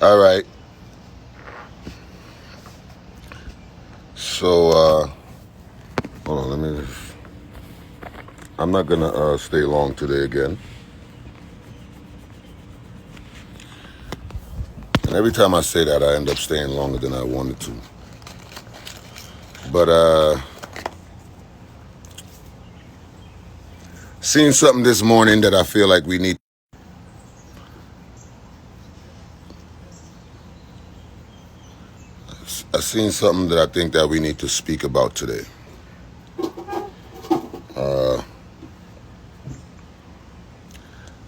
All right. So, hold on, I'm not gonna stay long today again. And every time I say that, I end up staying longer than I wanted to. But, seen something this morning that I feel like we need. I seen something that I think that we need to speak about today.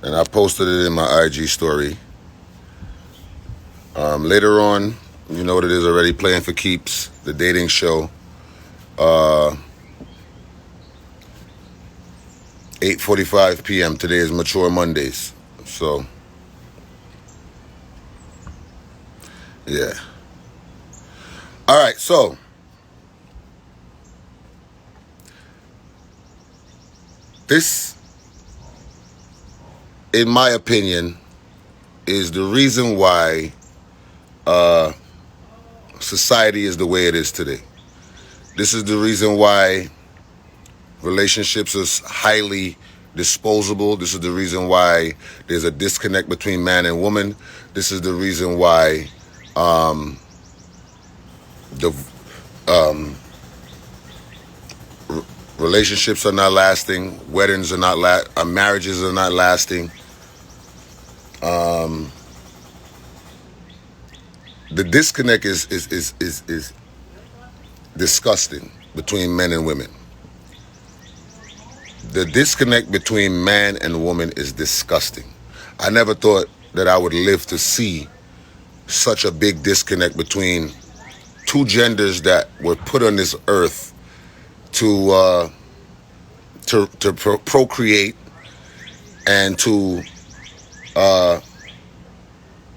And I posted it in my IG story. Later on, you know what it is already, Playing for Keeps, the dating show. 8:45 p.m. Today is Mature Mondays. So, yeah. All right, so this, in my opinion, is the reason why society is the way it is today. This is the reason why relationships is highly disposable. This is the reason why there's a disconnect between man and woman. This is the reason why the relationships are not lasting. Weddings are not marriages are not lasting. The disconnect is disgusting between men and women. The disconnect between man and woman is disgusting. I never thought that I would live to see such a big disconnect between two genders that were put on this earth to procreate and to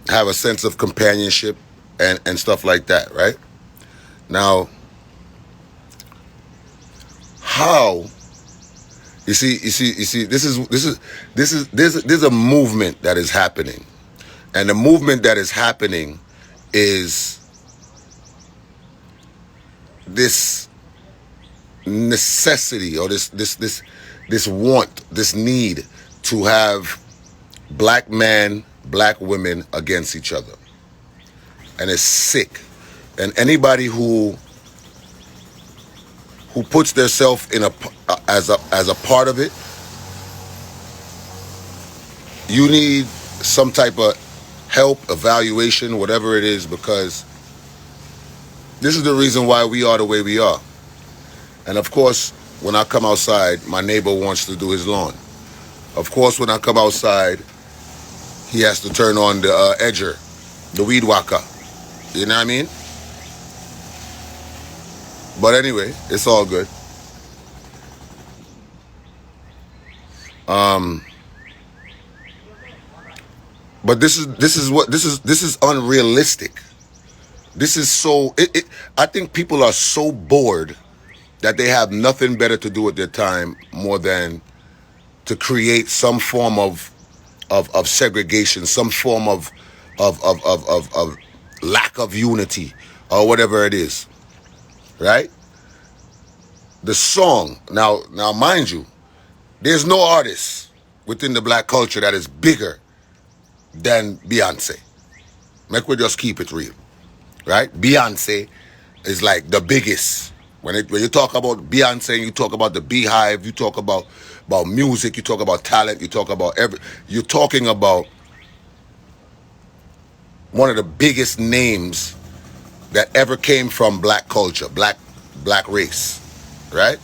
have a sense of companionship and stuff like that, right? Now, how you see there's a movement that is happening, and the movement that is happening is this necessity or this want, this need to have black men, black women against each other. And it's sick. And anybody who puts themselves in as a part of it, you need some type of help, evaluation, whatever it is, because this is the reason why we are the way we are. And of course, when I come outside, my neighbor wants to do his lawn. Of course, when I come outside, he has to turn on the edger, the weed whacker. You know what I mean? But anyway, it's all good. But this is unrealistic. This is so. I think people are so bored that they have nothing better to do with their time more than to create some form of segregation, some form of lack of unity, or whatever it is, right? The song, now mind you, there's no artist within the black culture that is bigger than Beyonce. Make we just keep it real, right? Beyonce is like the biggest. When you talk about Beyonce, you talk about the Beehive, you talk about music, you talk about talent, you talk about you're talking about one of the biggest names that ever came from black culture, black race, right?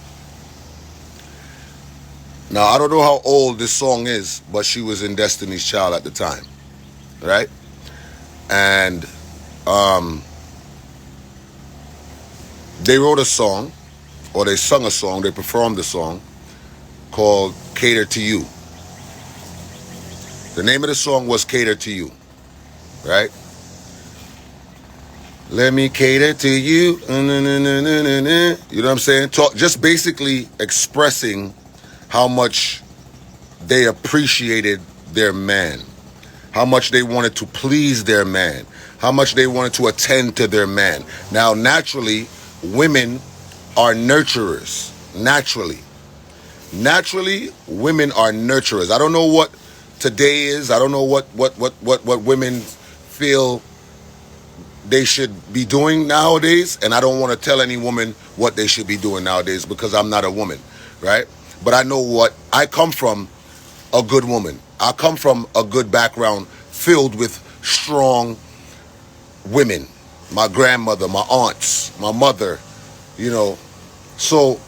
Now, I don't know how old this song is, but she was in Destiny's Child at the time, right? And they wrote a song, or they sung a song, they performed a song called Cater to You. The name of the song was Cater to You, right? Let me cater to you. You know what I'm saying? Just basically expressing how much they appreciated their man, how much they wanted to please their man, how much they wanted to attend to their man. Now, naturally, women are nurturers. Naturally, women are nurturers. I don't know what today is. I don't know what women feel they should be doing nowadays, and I don't want to tell any woman what they should be doing nowadays because I'm not a woman, right? But I know what I come from, a good woman. I come from a good background filled with strong women. My grandmother, my aunts, my mother, you know. So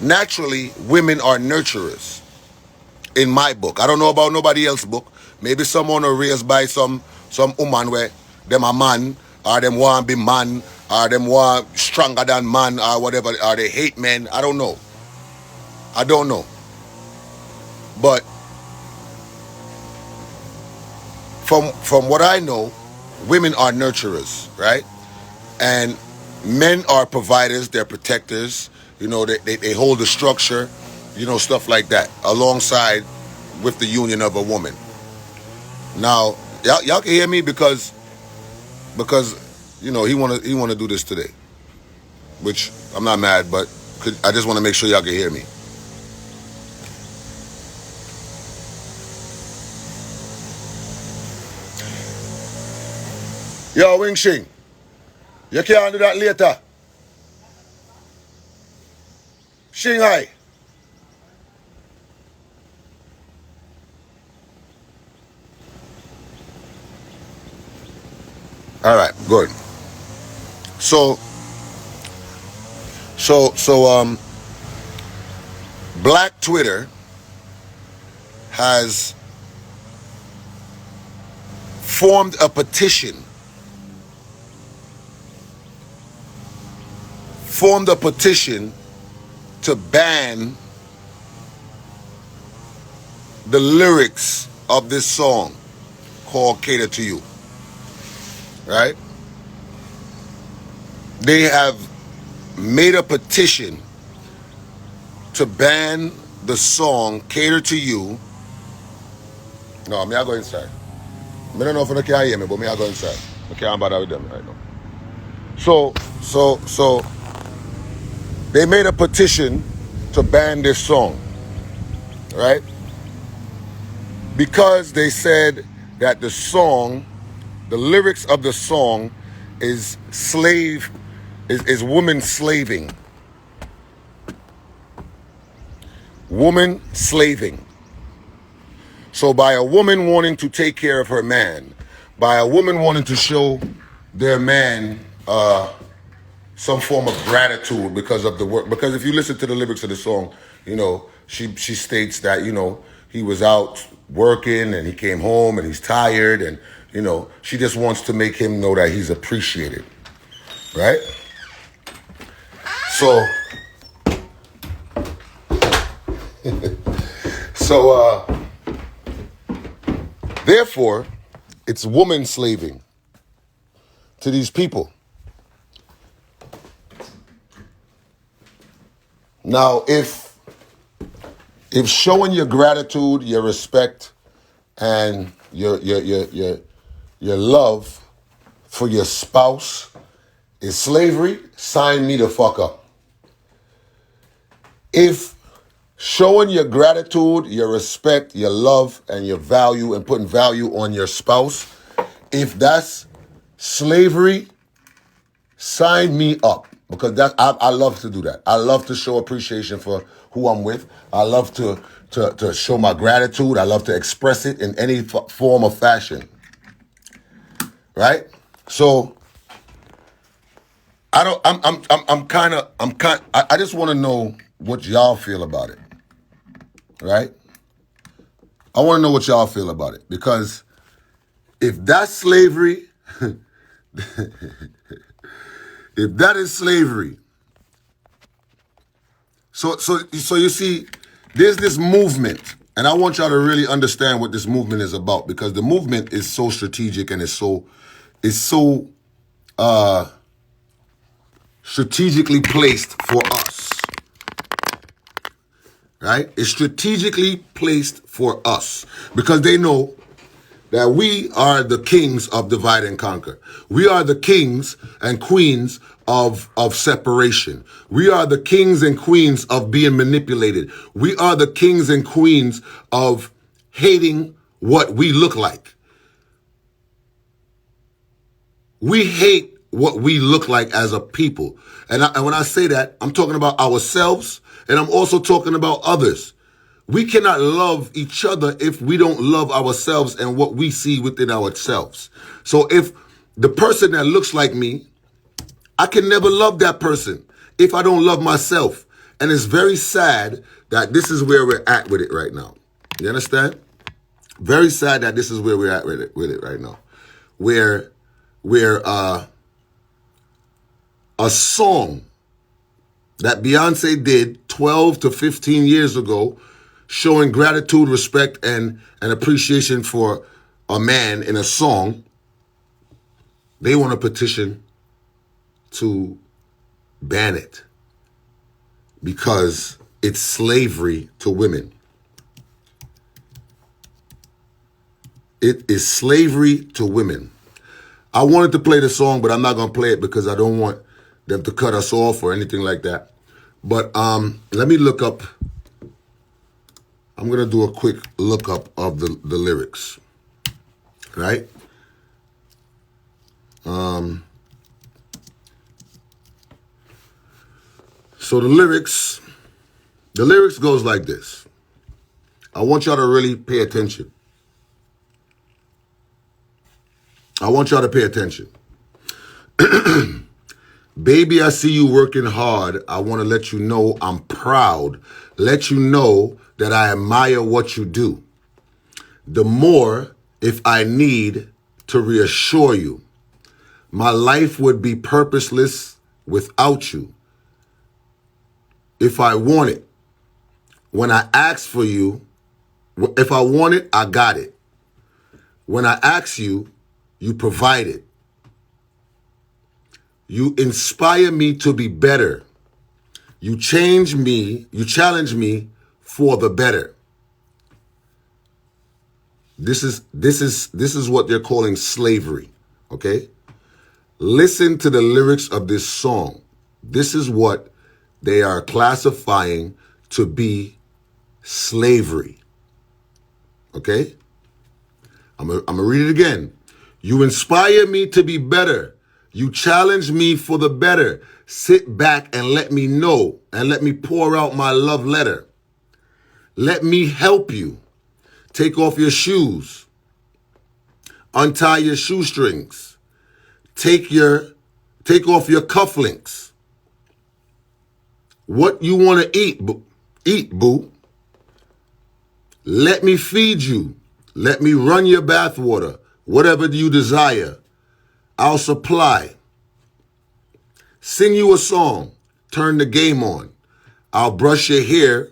naturally, women are nurturers in my book. I don't know about nobody else's book. Maybe someone are raised by some woman where them a man, or them want be man, or them want stronger than man, or whatever, or they hate men. I don't know. But from what I know, women are nurturers, right? And men are providers, they're protectors, you know, they hold the structure, you know, stuff like that, alongside with the union of a woman. Now, y'all can hear me because you know he wanna do this today, which I'm not mad, but I just want to make sure y'all can hear me. Yo, Wing Shing, you can't do that later. Shanghai. All right, good. So Black Twitter has formed a petition to ban the lyrics of this song called Cater to You. Right? They have made a petition to ban the song Cater to You. No, me I go inside. I don't know if they can hear me, but me I go inside. I can't bother with them right now. So they made a petition to ban this song, right? Because they said that the lyrics of the song is woman slaving. Woman slaving. So by a woman wanting to take care of her man, by a woman wanting to show their man some form of gratitude because of the work. Because if you listen to the lyrics of the song, you know, she states that, you know, he was out working and he came home and he's tired, and, you know, she just wants to make him know that he's appreciated. Right? So therefore, it's woman slaving to these people. Now, if showing your gratitude, your respect, and your love for your spouse is slavery, sign me the fuck up. If showing your gratitude, your respect, your love, and your value, and putting value on your spouse, if that's slavery, sign me up. Because I love to do that. I love to show appreciation for who I'm with. I love to show my gratitude. I love to express it in any form or fashion. Right? So I just want to know what y'all feel about it. Right? I want to know what y'all feel about it, because if that's slavery, if that is slavery, so you see, there's this movement, and I want y'all to really understand what this movement is about, because the movement is so strategic and it's so strategically placed for us. Right? It's strategically placed for us because they know that we are the kings of divide and conquer. We are the kings and queens of separation. We are the kings and queens of being manipulated. We are the kings and queens of hating what we look like. We hate what we look like as a people. And when I say that, I'm talking about ourselves, and I'm also talking about others. We cannot love each other if we don't love ourselves and what we see within ourselves. So if the person that looks like me, I can never love that person if I don't love myself. And it's very sad that this is where we're at with it right now. You understand? Very sad that this is where we're at with it right now. Where a song that Beyonce did 12 to 15 years ago, showing gratitude, respect, and appreciation for a man in a song, they want a petition to ban it because it's slavery to women. It is slavery to women. I wanted to play the song, but I'm not going to play it because I don't want them to cut us off or anything like that. But let me look up. I'm going to do a quick lookup of the lyrics, right? So the lyrics goes like this. I want y'all to really pay attention. I want y'all to pay attention. Baby, I see you working hard. I want to let you know I'm proud. Let you know that I admire what you do. The more if I need to reassure you. My life would be purposeless without you. If I want it, when I ask for you, if I want it, I got it. When I ask you, you provide it. You inspire me to be better. You challenge me for the better. This is what they're calling slavery, okay? Listen to the lyrics of this song. This is what they are classifying to be slavery. Okay? I'm gonna read it again. You inspire me to be better. You challenge me for the better. Sit back and let me know and let me pour out my love letter. Let me help you. Take off your shoes. Untie your shoestrings. Take off your cufflinks. What you want to eat, boo. Let me feed you. Let me run your bathwater. Whatever you desire, I'll supply. Sing you a song. Turn the game on. I'll brush your hair.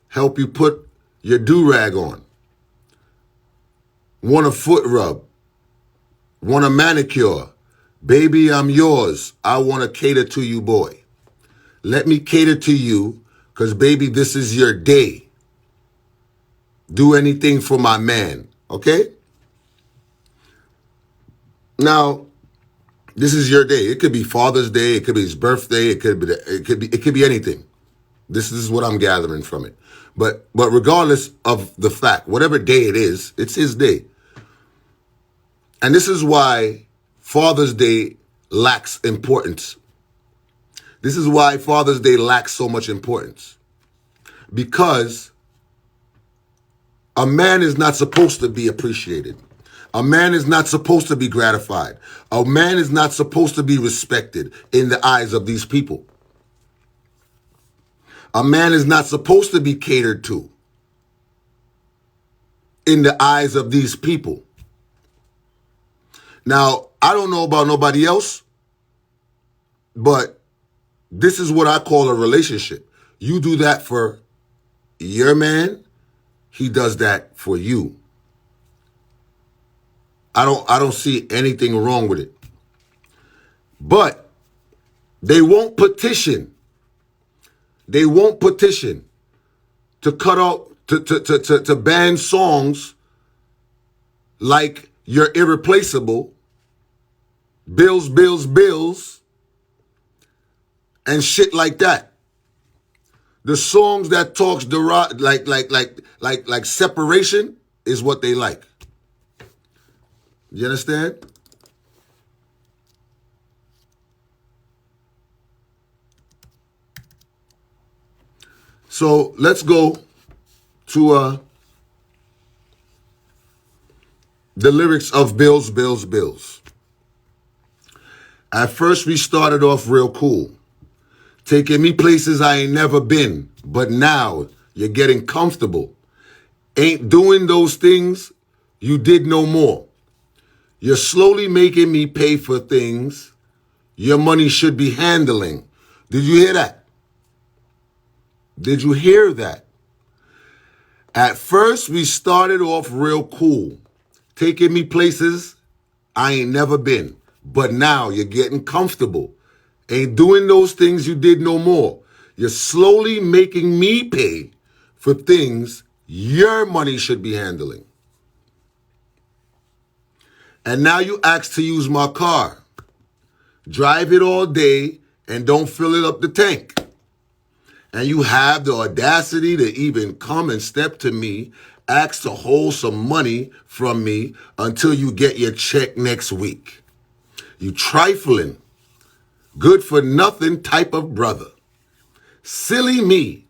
Help you put your do-rag on. Want a foot rub. Want a manicure. Baby, I'm yours. I want to cater to you, boy. Let me cater to you, because, baby, this is your day. Do anything for my man, okay? Now, this is your day. It could be Father's Day. It could be his birthday. It could be anything. This is what I'm gathering from it. But regardless of the fact, whatever day it is, it's his day. And this is why Father's Day lacks importance. This is why Father's Day lacks so much importance. Because a man is not supposed to be appreciated. A man is not supposed to be gratified. A man is not supposed to be respected in the eyes of these people. A man is not supposed to be catered to in the eyes of these people. Now, I don't know about nobody else, but this is what I call a relationship. You do that for your man, he does that for you. I don't see anything wrong with it. But they won't petition. They won't petition to cut out to ban songs like you're irreplaceable, bills, bills, bills, and shit like that. The songs that talks like separation is what they like. You understand? So let's go to the lyrics of Bills, Bills, Bills. At first we started off real cool, taking me places I ain't never been, but now you're getting comfortable. Ain't doing those things you did no more. You're slowly making me pay for things your money should be handling. Did you hear that? Did you hear that? At first, we started off real cool, taking me places I ain't never been. But now you're getting comfortable. Ain't doing those things you did no more. You're slowly making me pay for things your money should be handling. And now you ask to use my car. Drive it all day and don't fill it up the tank. And you have the audacity to even come and step to me, ask to hold some money from me until you get your check next week. You trifling, good for nothing type of brother. Silly me.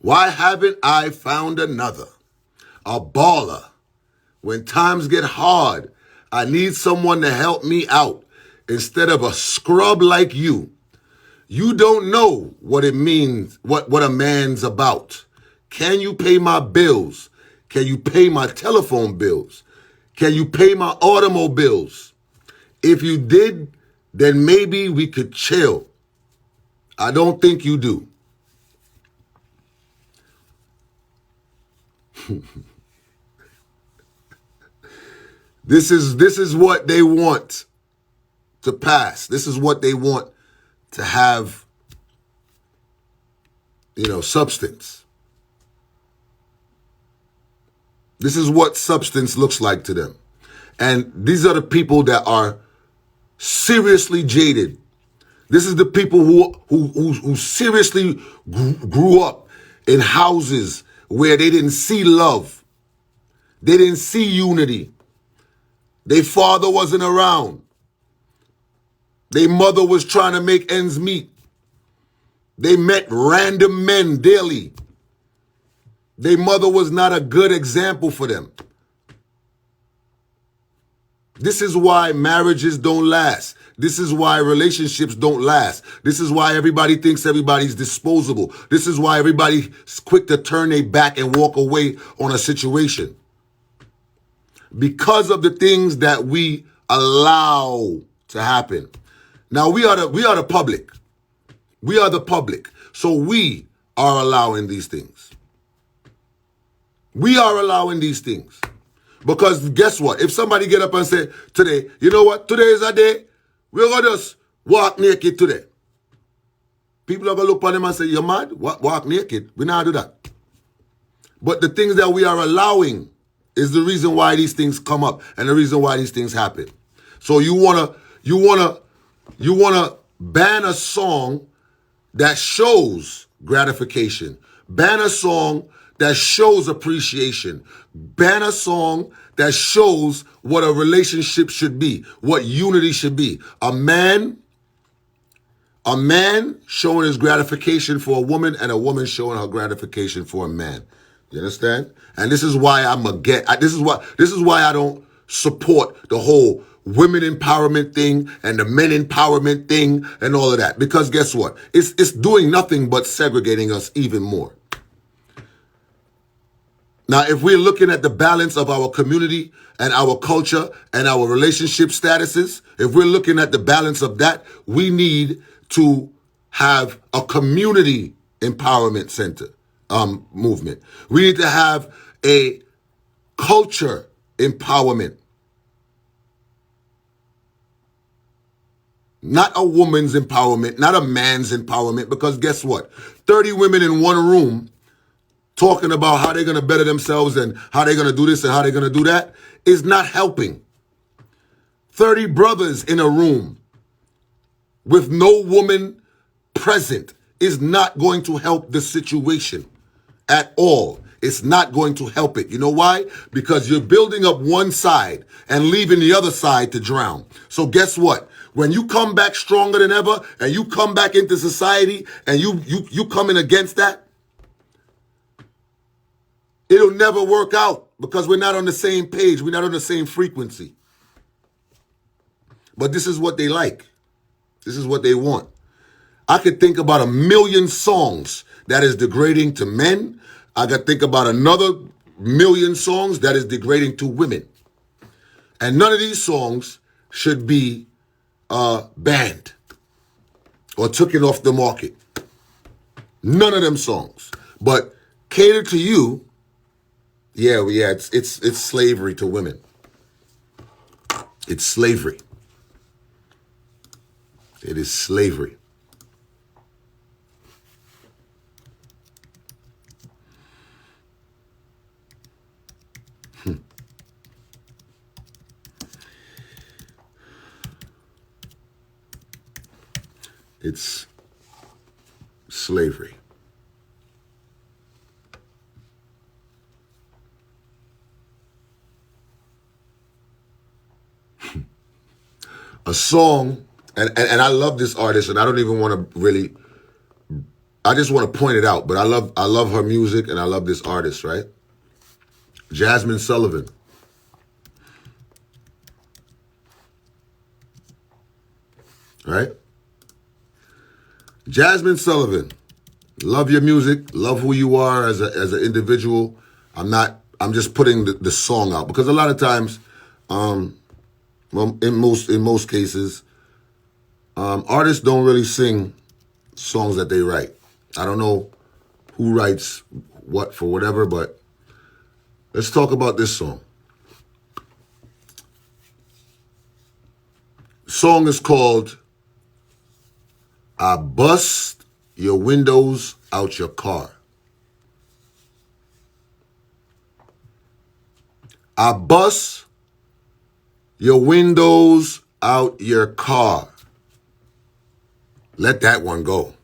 Why haven't I found another? A baller. When times get hard, I need someone to help me out instead of a scrub like you. You don't know what it means, what a man's about. Can you pay my bills? Can you pay my telephone bills? Can you pay my automobiles? If you did, then maybe we could chill. I don't think you do. This is what they want to pass. This is what they want to have, substance. This is what substance looks like to them. And these are the people that are seriously jaded. This is the people who seriously grew up in houses where they didn't see love. They didn't see unity. Their father wasn't around. Their mother was trying to make ends meet. They met random men daily. Their mother was not a good example for them. This is why marriages don't last. This is why relationships don't last. This is why everybody thinks everybody's disposable. This is why everybody's quick to turn their back and walk away on a situation. Because of the things that we allow to happen. Now we are the public. We are the public. So we are allowing these things. We are allowing these things. Because guess what? If somebody get up and say today, you know what? Today is a day. We're going to just walk naked today. People are going to look at them and say, you're mad? Walk naked. We not do that. But the things that we are allowing is the reason why these things come up and the reason why these things happen. So you wanna ban a song that shows gratification. Ban a song that shows appreciation. Ban a song that shows what a relationship should be, what unity should be. A man showing his gratification for a woman and a woman showing her gratification for a man. You understand? And this is why this is why I don't support the whole women empowerment thing and the men empowerment thing and all of that. Because guess what? It's doing nothing but segregating us even more. Now, if we're looking at the balance of our community and our culture and our relationship statuses, if we're looking at the balance of that, we need to have a community empowerment center movement. We need to have a culture empowerment. Not a woman's empowerment, not a man's empowerment, because guess what? 30 women in one room talking about how they're going to better themselves and how they're going to do this and how they're going to do that is not helping. 30 brothers in a room with no woman present is not going to help the situation at all. It's not going to help it. You know why? Because you're building up one side and leaving the other side to drown. So guess what? When you come back stronger than ever and you come back into society and you come in against that, it'll never work out because we're not on the same page. We're not on the same frequency. But this is what they like. This is what they want. I could think about 1 million songs that is degrading to men. I could think about another 1 million songs that is degrading to women. And none of these songs should be banned or taken off the market. None of them songs. But Cater to You, yeah, it's slavery to women. It's slavery. It is slavery. It's slavery. A song, and I love this artist, and I don't even want to really, I just want to point it out, but I love her music, and I love this artist, right? Jasmine Sullivan. Right? Jasmine Sullivan, love your music, love who you are as an individual. I'm just putting the song out because a lot of times, well, in most cases, artists don't really sing songs that they write. I don't know who writes what for whatever, but let's talk about this song. The song is called I Bust Your Windows Out Your Car. I bust your windows out your car. Let that one go.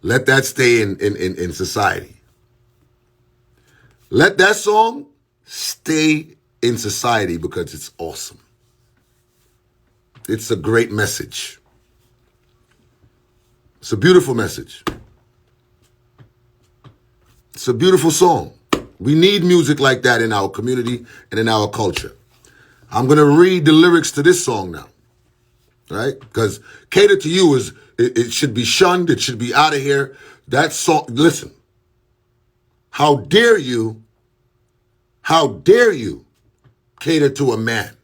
Let that stay in society. Let that song stay in society because it's awesome. It's a great message. It's a beautiful message. It's a beautiful song. We need music like that in our community and in our culture. I'm going to read the lyrics to this song now, right? Because Cater to You it should be shunned. It should be out of here. That song, listen, how dare you cater to a man?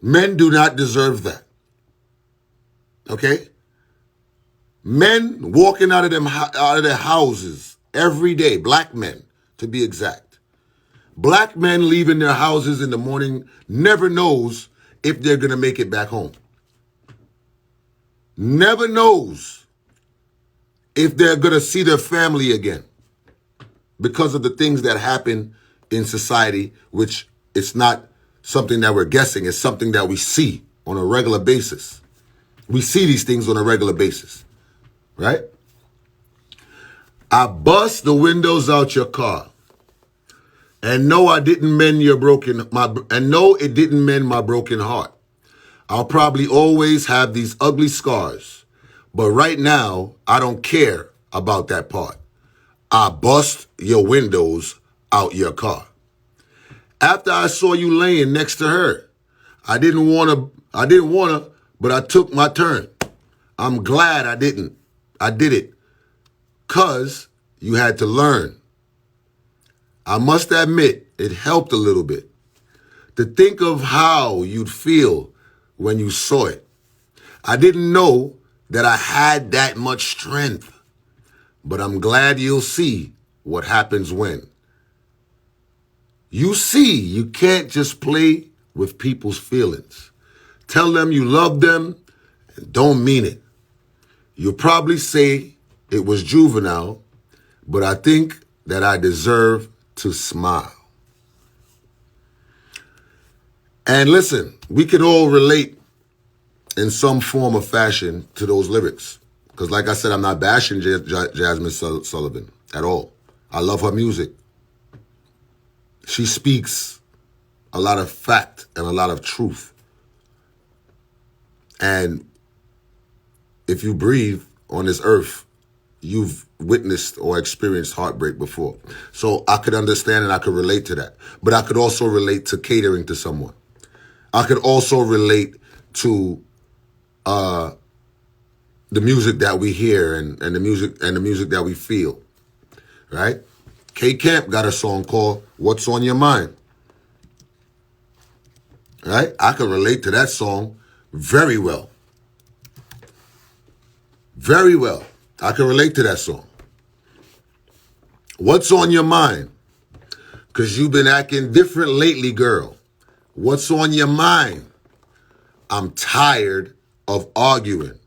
Men do not deserve that. Okay? Men walking out of their houses every day, black men to be exact. Black men leaving their houses in the morning never knows if they're going to make it back home. Never knows if they're going to see their family again because of the things that happen in society, which it's not something that we're guessing. It's something that we see on a regular basis. We see these things on a regular basis. Right? I bust the windows out your car. And no, it didn't mend my broken heart. I'll probably always have these ugly scars. But right now, I don't care about that part. I bust your windows out your car. After I saw you laying next to her, I didn't want to, but I took my turn. I'm glad I didn't. I did it because you had to learn. I must admit, it helped a little bit to think of how you'd feel when you saw it. I didn't know that I had that much strength, but I'm glad you'll see what happens when. You see, you can't just play with people's feelings. Tell them you love them and don't mean it. You'll probably say it was juvenile, but I think that I deserve to smile. And listen, we can all relate in some form or fashion to those lyrics. Because like I said, I'm not bashing Jasmine Sullivan at all. I love her music. She speaks a lot of fact and a lot of truth. And if you breathe on this earth, you've witnessed or experienced heartbreak before. So I could understand and I could relate to that. But I could also relate to catering to someone. I could also relate to the music that we hear and the music that we feel. Right? K Camp got a song called What's on Your Mind. Right? I can relate to that song very well. Very well. I can relate to that song. What's on your mind? Because you've been acting different lately, girl. What's on your mind? I'm tired of arguing.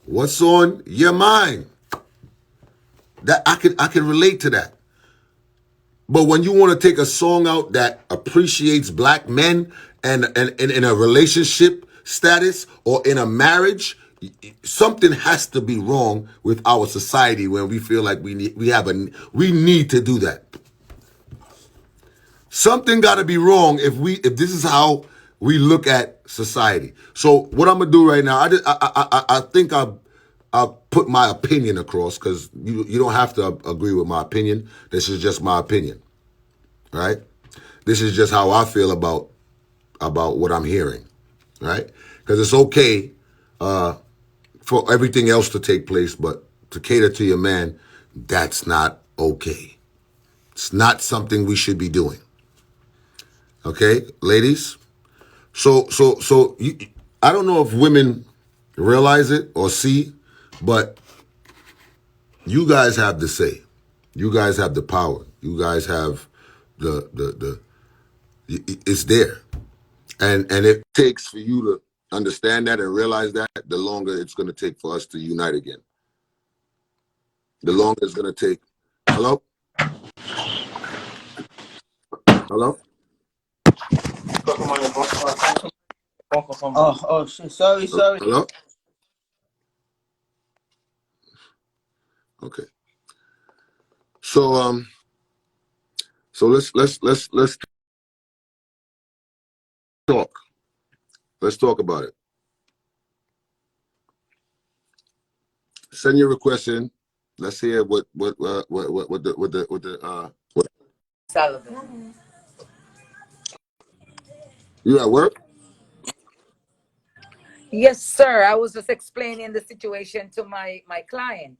What's on your mind? That I can relate to that. But when you want to take a song out that appreciates black men and in a relationship status or in a marriage, something has to be wrong with our society when we feel like we need to do that. Something got to be wrong if this is how we look at society. So what I'm gonna do right now, I think I'll put my opinion across, because you don't have to agree with my opinion. This is just my opinion, right? This is just how I feel about what I'm hearing, right? Because it's okay for everything else to take place, but to cater to your man, that's not okay. It's not something we should be doing. Okay, ladies? So I don't know if women realize it or see, but you guys have the say. You guys have the power. You guys have it's there. And it takes for you to understand that and realize that, the longer it's going to take for us to unite again. The longer it's going to take. Hello? Hello? Oh shit! Sorry. Hello? Okay. So let's talk. Let's talk about it. Send your request in. Let's hear what Sullivan. You at work? Yes, sir. I was just explaining the situation to my client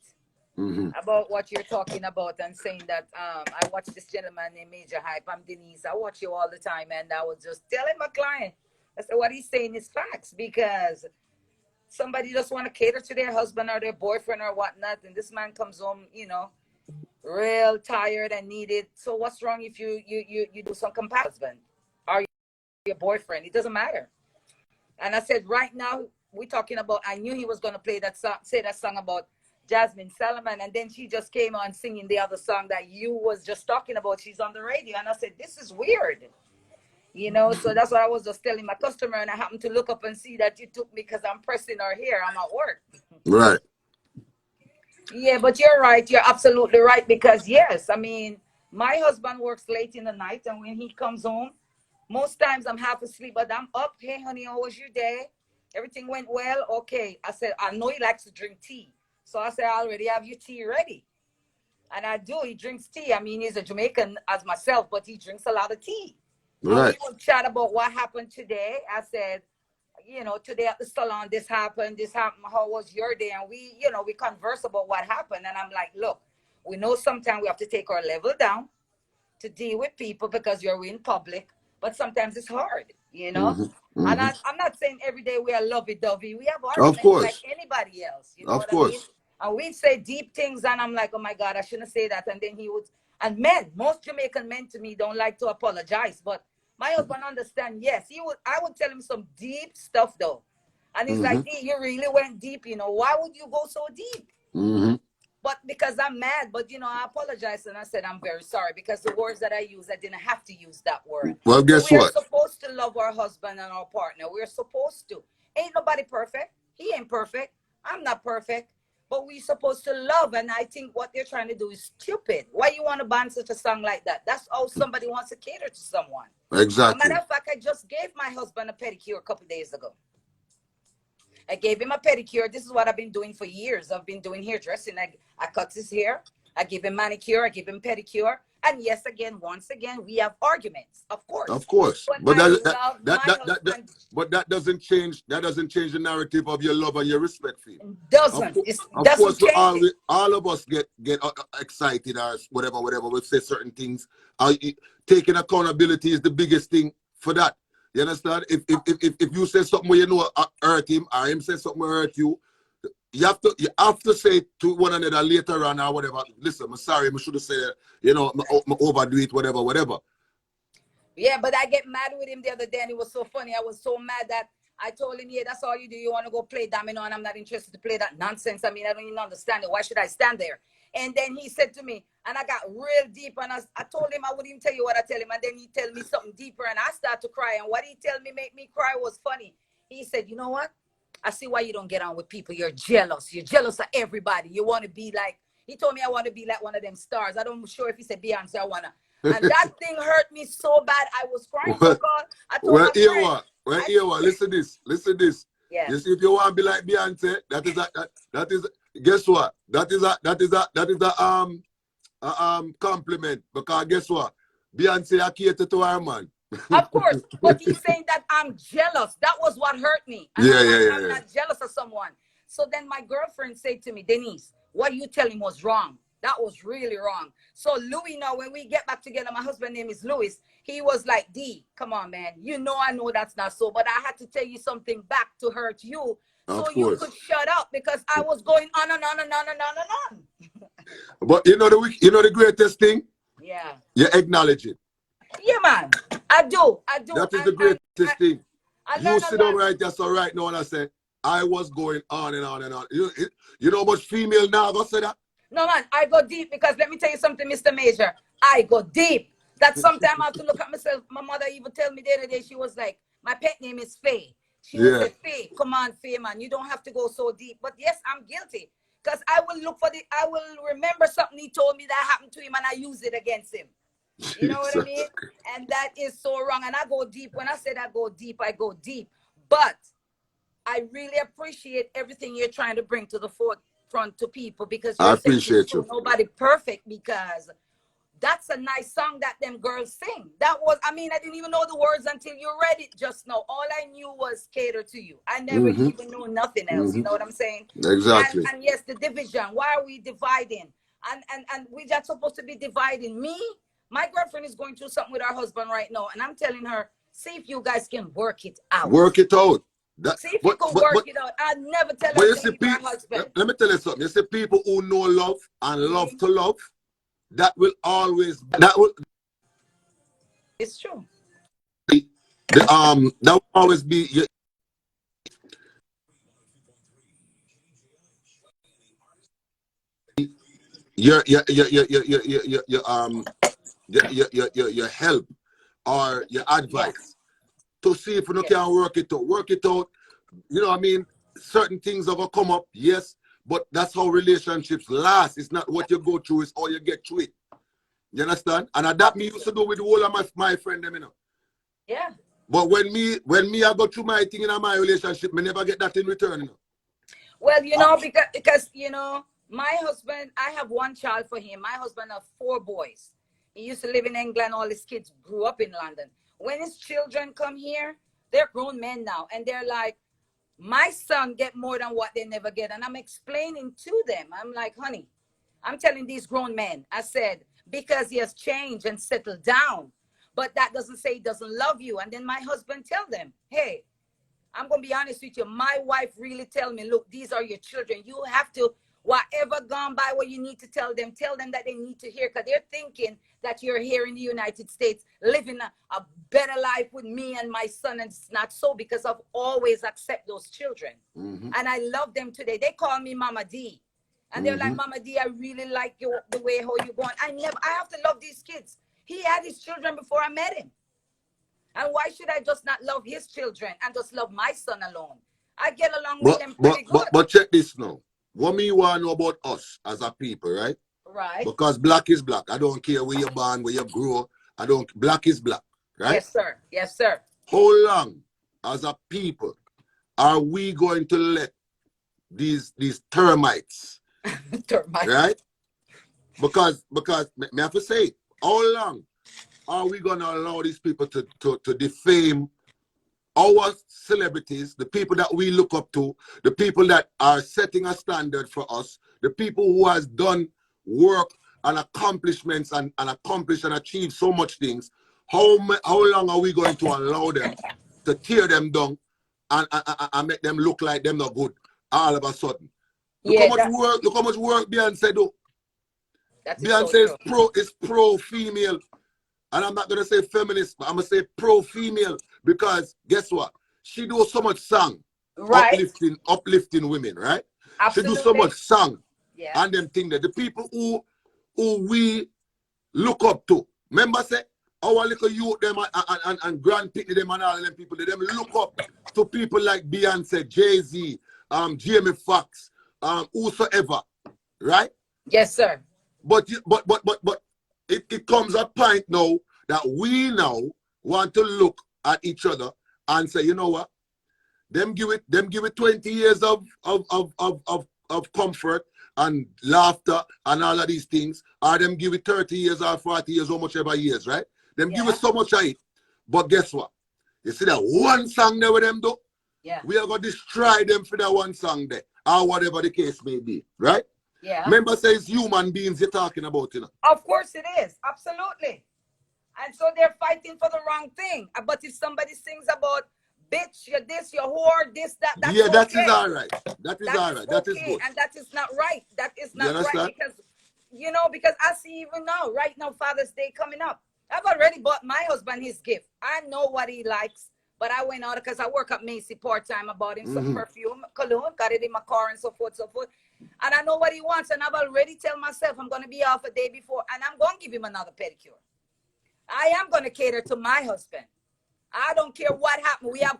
about what you're talking about, and saying that I watch this gentleman named Major Hype. I'm Denise. I watch you all the time, and I was just telling my client, I said, what he's saying is facts, because somebody just want to cater to their husband or their boyfriend or whatnot, and this man comes home, real tired and needed. So what's wrong if you do some compassion or your boyfriend? It doesn't matter. And I said, right now we're talking about, I knew he was going to play that song, say that song about Jasmine Sullivan, and then she just came on singing the other song that you was just talking about. She's on the radio, and I said, this is weird, so that's what I was just telling my customer, and I happened to look up and see that you took me because I'm pressing her hair. I'm at work. Right. Yeah, but you're right. You're absolutely right, because yes, I mean, my husband works late in the night, and when he comes home, most times I'm half asleep, but I'm up. Hey, honey, how was your day? Everything went well? Okay. I said, I know he likes to drink tea. So I said, I already have your tea ready. And I do. He drinks tea. I mean, he's a Jamaican as myself, but he drinks a lot of tea. Right. And we would chat about what happened today. I said, today at the salon, this happened. How was your day? And we converse about what happened. And I'm like, look, we know sometimes we have to take our level down to deal with people because you're in public. But sometimes it's hard, And I'm not saying every day we are lovey-dovey. We have arguments like anybody else. You know what I mean? And we'd say deep things, and I'm like, oh my God, I shouldn't say that. And then he would, and men, most Jamaican men to me don't like to apologize. But my husband understand, yes, I would tell him some deep stuff though. And he's like, hey, you really went deep, why would you go so deep? but because I'm mad, but you know, I apologized and I said I'm very sorry because the words that I used, I didn't have to use that word. Well, But guess we are what? supposed to love our husband and our partner. We're supposed to. Ain't nobody perfect. He ain't perfect. I'm not perfect. But we're supposed to love, and I think what they're trying to do is stupid. Why you want to ban such a song like that? That's how somebody wants to cater to someone. A matter Exactly. of fact, I just gave my husband a pedicure a couple days ago. I gave him a pedicure. This is what I've been doing for years. I've been doing hairdressing. I cut his hair. I give him manicure. I give him pedicure. And yes, again, once again, we have arguments, of course. Of course. But But I love my husband. but that doesn't change. That doesn't change the narrative of your love and your respect for him. Doesn't. It Of doesn't course, we change it. all of us get excited or whatever. We say certain things. Taking accountability is the biggest thing for that. You understand? If you say something where you know hurt him, or him say something where hurt you, you have to say to one another later on or whatever. Listen, I'm sorry. I should have said, you know, I overdo it, whatever. Yeah, but I get mad with him the other day, and it was so funny. I was so mad that I told him, yeah, that's all you do. You want to go play domino, and I'm not interested to play that nonsense. I mean, I don't even understand it. Why should I stand there? And then he said to me, and I got real deep, and I told him I wouldn't even tell you what I tell him, and then he tell me something deeper, and I start to cry. And what he tell me make me cry was funny. He said, you know what? I see why you don't get on with people. You're jealous. You're jealous of everybody. You want to be like, he told me I want to be like one of them stars. I don't sure if he said Beyonce, I want to. And that thing hurt me so bad. I was crying so God. I told my friend. Listen this. Yeah. You see, if you want to be like Beyonce, that is guess what? That is a compliment. Because guess what? Beyonce I cater to her man. Of course, but he's saying that I'm jealous. That was what hurt me. And I'm not jealous of someone. So then my girlfriend said to me, Denise, what you tell him was wrong. That was really wrong. So Louis, now when we get back together, my husband's name is Louis. He was like, D, come on, man. You know I know that's not so, but I had to tell you something back to hurt you. So you could shut up because I was going on and on and on and on and on. But you know the greatest thing? Yeah. You acknowledge it. Yeah, man. I do. That is the greatest thing. You sit down right there, so right now, and I say, I was going on and on and on. You know how much female now go say that? No, man, I go deep because let me tell you something, Mr. Major. I go deep. That sometimes I have to look at myself. My mother even tell me the other day, she was like, my pet name is Faye. She would say, Faye, come on, Faye, man. You don't have to go so deep. But yes, I'm guilty. Because I will remember something he told me that happened to him and I use it against him. You know what I mean? And that is so wrong. And I go deep. When I said I go deep, I go deep. But I really appreciate everything you're trying to bring to the forefront to people because I appreciate you. Nobody perfect because that's a nice song that them girls sing. That was, I mean, I didn't even know the words until you read it just now. All I knew was cater to you. I never even knew nothing else. You know what I'm saying? Exactly. And yes, the division. Why are we dividing? And we're just supposed to be dividing. My girlfriend is going through something with her husband right now, and I'm telling her, see if you guys can work it out. Work it out. See if you can work it out. I'd never tell her to leave her husband. Let me tell you something. You see, people who know love and love to love, that will always It's true. That will always be your help or your advice to see if you can work it out. Work it out. You know what I mean? Certain things are gonna come up, yes, but that's how relationships last. It's not what you go through, it's how you get through it. You understand? And that me used to do with the whole of my friend them, you know. Yeah. But when me I go through my thing in my relationship, me never get that in return, you know. Well, you know, because you know, my husband, I have one child for him. My husband has 4 boys. He used to live in England. All his kids grew up in London. When his children come here, they're grown men now. And they're like, my son get more than what they never get. And I'm explaining to them. I'm like, honey, I'm telling these grown men, I said, because he has changed and settled down. But that doesn't say he doesn't love you. And then my husband tell them, hey, I'm going to be honest with you. My wife really tell me, look, these are your children. You have to, whatever gone by what you need to tell them that they need to hear. Because they're thinking that you're here in the United States living a better life with me and my son. And it's not so because I've always accept those children. And I love them today. They call me Mama D. And they're like, Mama D, I really like the way how you going. I have to love these kids. He had his children before I met him. And why should I just not love his children and just love my son alone? I get along with them pretty good. But check this now. What me want to know about us as a people, right? Right. Because black is black. I don't care where you're born, where you grow. Black is black, right? Yes, sir. Yes, sir. How long, as a people, are we going to let these termites, right? Because me have to say, how long are we going to allow these people to defame our celebrities, the people that we look up to, the people that are setting a standard for us, the people who has done work and accomplishments and accomplished and achieved so much things? How long are we going to allow them to tear them down and make them look like them not good all of a sudden? Look how much work Beyonce do. Beyonce is pro-female. And I'm not going to say feminist, but I'm going to say pro-female. Because guess what? She do so much song. Right. Uplifting women, right? Absolutely. She do so much song. Yeah. And them thing that the people who we look up to. Remember say, our little youth them and Grand Pitney them and all them people, they them look up to people like Beyonce, Jay-Z, Jamie Foxx, whosoever. Right? Yes, sir. But it comes a point now that we now want to look at each other and say, you know what? Them give it 20 years of comfort and laughter and all of these things, or them give it 30 years or 40 years or whichever years, right? Them give it so much of it. But guess what? You see that one song there with them do? Yeah. We are going to destroy them for that one song there, or whatever the case may be, right? Yeah. Remember, say it's human beings you're talking about, you know. Of course it is. Absolutely. And so they're fighting for the wrong thing. But if somebody sings about bitch, you're this, you're whore, this, that's okay. That is all right. That is all right. That is good. And that is not right. That is not right because, you know, because I see even now, right now, Father's Day coming up. I've already bought my husband his gift. I know what he likes. But I went out because I work at Macy part-time. I bought him some perfume, cologne, got it in my car and so forth, so forth. And I know what he wants. And I've already tell myself I'm going to be off a day before. And I'm going to give him another pedicure. I am going to cater to my husband. I don't care what happened. We have,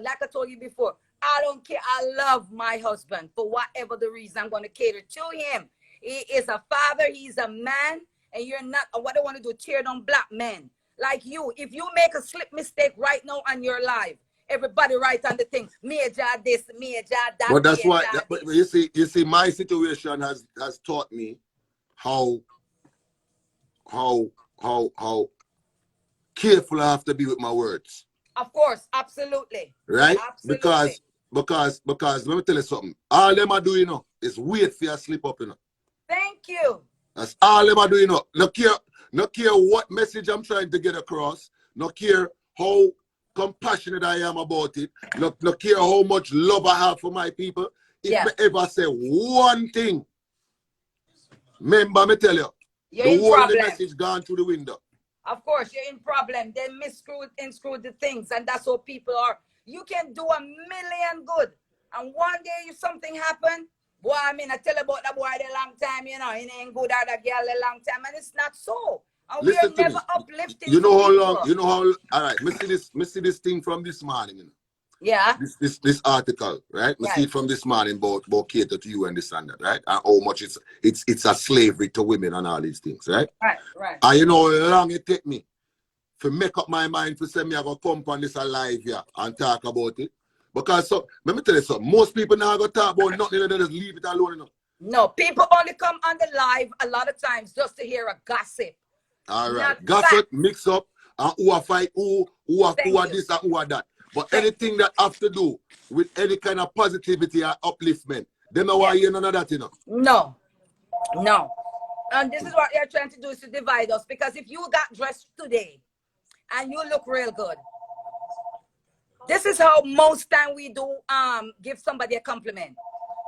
like I told you before, I don't care. I love my husband for whatever the reason. I'm going to cater to him. He is a father. He's a man. And you're not, what I want to do, tear down black men. Like you, if you make a slip mistake right now on your life, everybody write on the thing, me a job this, me a job that. But that's why. But you see, my situation has taught me how careful I have to be with my words. Of course, absolutely. Right? Absolutely. Because let me tell you something. All them are doing, you know, is wait for you to slip up, you know. Thank you. That's all them are doing, you know. No care what message I'm trying to get across. No care how compassionate I am about it. No care how much love I have for my people. If I ever say one thing, remember me tell you, the whole of the message gone through the window. Of course, you're in problem. They unscrewed the things, and that's how people are. You can do a million good, and one day something happen. Boy, I mean, I tell about that boy a long time, you know, he ain't good at that girl a long time, and it's not so. And we are never uplifting. You know how long, you know how, all right, me see this thing from this morning, you know. Yeah. This article, right? Me see it from this morning about cater to you and this and that, right? And how much it's a slavery to women and all these things, right? Right. And you know how long it take me to make up my mind to say me I go come on this alive here and talk about it. Because let me tell you something, most people now go talk about nothing, they just leave it alone, you know. No, people only come on the live a lot of times just to hear a gossip. All right. Gossip, mix up, and who are fight, who are this and who are that. But anything that have to do with any kind of positivity or upliftment, they know why you none of that, you know. No. And this is what they're trying to do, is to divide us. Because if you got dressed today and you look real good, this is how most time we do give somebody a compliment.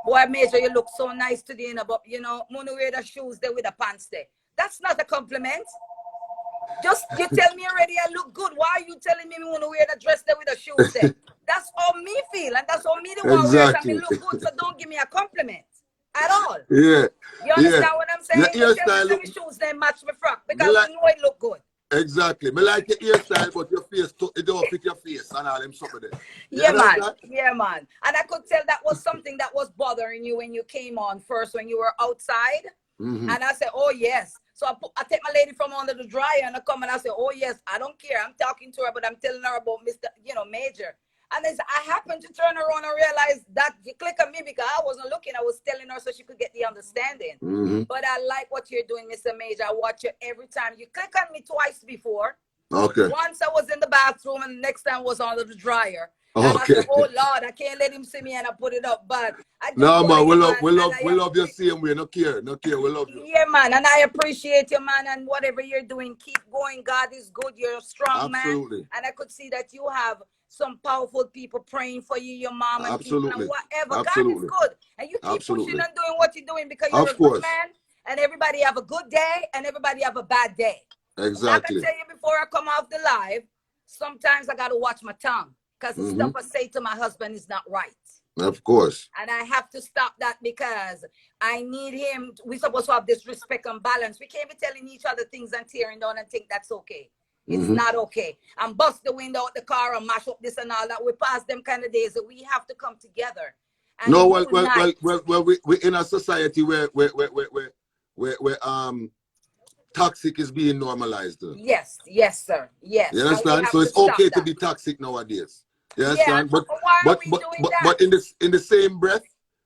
Boy, Major, you look so nice today, but you know, I'm gonna wear the shoes there with the pants there. That's not a compliment. Just you tell me already I look good. Why are you telling me I want to wear the dress there with the shoes there? That's how me feel, and that's how me the one wear and me look good. So don't give me a compliment. at all. Yeah. You Yeah. understand what I'm Your saying? You tell me hairstyle some look shoes they match my frock me because like we know it look good. exactly. Me like your hairstyle, but your face it don't fit your face and all them something there. You Yeah, man. understand? Yeah, man. And I could tell that was something that was bothering you when you came on first, when you were outside. Mm-hmm. And I said, oh, yes. So I take my lady from under the dryer and I come and I say, oh, yes, I don't care. I'm talking to her, but I'm telling her about Mr. Major. And then I happened to turn around and realize that you click on me because I wasn't looking. I was telling her so she could get the understanding. Mm-hmm. But I like what you're doing, Mr. Major. I watch you every time. You click on me twice before. Okay. Once I was in the bathroom and the next time was under the dryer. And I Okay. said, oh Lord, I can't let him see me and I put it up. But I do No man, you, man. we love you same way. No care. We love you. Yeah, man. And I appreciate you, man. And whatever you're doing, keep going. God is good. You're a strong Absolutely. man. And I could see that you have some powerful people praying for you, your mom and Absolutely. people and whatever. Absolutely. God is good. And you keep Absolutely. pushing and doing what you're doing because you're Of a course. good man. And everybody have a good day and everybody have a bad day. Exactly. And I can tell you before I come off the live, sometimes I got to watch my tongue because the stuff I say to my husband is not right. Of course. And I have to stop that because I need him. We're supposed to have this respect and balance. We can't be telling each other things and tearing down and think that's okay. It's not okay. And bust the window out the car and mash up this and all that. We pass them kind of days that we have to come together. And no, well, we're in a society where toxic is being normalized. Yes, yes, sir. Yes. You understand? So it's okay to be toxic nowadays. You understand? Yeah, but in the same breath,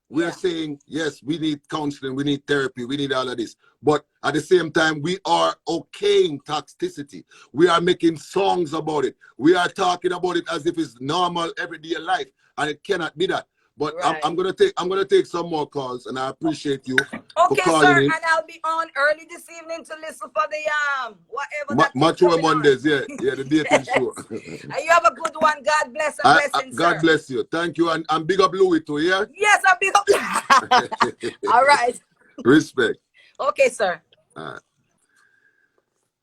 we're saying, yes, we need counseling, we need therapy, we need all of this. But at the same time, we are okaying toxicity. We are making songs about it. We are talking about it as if it's normal everyday life, and it cannot be that. But I'm gonna take some more calls, and I appreciate you for calling in. And I'll be on early this evening to listen for the whatever Mature Mondays, the dating show. And you have a good one. God bless and blessings, God bless you. Thank you, and big up Louis too, yeah. Yes, I'm big up. All right. Respect. Okay, sir.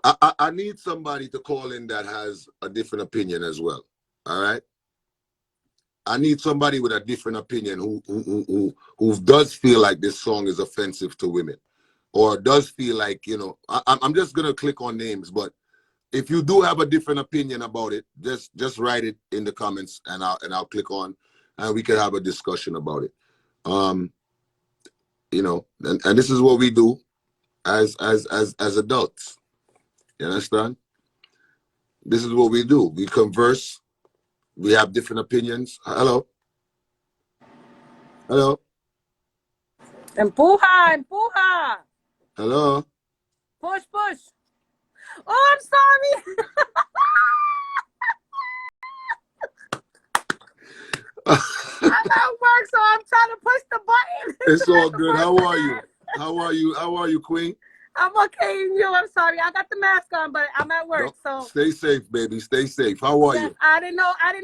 I need somebody to call in that has a different opinion as well. All right. I need somebody with a different opinion who does feel like this song is offensive to women, or does feel like, I'm just gonna click on names, but if you do have a different opinion about it, just write it in the comments, and I'll click on, and we can have a discussion about it. And this is what we do as adults. You understand? This is what we do. We converse. We have different opinions. Hello. Empuja. Hello. Push. Oh, I'm sorry. I'm at work, so I'm trying to push the button. It's all good. How are you, Queen? I'm okay, you. I'm sorry. I got the mask on, but I'm at work, so stay safe, baby. Stay safe. How are you? I didn't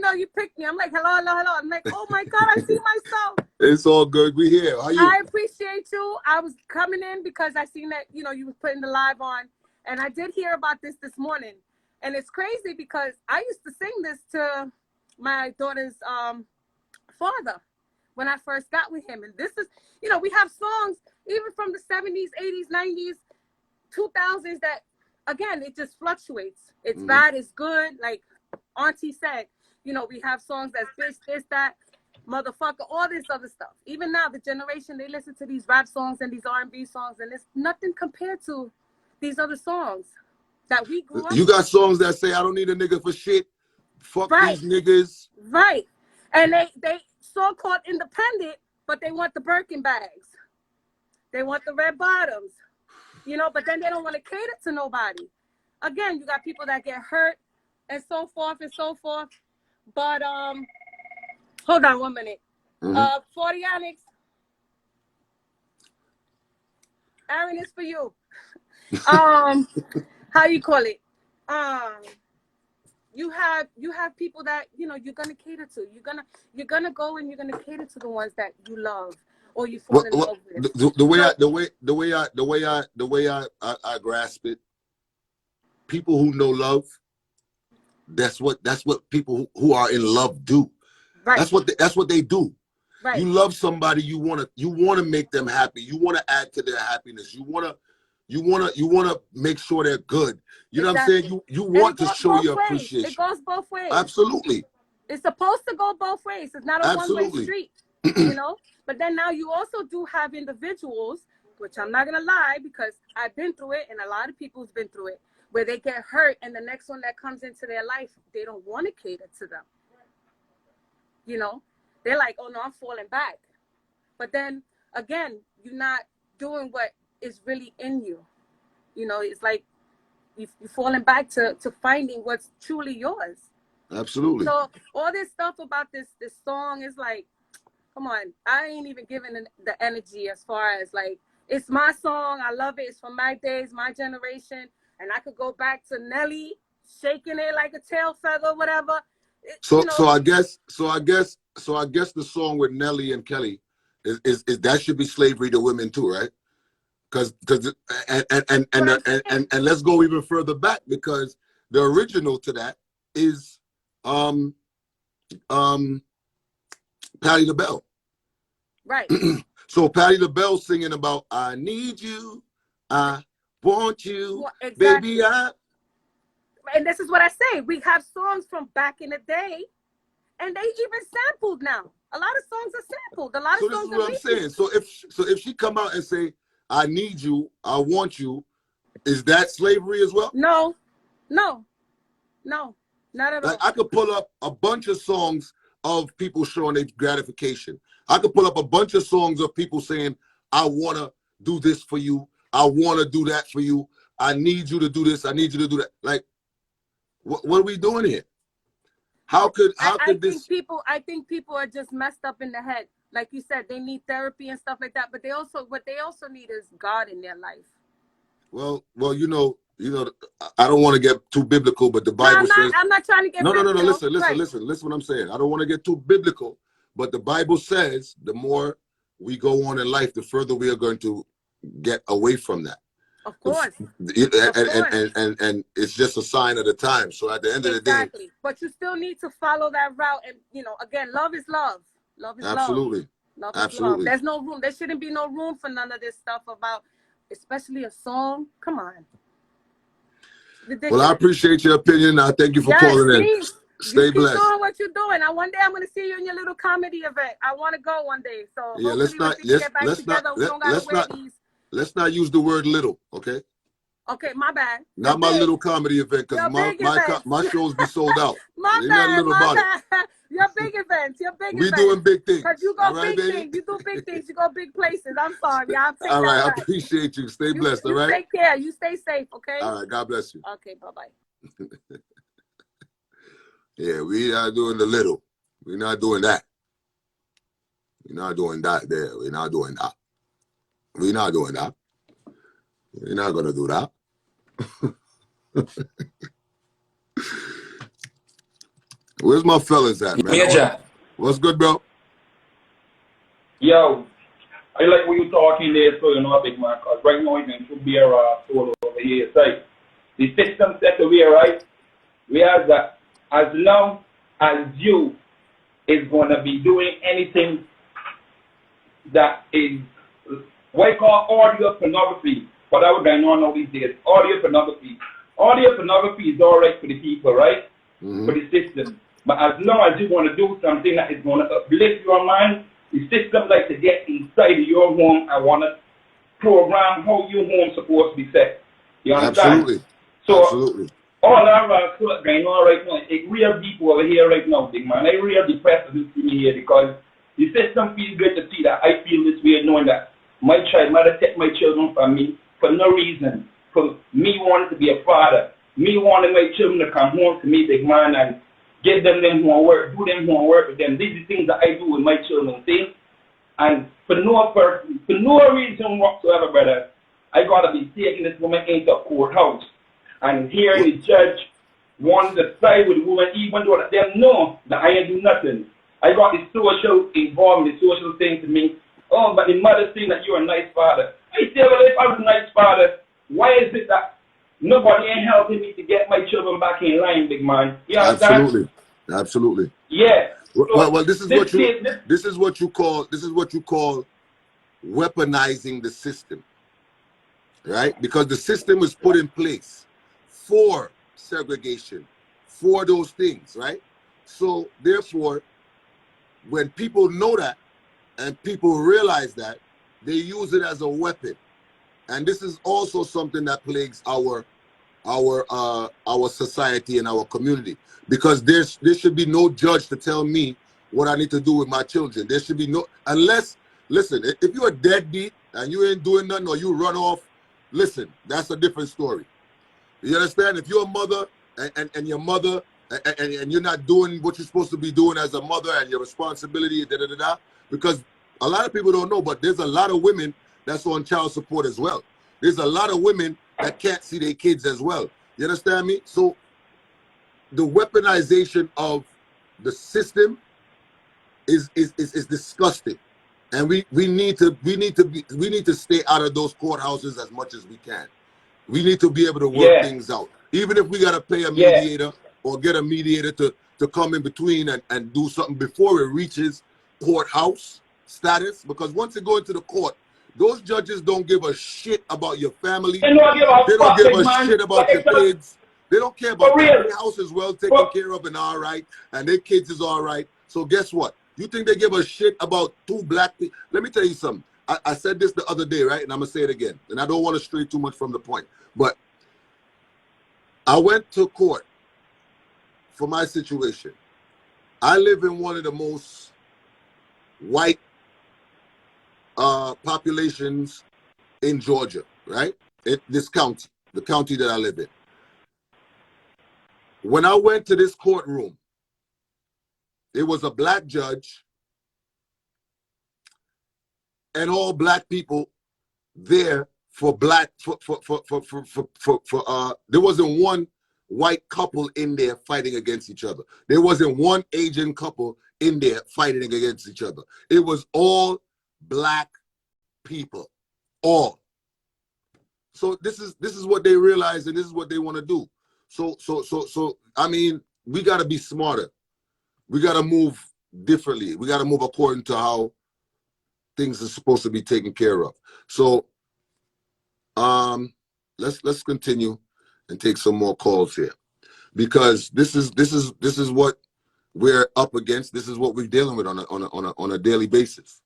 know you picked me. I'm like, hello. I'm like, oh my God, I see myself. It's all good. We here. How you? I appreciate you. I was coming in because I seen that you was putting the live on, and I did hear about this morning, and it's crazy because I used to sing this to my daughter's father when I first got with him, and this is, we have songs even from the 70s, 80s, 90s. 2000s that, again, it just fluctuates. It's bad, it's good. Like Auntie said, we have songs that's this, that, motherfucker, all this other stuff. Even now, the generation, they listen to these rap songs and these R&B songs, and it's nothing compared to these other songs that we grew up. You got songs that say, I don't need a nigga for shit. Fuck these niggas. Right. And they so-called independent, but they want the Birkin bags. They want the red bottoms. But then they don't want to cater to nobody. Again, you got people that get hurt and so forth. But hold on 1 minute. 40 Onyx. Aaron is for you. How you call it? You have people that you're gonna cater to. You're gonna go and you're gonna cater to the ones that you love. Or you fall in love with. The way I grasp it, people who know love, that's what people who are in love do. Right. That's what they do. Right. You love somebody, you wanna make them happy. You wanna add to their happiness. You wanna make sure they're good. You know what I'm saying? You want to show your appreciation. It goes both ways. Absolutely. It's supposed to go both ways. It's not a one-way street, you know? But then now you also do have individuals, which I'm not gonna lie, because I've been through it and a lot of people's been through it, where they get hurt and the next one that comes into their life, they don't want to cater to them. You know? They're like, oh no, I'm falling back. But then again, you're not doing what is really in you. You know, it's like you're falling back to finding what's truly yours. Absolutely. So all this stuff about this song is like, come on, I ain't even giving the energy as far as like, it's my song, I love it, it's from my days, my generation, and I could go back to Nelly shaking it like a tail feather, whatever. So I guess the song with Nelly and Kelly is that should be slavery to women too, right? Because and let's go even further back, because the original to that is Patti LaBelle. Right. So Patti LaBelle singing about I need you, I want you, well, exactly. baby, and this is what I say. We have songs from back in the day, and they even sampled now. A lot of songs are sampled. A lot of songs are this is what I'm saying. So if she come out and say, I need you, I want you, is that slavery as well? No, not at all. I could pull up a bunch of songs of people showing their gratification. I could pull up a bunch of songs of people saying, I want to do this for you. I want to do that for you. I need you to do this. I need you to do that. Like, what are we doing here? How could this? I think people are just messed up in the head. Like you said, they need therapy and stuff like that. But what they also need is God in their life. Well, you know, I don't want to get too biblical, but the Bible says. I'm not trying to get. No. Listen what I'm saying. I don't want to get too biblical, but the Bible says the more we go on in life, the further we are going to get away from that. Of course. And it's just a sign of the time. So at the end of the day. Exactly. But you still need to follow that route. And, you know, again, love is love. Love is absolutely. Love. Absolutely. Love. There's no room. There shouldn't be no room for none of this stuff about, especially a song. Come on. Ridiculous. Well, I appreciate your opinion. I thank you for calling in. Stay blessed. Keep doing what you're doing. One day I'm going to see you in your little comedy event. I want to go one day. So yeah, let's not use the word little, okay? Okay, my bad. Not my little comedy event, because my shows be sold out. My bad. Your big events. We doing big things. Because you go big things. You do big things. You go big places. I'm sorry. All right, I appreciate you. Stay blessed, all right? Take care. You stay safe, okay? All right, God bless you. Okay, bye-bye. Yeah, we are doing the little. We're not doing that. We're not doing that there. We're not doing that. We're not doing that. We're not going to do that. Where's my fellas at, man? Major. What's good, bro? Yo, I like what you're talking there, so you know, big man, because right now, even to be a soul over here, it's like the system set away, right? Whereas that, as long as you is going to be doing anything that is what I call audio pornography, whatever going on all these days, audio pornography. Audio pornography is all right for the people, right? Mm-hmm. For the system. But as long as you want to do something that is going to uplift your mind, the system likes to get inside of your home and want to program how your home is supposed to be set. You understand? Absolutely. So, absolutely. All that going on right now, it real people over here right now, big man. I real depressed to see me here because the system feels good to see that I feel this way, knowing that my child mother take my children from me for no reason. For me wanting to be a father, me wanting my children to come home to me, big man, and give them homework, do them homework with them. These are things that I do with my children, see? And for no reason whatsoever, brother, I gotta be taking this woman into a courthouse and hearing the judge want to side with the woman, even though they know that I ain't do nothing. I got the social involvement, the social thing to me. Oh, but the mother saying that you're a nice father. I say, well, if I was a nice father, why is it that nobody ain't helping me to get my children back in line, big man? You understand? Absolutely. Absolutely. Yeah. Well, this is this what you case, this, this is what you call weaponizing the system, right? Because the system was put in place for segregation, for those things, right? So therefore, when people know that and people realize that, they use it as a weapon. And this is also something that plagues our society and our community, because there should be no judge to tell me what I need to do with my children. There should be no, unless, listen, if you're a deadbeat and you ain't doing nothing or you run off, listen, that's a different story. You understand? If you're a mother and your mother and you're not doing what you're supposed to be doing as a mother and your responsibility, because a lot of people don't know, but there's a lot of women that's on child support as well. There's a lot of women that can't see their kids as well. You understand me? So the weaponization of the system is disgusting. And we need to stay out of those courthouses as much as we can. We need to be able to work things out. Even if we gotta pay a mediator or get a mediator to come in between and do something before it reaches courthouse status. Because once it goes into the court, those judges don't give a shit about your family. They don't give a shit about your kids. They don't care about that. Their house is well taken care of and all right, and their kids is all right. So guess what? You think they give a shit about two black people? Let me tell you something. I said this the other day, right? And I'm going to say it again. And I don't want to stray too much from the point. But I went to court for my situation. I live in one of the most white populations in Georgia, right? This county, the county that I live in. When I went to this courtroom, it was a black judge and all black people there for there wasn't one white couple in there fighting against each other. There wasn't one Asian couple in there fighting against each other. It was all black people, all. So this is what they realize, and this is what they want to do. So I mean, we got to be smarter. We got to move differently. We got to move according to how things are supposed to be taken care of. So let's continue and take some more calls here, because this is what we're up against. This is what we're dealing with on a daily basis.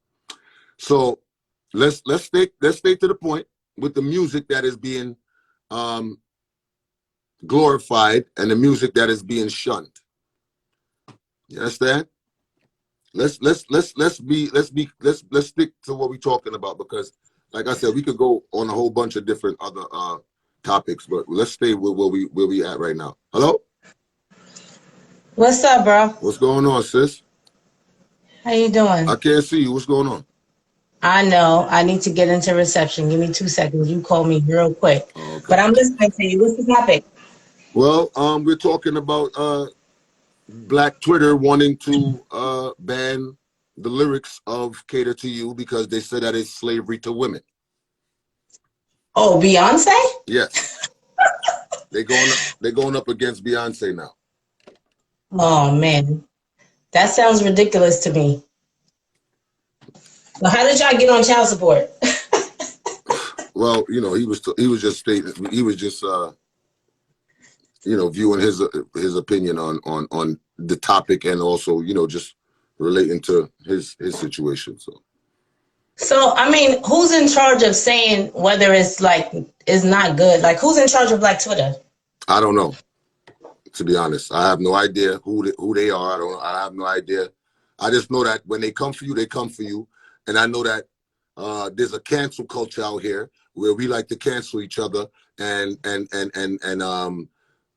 So let's stay to the point with the music that is being glorified and the music that is being shunned. You understand? Let's stick to what we're talking about, because like I said, we could go on a whole bunch of different other topics, but let's stay with where we at right now. Hello? What's up, bro? What's going on, sis? How you doing? I can't see you. What's going on? I know. I need to get into reception. Give me 2 seconds. You call me real quick. Oh, okay. But I'm listening to you. What's the topic? Well, we're talking about Black Twitter wanting to ban the lyrics of "Cater to You" because they said that it's slavery to women. Oh, Beyonce? Yes. They're going up against Beyonce now. Oh man, that sounds ridiculous to me. Well, how did y'all get on child support? Well, you know, he was just viewing his opinion on the topic, and also, you know, just relating to his situation. So I mean, who's in charge of saying whether it's not good? Like, who's in charge of Black Twitter? I don't know. To be honest, I have no idea who they are. I have no idea. I just know that when they come for you, they come for you. And I know that there's a cancel culture out here where we like to cancel each other, and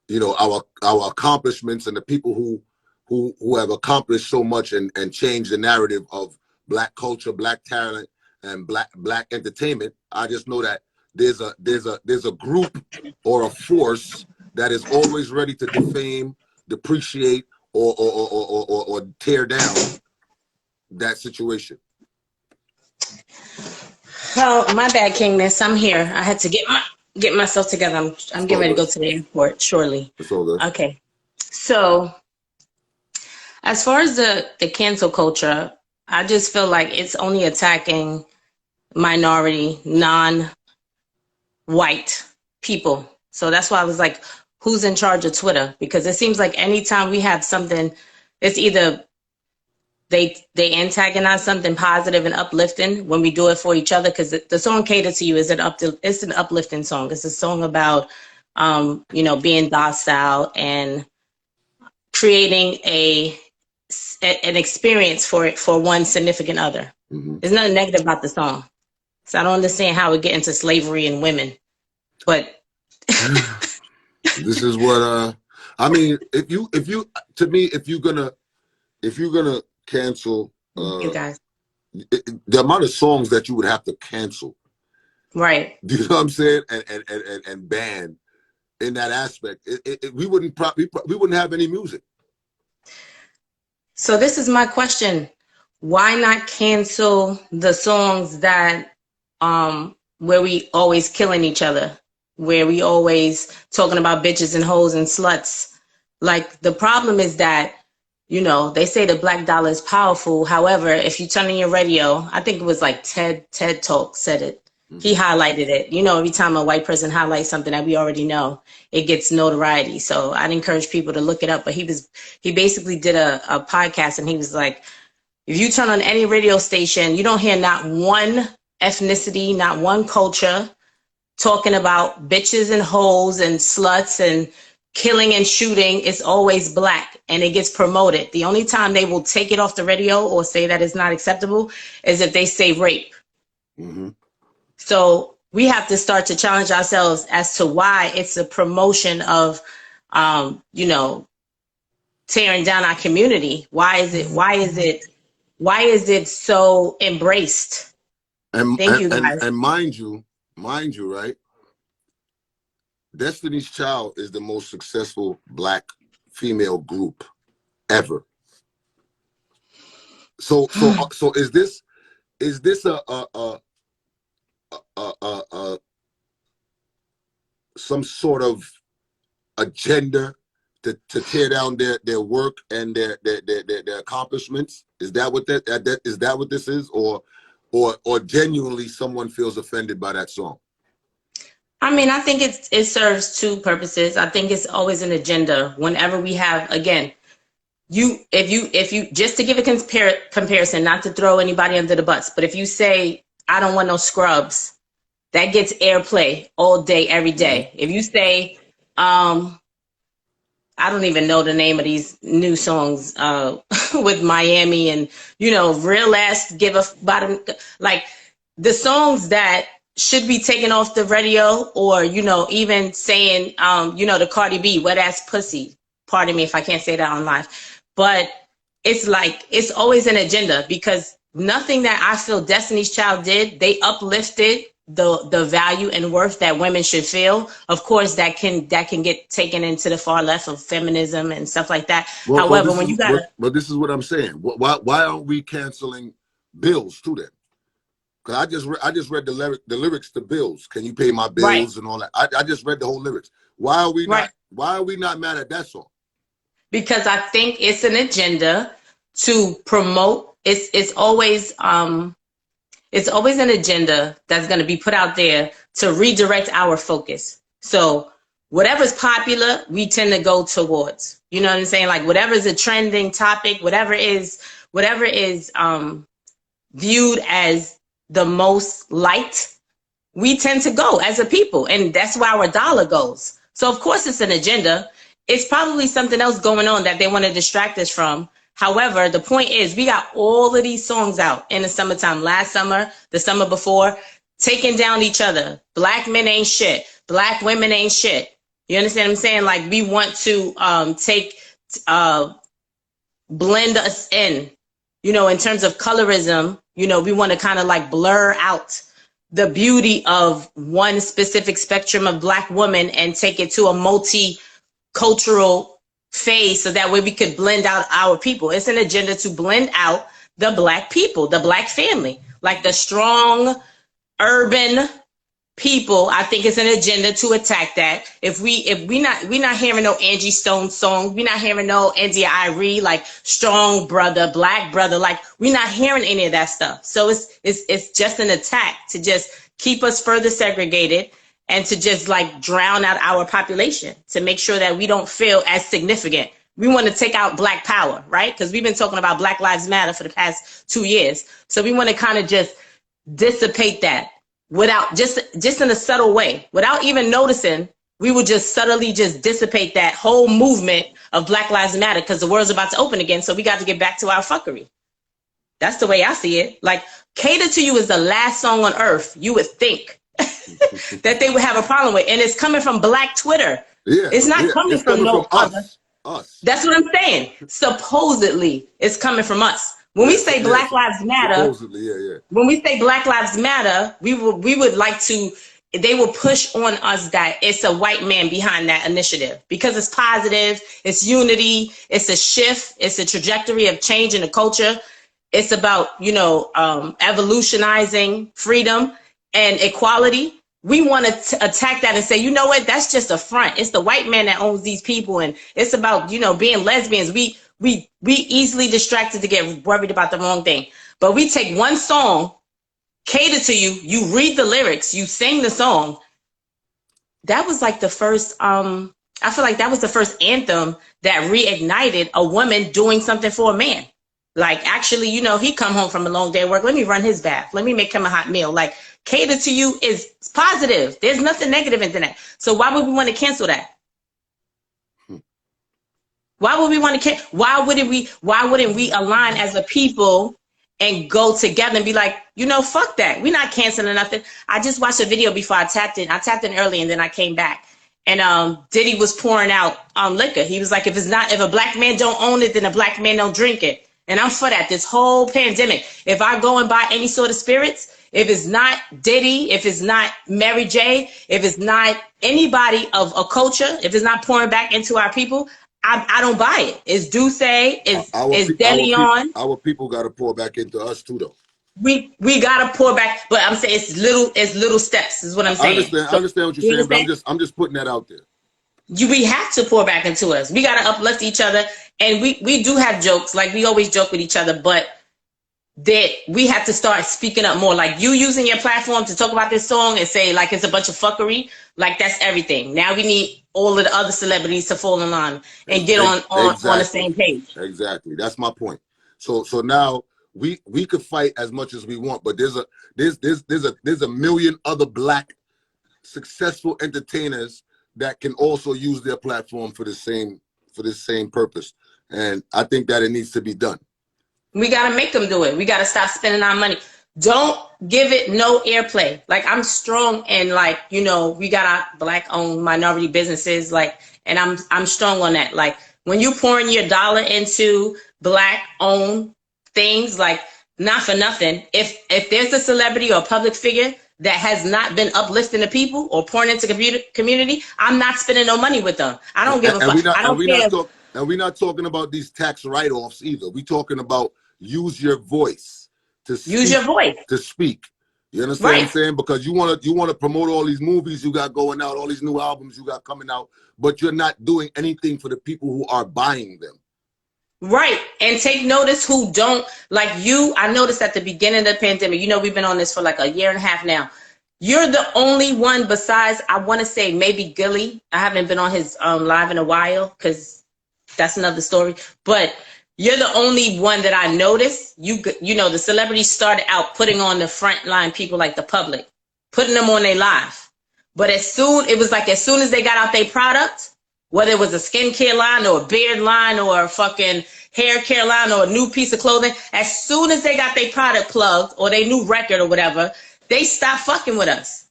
you know, our accomplishments and the people who have accomplished so much and changed the narrative of Black culture, Black talent, and black entertainment. I just know that there's a group or a force that is always ready to defame, depreciate, or tear down that situation. Oh, my bad, Kingness. I'm here. I had to get myself together. I'm getting ready to go to the airport shortly. It's all good. Okay. So As far as the cancel culture, I just feel like it's only attacking minority, non-white people. So that's why I was like, who's in charge of Twitter? Because it seems like anytime we have something, it's either they antagonize something positive and uplifting when we do it for each other, because the song Cater to You is it's an uplifting song. It's a song about you know, being docile and creating an experience for one significant other. There's nothing negative about the song. So I don't understand how we get into slavery and women. But this is what I mean, if you're gonna cancel you guys, the amount of songs that you would have to cancel, right? do you know what I'm saying, and ban in that aspect, we wouldn't have any music. So this is my question: why not cancel the songs that where we always killing each other, where we always talking about bitches and hoes and sluts? Like, the problem is that, you know, they say the black dollar is powerful. However, if you turn on your radio, I think it was like TED Talk said it. He highlighted it. You know, every time a white person highlights something that we already know, it gets notoriety. So I'd encourage people to look it up. But he basically did a podcast, and he was like, if you turn on any radio station, you don't hear not one ethnicity, not one culture talking about bitches and hoes and sluts and killing and shooting. It's always black, and it gets promoted. The only time they will take it off the radio or say that it's not acceptable is if they say rape. So we have to start to challenge ourselves as to why it's a promotion of, you know, tearing down our community. Why is it so embraced? Thank you, guys. And mind you, right? Destiny's Child is the most successful black female group ever. So is this some sort of agenda to tear down their work and their accomplishments? Is that what this is, or genuinely someone feels offended by that song? I mean, I think it serves two purposes. I think it's always an agenda. Whenever we have, again, if you just to give a comparison, not to throw anybody under the bus, but if you say, I don't want no scrubs, that gets airplay all day, every day. If you say, I don't even know the name of these new songs with Miami and, you know, real ass give a bottom, like the songs that should be taken off the radio, or, you know, even saying, you know, the Cardi B, wet ass pussy. Pardon me if I can't say that on live. But it's like, it's always an agenda, because nothing that I feel Destiny's Child did, they uplifted the value and worth that women should feel. Of course, that can get taken into the far left of feminism and stuff like that. However, when you got, but this is what I'm saying. Why aren't we canceling Bills too then? Because I just read the lyrics to Bills. Can you pay my bills? Right. And all that? I just read the whole lyrics. Why are we not mad at that song? Because I think it's an agenda to promote. It's always an agenda that's going to be put out there to redirect our focus. So whatever's popular, we tend to go towards. You know what I'm saying? Like, whatever is a trending topic, whatever is viewed as the most liked, we tend to go as a people, and that's where our dollar goes. So of course it's an agenda. It's probably something else going on that they want to distract us from. However, the point is, we got all of these songs out in the summertime, last summer, the summer before, taking down each other. Black men ain't shit. Black women ain't shit. You understand what I'm saying? Like, we want to blend us in, you know, in terms of colorism. You know, we want to kind of like blur out the beauty of one specific spectrum of Black woman and take it to a multicultural phase, so that way we could blend out our people. It's an agenda to blend out the Black people, the Black family, like the strong urban people, I think it's an agenda to attack that. If we not hearing no Angie Stone song, we not hearing no India Irie, like strong brother, black brother, like we not hearing any of that stuff. So it's just an attack to just keep us further segregated and to just like drown out our population, to make sure that we don't feel as significant. We want to take out Black power, right? Because we've been talking about Black Lives Matter for the past 2 years. So we want to kind of just dissipate that without just in a subtle way, without even noticing. We would just subtly just dissipate that whole movement of Black Lives Matter, because the world's about to open again. So we got to get back to our fuckery. That's the way I see it. Like, Cater to You is the last song on earth you would think that they would have a problem with. And it's coming from Black Twitter. Yeah, it's not coming from no other. Us. That's what I'm saying. Supposedly, it's coming from us. When we say Black Lives Matter, when we say Black Lives Matter, we would like to, they will push on us that it's a white man behind that initiative, because it's positive, it's unity, it's a shift, it's a trajectory of change in the culture. It's about, evolutionizing freedom and equality. We want to attack that and say, you know what, that's just a front. It's the white man that owns these people. And it's about, being lesbians. We easily distracted to get worried about the wrong thing. But we take one song, Cater to You, you read the lyrics, you sing the song. That was like the first, I feel like that was the first anthem that reignited a woman doing something for a man. Like, actually, he come home from a long day of work. Let me run his bath. Let me make him a hot meal. Like, Cater to You is positive. There's nothing negative in that. So why would we want to cancel that? Why would we want to why wouldn't we align as a people and go together and be like, fuck that. We're not canceling nothing. I just watched a video before I tapped in. I tapped in early and then I came back. And Diddy was pouring out liquor. He was like, if a black man don't own it, then a black man don't drink it. And I'm for that. This whole pandemic, if I go and buy any sort of spirits, if it's not Diddy, if it's not Mary J, if it's not anybody of a culture, if it's not pouring back into our people, I don't buy it. It's Duce, it's DeLeon. Our people got to pour back into us too, though. We got to pour back, but I'm saying it's little steps is what I'm saying. I understand what you're saying, but I'm just putting that out there. We have to pour back into us. We got to uplift each other. And we do have jokes, like we always joke with each other, but that we have to start speaking up more. Like, you using your platform to talk about this song and say like it's a bunch of fuckery, like that's everything. Now we need all of the other celebrities to fall in line and get on the same page. Exactly. That's my point. So now we could fight as much as we want, but there's a million other black successful entertainers that can also use their platform for the same purpose. And I think that it needs to be done. We got to make them do it. We got to stop spending our money. Don't give it no airplay. Like, I'm strong and like, we got our black owned minority businesses, like, and I'm strong on that. Like, when you pouring your dollar into black owned things, like, not for nothing, if there's a celebrity or a public figure that has not been uplifting the people or pouring into community, I'm not spending no money with them. I don't give a fuck. I don't care. And we're not talking about these tax write-offs either. We're talking about use your voice to speak. Use your voice to speak. You understand what I'm saying? Because you want to promote all these movies you got going out, all these new albums you got coming out, but you're not doing anything for the people who are buying them. Right. And take notice who don't, like you. I noticed at the beginning of the pandemic, we've been on this for like a year and a half now. You're the only one besides, I want to say maybe Gilly. I haven't been on his live in a while because that's another story. But you're the only one that I noticed. The celebrities started out putting on the frontline people, like the public, putting them on their live. But as soon as they got out their product, whether it was a skincare line or a beard line or a fucking hair care line or a new piece of clothing, as soon as they got their product plugged or their new record or whatever, they stopped fucking with us.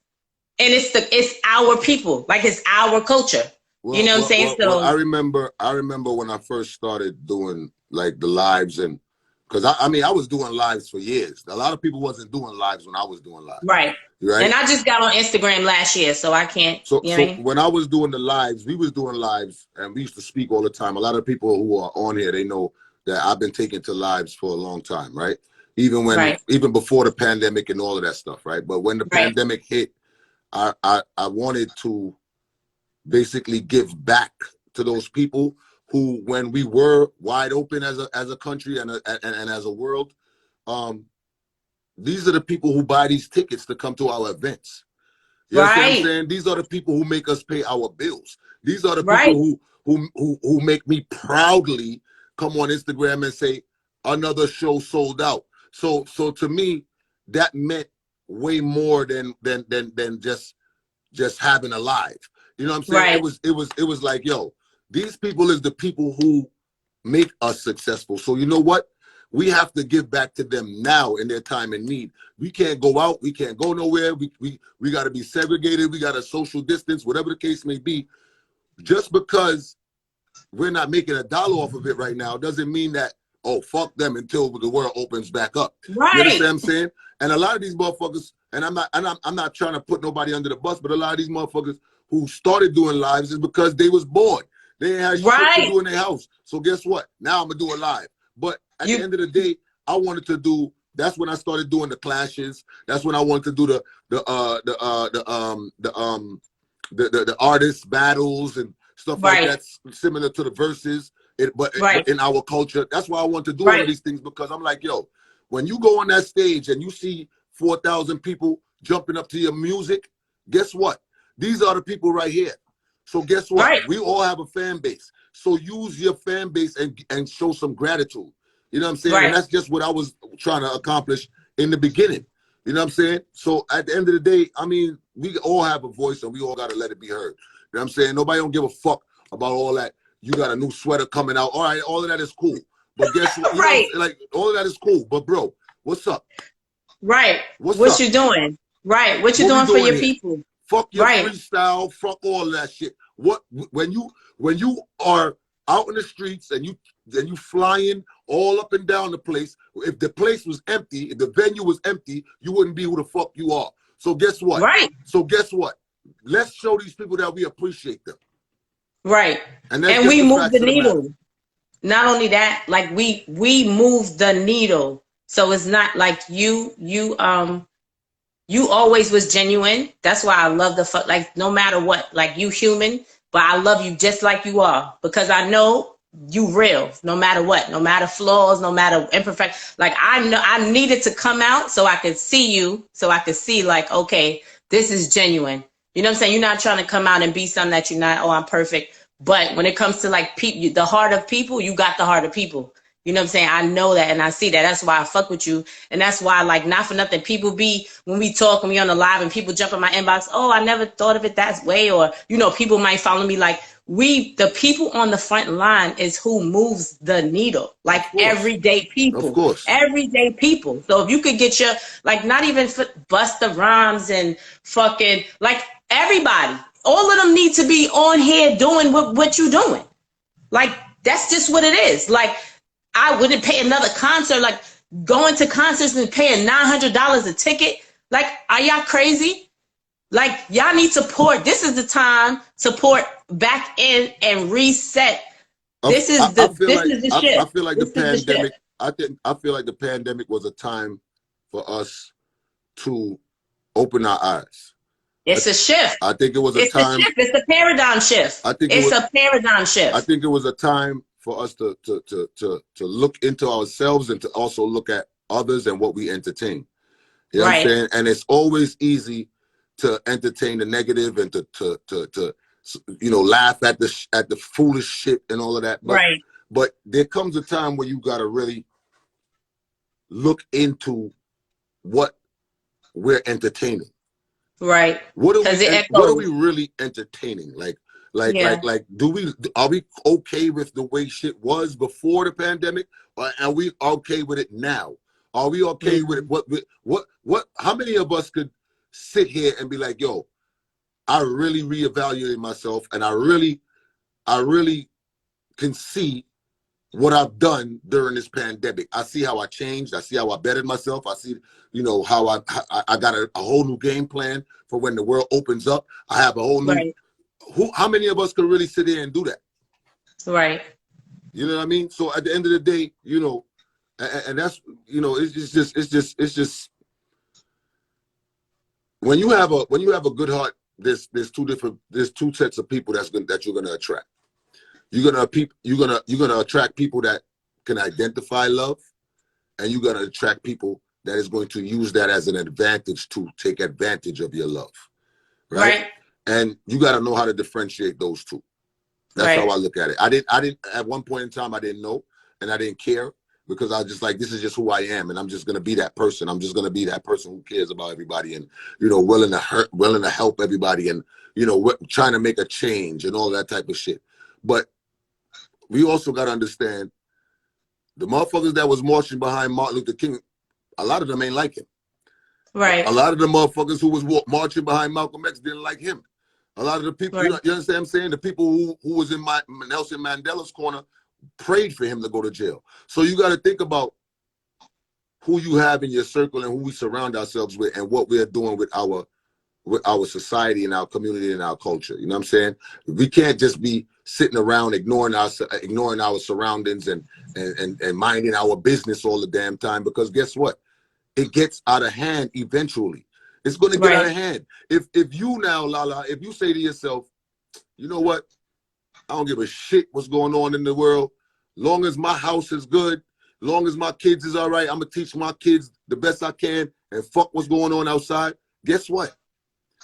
And it's our people, like it's our culture. Well, you know what I'm saying? So I remember when I first started doing like the lives, and because I was doing lives for years. A lot of people wasn't doing lives when I was doing lives. Right. And I just got on Instagram last year, so I can't. So when I was doing the lives, we was doing lives, and we used to speak all the time. A lot of people who are on here, they know that I've been taking to lives for a long time, right? Even before the pandemic and all of that stuff, right? But when the pandemic hit, I wanted to basically give back to those people who, when we were wide open as a country and as a world, these are the people who buy these tickets to come to our events. You understand what I'm saying? These are the people who make us pay our bills. These are the people who make me proudly come on Instagram and say another show sold out. So to me, that meant way more than just having a live. You know what I'm saying? It was like, yo, these people is the people who make us successful. So you know what? We have to give back to them now in their time in need. We can't go out. We can't go nowhere. We got to be segregated. We got to social distance, whatever the case may be. Just because we're not making $1 off of it right now doesn't mean that, oh, fuck them until the world opens back up. You understand what I'm saying? And a lot of these motherfuckers, and I'm not trying to put nobody under the bus, but a lot of these motherfuckers who started doing lives is because they was bored. They had shit to do in their house. So guess what? Now I'm gonna do a live. But at the end of the day, I wanted to do. That's when I started doing the clashes. That's when I wanted to do the artist battles and stuff like that, similar to the verses. But in our culture, that's why I want to do all of these things, because I'm like, yo, when you go on that stage and you see 4,000 people jumping up to your music, guess what? These are the people right here. So guess what? We all have a fan base. So use your fan base and show some gratitude. You know what I'm saying? And that's just what I was trying to accomplish in the beginning. You know what I'm saying? So at the end of the day, I mean, we all have a voice and we all got to let it be heard. You know what I'm saying? Nobody don't give a fuck about all that. You got a new sweater coming out. All right, all of that is cool. But guess what? You know, like, all of that is cool. But bro, what's up? What you doing? What you doing for your people? Fuck your freestyle. Fuck all of that shit. What when you are out in the streets and you flying all up and down the place, if the place was empty, if the venue was empty, you wouldn't be who the fuck you are. So guess what? So guess what? Let's show these people that we appreciate them. And we move the needle. Not only that, like we move the needle. So it's not like you always was genuine. That's why I love like no matter what, like you human, but I love you just like you are, because I know you real, no matter what, no matter flaws, no matter imperfect. Like I know I needed to come out so I could see you, so I could see like, okay, this is genuine. You know what I'm saying? You're not trying to come out and be something that you're not. Oh, I'm perfect. But when it comes to like people, the heart of people, you got the heart of people. You know what I'm saying? I know that and I see that. That's why I fuck with you. And that's why, like, not for nothing, people be, when we talk and we on the live and people jump in my inbox, oh, I never thought of it that way. Or, you know, people might follow me. Like, the people on the front line is who moves the needle. Like everyday people. Of course. Everyday people. So if you could get your, like, not even Busta Rhymes and fucking, like, everybody. All of them need to be on here doing what you're doing. Like, that's just what it is. Like, I wouldn't pay another concert, like going to concerts and paying $900 a ticket. Like, are y'all crazy? Like, y'all need support. This is the time to pour back in and reset. This is the shift. I feel like the pandemic. I feel like the pandemic was a time for us to open our eyes. It's a shift. I think it was a time. It's a paradigm shift. I think it's a paradigm shift. I think it was a time for us to look into ourselves and to also look at others and what we entertain. You know what I'm saying? And it's always easy to entertain the negative and to you know, laugh at the foolish shit and all of that. But there comes a time where you gotta really look into what we're entertaining. What are we really entertaining? Like, are we okay with the way shit was before the pandemic? Or are we okay with it now? Are we okay with it? What, how many of us could sit here and be like, yo, I really reevaluated myself and I really can see what I've done during this pandemic. I see how I changed. I see how I bettered myself. I see, you know, how I got a whole new game plan for when the world opens up. I have a whole new, how many of us could really sit there and do that? You know what I mean? So at the end of the day, you know, and that's, you know, it's just when you have a good heart, there's two sets of people that you're gonna attract. You're gonna attract people that can identify love, and you're gonna attract people that is going to use that as an advantage to take advantage of your love. Right? And you got to know how to differentiate those two. That's how I look at it. I didn't at one point in time, I didn't know, and I didn't care, because I was just like, this is just who I am, and I'm just gonna be that person. I'm just gonna be that person who cares about everybody, and willing to help everybody, and trying to make a change and all that type of shit. But we also got to understand, the motherfuckers that was marching behind Martin Luther King, a lot of them ain't like him. Right. A lot of the motherfuckers who was marching behind Malcolm X didn't like him. A lot of the people, you understand what I'm saying? The people who was in Nelson Mandela's corner prayed for him to go to jail. So you got to think about who you have in your circle and who we surround ourselves with, and what we're doing with our society and our community and our culture. You know what I'm saying? We can't just be sitting around ignoring our surroundings and minding our business all the damn time, because guess what? It gets out of hand eventually. It's going to get out of hand. If you now, Lala, if you say to yourself, you know what? I don't give a shit what's going on in the world. Long as my house is good, long as my kids is all right, I'm going to teach my kids the best I can, and fuck what's going on outside. Guess what?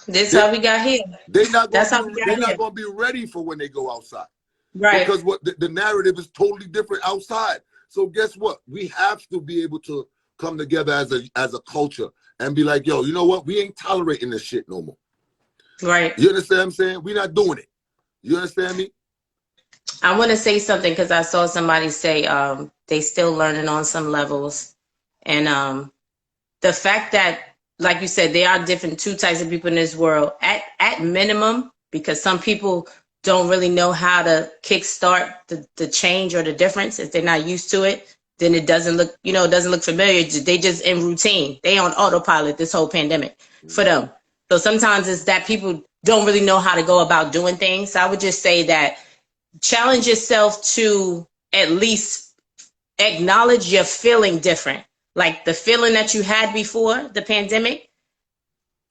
This is how we got here. They're not going to be ready for when they go outside. Right. Because the narrative is totally different outside. So guess what? We have to be able to come together as a culture and be like, yo, you know what? We ain't tolerating this shit no more. Right. You understand what I'm saying? We're not doing it. You understand me? I want to say something, because I saw somebody say they still learning on some levels. And the fact that, like you said, there are two types of people in this world. At minimum, because some people don't really know how to kickstart the change or the difference. If they're not used to it, then it doesn't look familiar. They just in routine. They on autopilot this whole pandemic for them. So sometimes it's that people don't really know how to go about doing things. So I would just say that challenge yourself to at least acknowledge you're feeling different. Like the feeling that you had before the pandemic,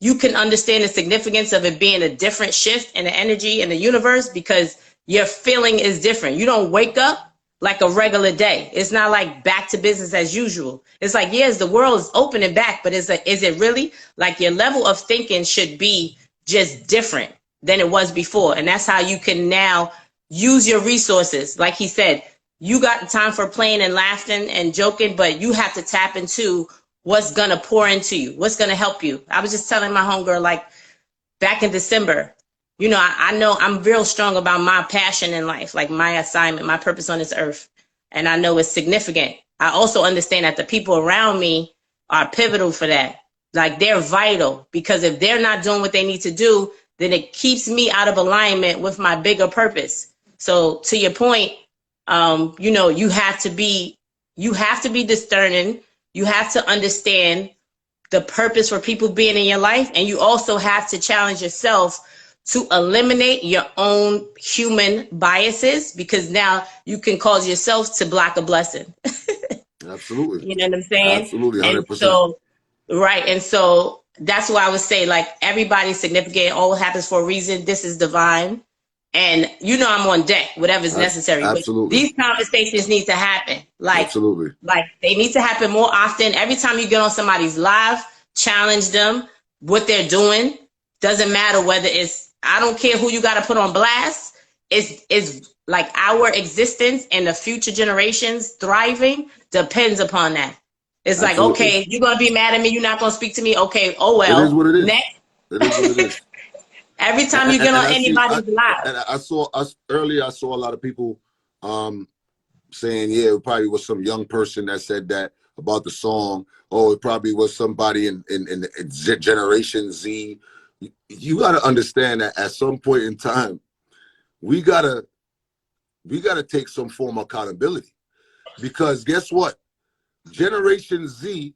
you can understand the significance of it being a different shift in the energy in the universe, because your feeling is different. You don't wake up like a regular day. It's not like back to business as usual. It's like, yes, the world is opening back, but is it really? Like, your level of thinking should be just different than it was before. And that's how you can now use your resources. Like he said, you got time for playing and laughing and joking, but you have to tap into what's gonna pour into you, what's gonna help you. I was just telling my homegirl, like, back in December, I know I'm real strong about my passion in life, like my assignment, my purpose on this earth. And I know it's significant. I also understand that the people around me are pivotal for that. Like, they're vital, because if they're not doing what they need to do, then it keeps me out of alignment with my bigger purpose. So to your point, you have to be discerning. You have to understand the purpose for people being in your life. And you also have to challenge yourself to eliminate your own human biases, because now you can cause yourself to block a blessing. Absolutely. You know what I'm saying? Absolutely, 100%. And so, right. And so that's why I would say, like, everybody's significant. All happens for a reason. This is divine. And I'm on deck, whatever's necessary. Absolutely. But these conversations need to happen. Like, absolutely. Like, they need to happen more often. Every time you get on somebody's live, challenge them, what they're doing. Doesn't matter whether I don't care who you got to put on blast. It's like our existence and the future generations thriving depends upon that. It's absolutely. Like, okay, you're going to be mad at me. You're not going to speak to me. Okay. Oh, well. It is what it is. Next. It is what it is. Every time you get on anybody's live. And I saw a lot of people saying, yeah, it probably was some young person that said that about the song. Oh, it probably was somebody in Generation Z. You got to understand that at some point in time, we gotta take some form of accountability, because guess what? Generation Z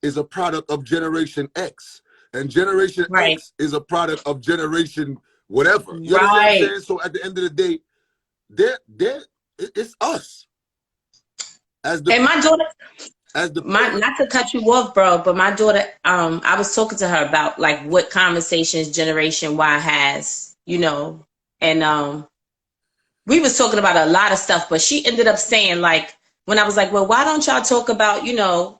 is a product of Generation X, and Generation X is a product of Generation whatever. You know what I'm saying? So at the end of the day, it's us. And as the Not to cut you off, bro, but my daughter, I was talking to her about like what conversations Generation Y has, you know, and we was talking about a lot of stuff, but she ended up saying like, when I was like, well, why don't y'all talk about, you know,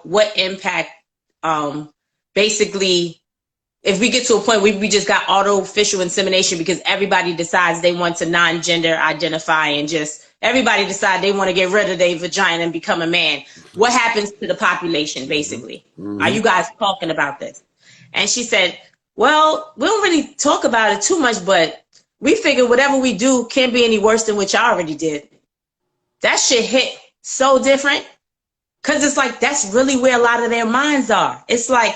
what impact, basically, if we get to a point where we just got artificial insemination because everybody decides they want to non-gender identify and just everybody decide they want to get rid of their vagina and become a man. What happens to the population, basically? Are you guys talking about this? And she said, well, we don't really talk about it too much, but we figure whatever we do can't be any worse than what y'all already did. That shit hit so different because it's like that's really where a lot of their minds are. It's like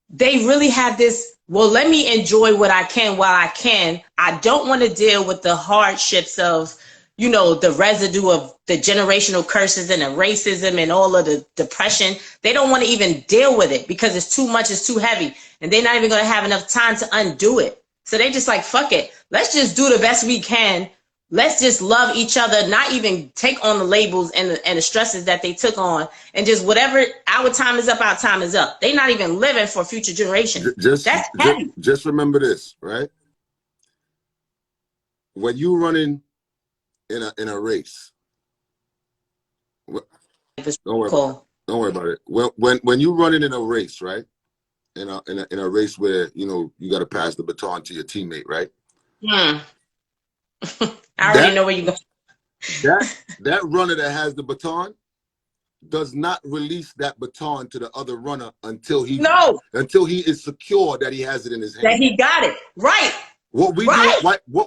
they really have this, well, let me enjoy what I can while I can. I don't want to deal with the hardships of, you know, the residue of the generational curses and the racism and all of the depression. They don't want to even deal with it because it's too much, it's too heavy. And they're not even going to have enough time to undo it. So they just like, fuck it. Let's just do the best we can. Let's just love each other, not even take on the labels and the stresses that they took on, and just whatever, our time is up, our time is up. They're not even living for future generations. That's heavy. Just remember this, right? When you running in a race, don't worry about it. When you running in a race, right? In a race where you know you got to pass the baton to your teammate, right? I already know where you're going. That runner that has the baton does not release that baton to the other runner until he is secure that he has it in his hand. That he got it. Right. What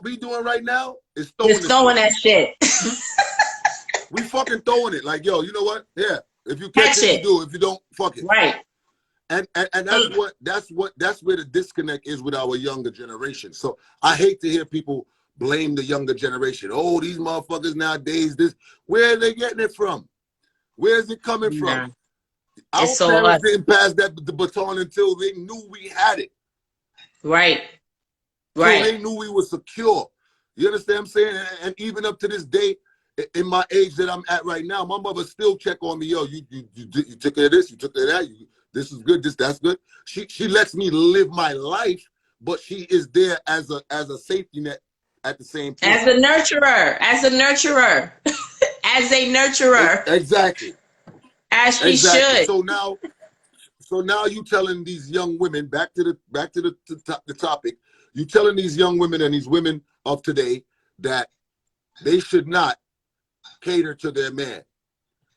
we doing right now is throwing that shit. We fucking throwing it. Like, yo, you know what? Yeah. If you catch it, you do. If you don't, fuck it. Right. And that's where the disconnect is with our younger generation. So I hate to hear people blame the younger generation. Oh, these motherfuckers nowadays, where are they getting it from? Where is it coming from? Our parents didn't pass the baton until they knew we had it. Right. So they knew we were secure. You understand what I'm saying? And even up to this day, in my age that I'm at right now, my mother still check on me. Yo, you took care of this, you took care of that. This is good, that's good. She lets me live my life, but she is there as a safety net at the same time. As a nurturer. As a nurturer. Exactly. As she should. So now you telling these young women, back to the topic, you telling these young women and these women of today that they should not cater to their man.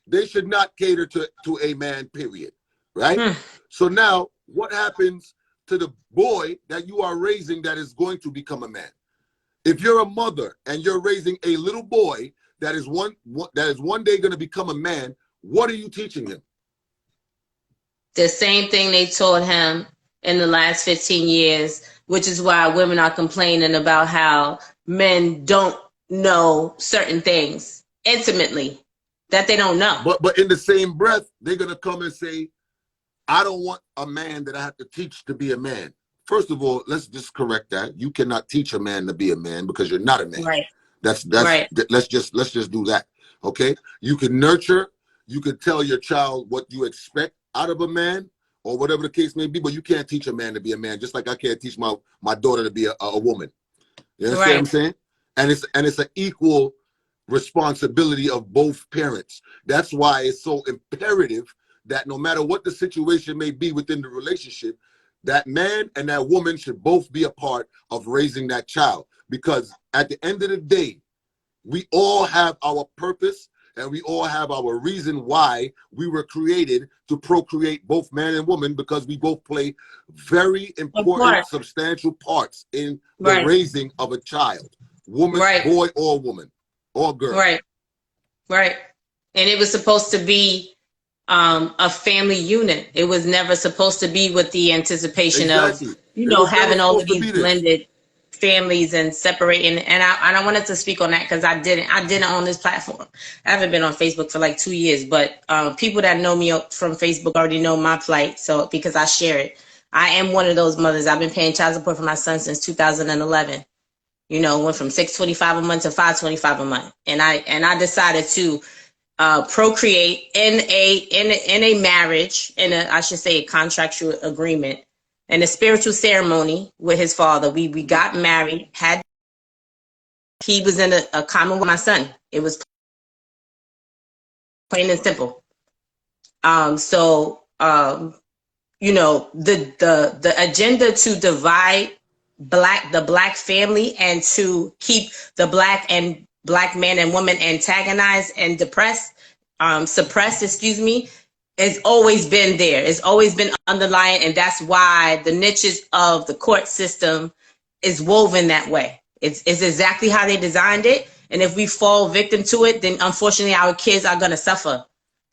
They should not cater to a man, period. Right? So now what happens to the boy that you are raising that is going to become a man? If you're a mother and you're raising a little boy that is one day going to become a man, what are you teaching him? The same thing they taught him in the last 15 years, which is why women are complaining about how men don't know certain things intimately that they don't know. But in the same breath, they're going to come and say, I don't want a man that I have to teach to be a man. First of all, let's just correct that. You cannot teach a man to be a man because you're not a man. Right. That's right. Let's just do that. Okay? You can nurture, you can tell your child what you expect out of a man or whatever the case may be, but you can't teach a man to be a man, just like I can't teach my daughter to be a woman. You understand what I'm saying? And it's an equal responsibility of both parents. That's why it's so imperative that no matter what the situation may be within the relationship, that man and that woman should both be a part of raising that child. Because at the end of the day, we all have our purpose and we all have our reason why we were created to procreate both man and woman, because we both play very important, substantial parts in the raising of a child, woman, boy, or woman, or girl. Right. And it was supposed to be a family unit. It was never supposed to be with the anticipation of, having all of these blended families and separating. And I wanted to speak on that because I didn't on this platform. I haven't been on Facebook for like 2 years, but people that know me from Facebook already know my plight. So because I share it, I am one of those mothers. I've been paying child support for my son since 2011. Went from $625 a month to $525 a month, and I decided to procreate in a marriage, I should say a contractual agreement, and a spiritual ceremony with his father. We got married, he was in a common with my son. It was plain and simple. You know, the agenda to divide the black family and to keep the black man and woman antagonized and suppressed, excuse me, has always been there. It's always been underlying, and that's why the niches of the court system is woven that way. It's exactly how they designed it, and if we fall victim to it, then unfortunately our kids are going to suffer.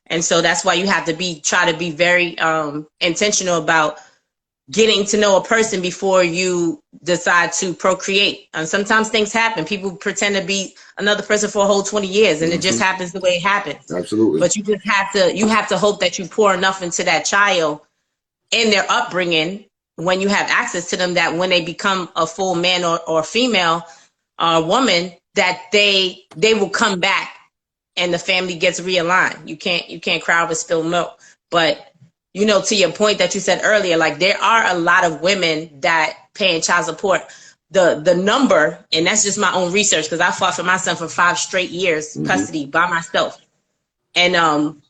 And so that's why you have to try to be very intentional about getting to know a person before you decide to procreate. And sometimes things happen. People pretend to be another person for a whole 20 years, and it just happens the way it happens. Absolutely. But you just have to hope that you pour enough into that child in their upbringing when you have access to them, that when they become a full man or female woman, that they will come back and the family gets realigned. You can't cry over spilled milk. But you know, to your point that you said earlier, like there are a lot of women that paying child support. The number, and that's just my own research, because I fought for my son for 5 straight years custody by myself. And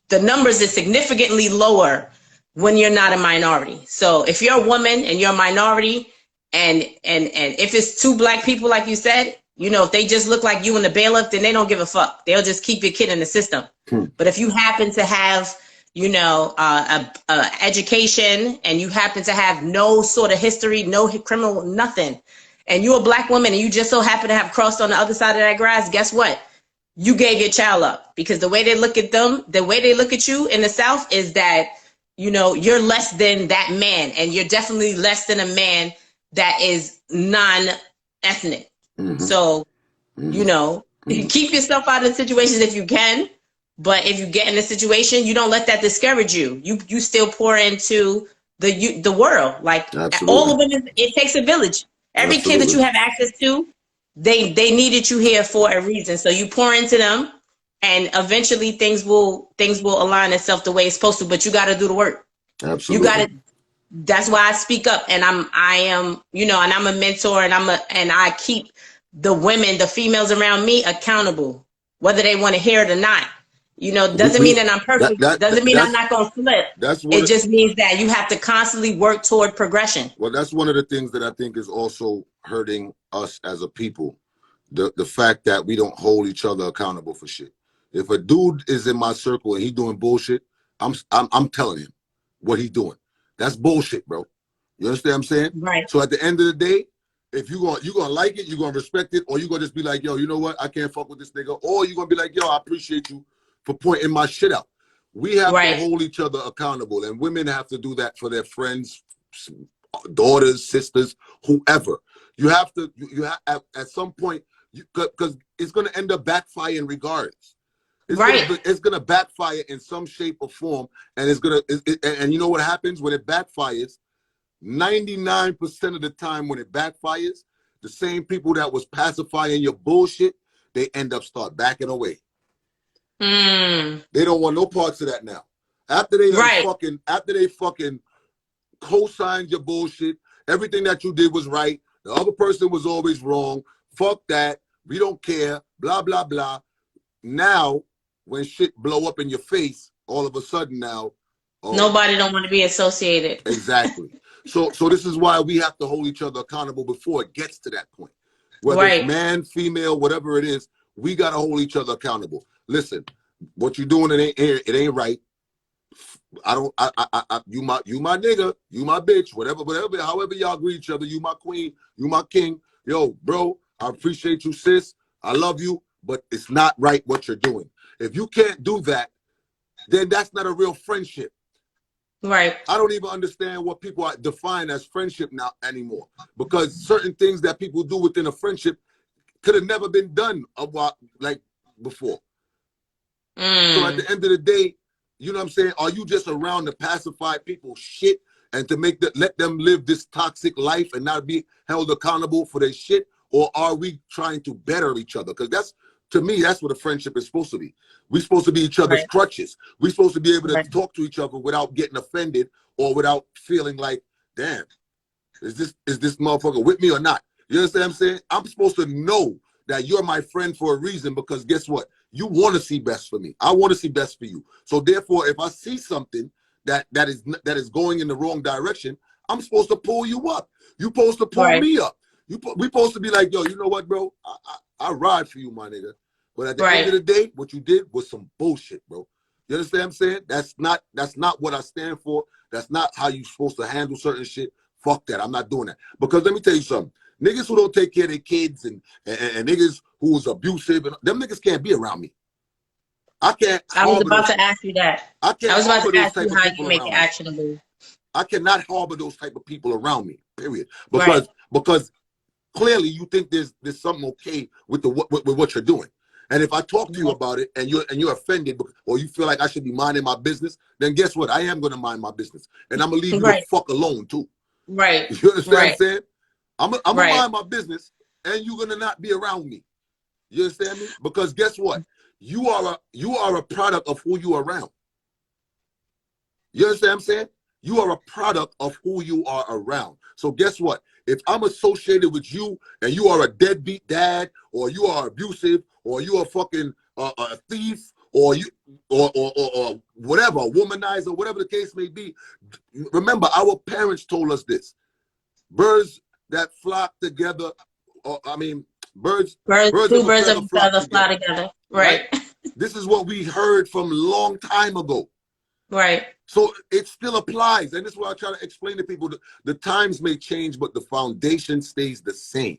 the numbers is significantly lower when you're not a minority. So if you're a woman and you're a minority, and if it's 2 black people, like you said, you know, if they just look like you and the bailiff, then they don't give a fuck. They'll just keep your kid in the system. But if you happen to have, you know, a education, and you happen to have no sort of history, no criminal, nothing, and you're a black woman and you just so happen to have crossed on the other side of that grass, guess what? You gave your child up, because the way they look at them, the way they look at you in the South is that, you know, you're less than that man, and you're definitely less than a man that is non-ethnic. So, you know, keep yourself out of situations if you can. But if you get in a situation, you don't let that discourage you. You still pour into the world. Like all of them, it takes a village. Every kid that you have access to, they needed you here for a reason. So you pour into them, and eventually things will align itself the way it's supposed to. But you got to do the work. Absolutely. You got to. That's why I speak up, and I am, you know, and I'm a mentor, and I keep the women, the females around me accountable, whether they want to hear it or not. You know, doesn't mean that I'm perfect. Doesn't mean I'm not going to slip. It just means that you have to constantly work toward progression. Well, that's one of the things that I think is also hurting us as a people. The fact that we don't hold each other accountable for shit. If a dude is in my circle and he doing bullshit, I'm telling him what he's doing. That's bullshit, bro. You understand what I'm saying? Right. So at the end of the day, if you're gonna like it, you're gonna respect it, or you're gonna just be like, yo, you know what? I can't fuck with this nigga. Or you're gonna be like, yo, I appreciate you for pointing my shit out. We have to hold each other accountable, and women have to do that for their friends, daughters, sisters, whoever. You have to, at some point, because it's going to end up backfiring regardless. It's going to backfire in some shape or form, and and you know what happens when it backfires? 99% of the time when it backfires, the same people that was pacifying your bullshit, they end up start backing away. They don't want no parts of that now. After they fucking co-signed your bullshit, everything that you did was right. The other person was always wrong. Fuck that. We don't care. Blah blah blah. Now, when shit blow up in your face, all of a sudden now, nobody don't want to be associated. Exactly. So this is why we have to hold each other accountable before it gets to that point. Whether it's man, female, whatever it is, we gotta hold each other accountable. Listen, what you doing, it ain't right. You my nigga, you my bitch, whatever, however y'all agree each other, you my queen, you my king. Yo, bro, I appreciate you, sis. I love you, but it's not right what you're doing. If you can't do that, then that's not a real friendship. Right. I don't even understand what people define as friendship now anymore, because certain things that people do within a friendship could have never been done like before. So at the end of the day, you know what I'm saying? Are you just around to pacify people's shit and to let them live this toxic life and not be held accountable for their shit? Or are we trying to better each other? Because To me, that's what a friendship is supposed to be. We're supposed to be each other's crutches. We're supposed to be able to talk to each other without getting offended or without feeling like, damn, is this motherfucker with me or not? You understand what I'm saying? I'm supposed to know that you're my friend for a reason, because guess what? You want to see best for me. I want to see best for you. So therefore, if I see something that is going in the wrong direction, I'm supposed to pull you up. You're supposed to pull me up. We supposed to be like, yo, you know what, bro? I ride for you, my nigga. But at the end of the day, what you did was some bullshit, bro. You understand what I'm saying? That's not what I stand for. That's not how you supposed to handle certain shit. Fuck that. I'm not doing that. Because let me tell you something. Niggas who don't take care of their kids and niggas who's abusive, and them niggas can't be around me. I can't. I was about to ask you that. I was about to ask you how you make it actionable. I cannot harbor those type of people around me. Period. Because clearly you think there's something okay with what you're doing. And if I talk to you about it and you're offended, or you feel like I should be minding my business, then guess what? I am gonna mind my business, and I'm gonna leave you the fuck alone too. Right. You understand what I'm saying? I'm gonna mind my business, and you're gonna not be around me. You understand me? Because guess what? You are a product of who you are around. You understand what I'm saying? You are a product of who you are around. So guess what? If I'm associated with you and you are a deadbeat dad, or you are abusive, or you are fucking a thief, or whatever, a womanizer, whatever the case may be, remember our parents told us this: birds that flock together. Birds of a feather flock together. Right. This is what we heard from a long time ago. Right. So it still applies. And this is what I try to explain to people. The times may change, but the foundation stays the same.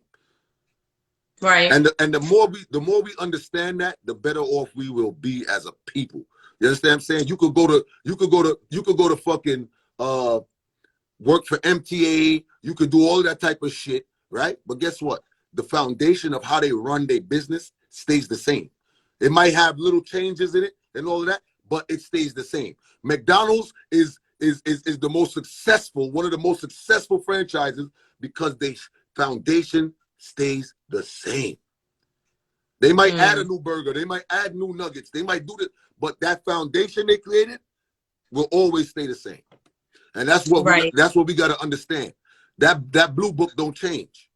Right. And the more we understand that, the better off we will be as a people. You understand what I'm saying? You could go to fucking work for MTA, you could do all of that type of shit, right? But guess what? The foundation of how they run their business stays the same. It might have little changes in it and all of that, but it stays the same. McDonald's is the most successful, one of the most successful franchises, because the foundation stays the same. They might add a new burger, they might add new nuggets, they might do this, but that foundation they created will always stay the same. And that's what we got to understand. That blue book don't change.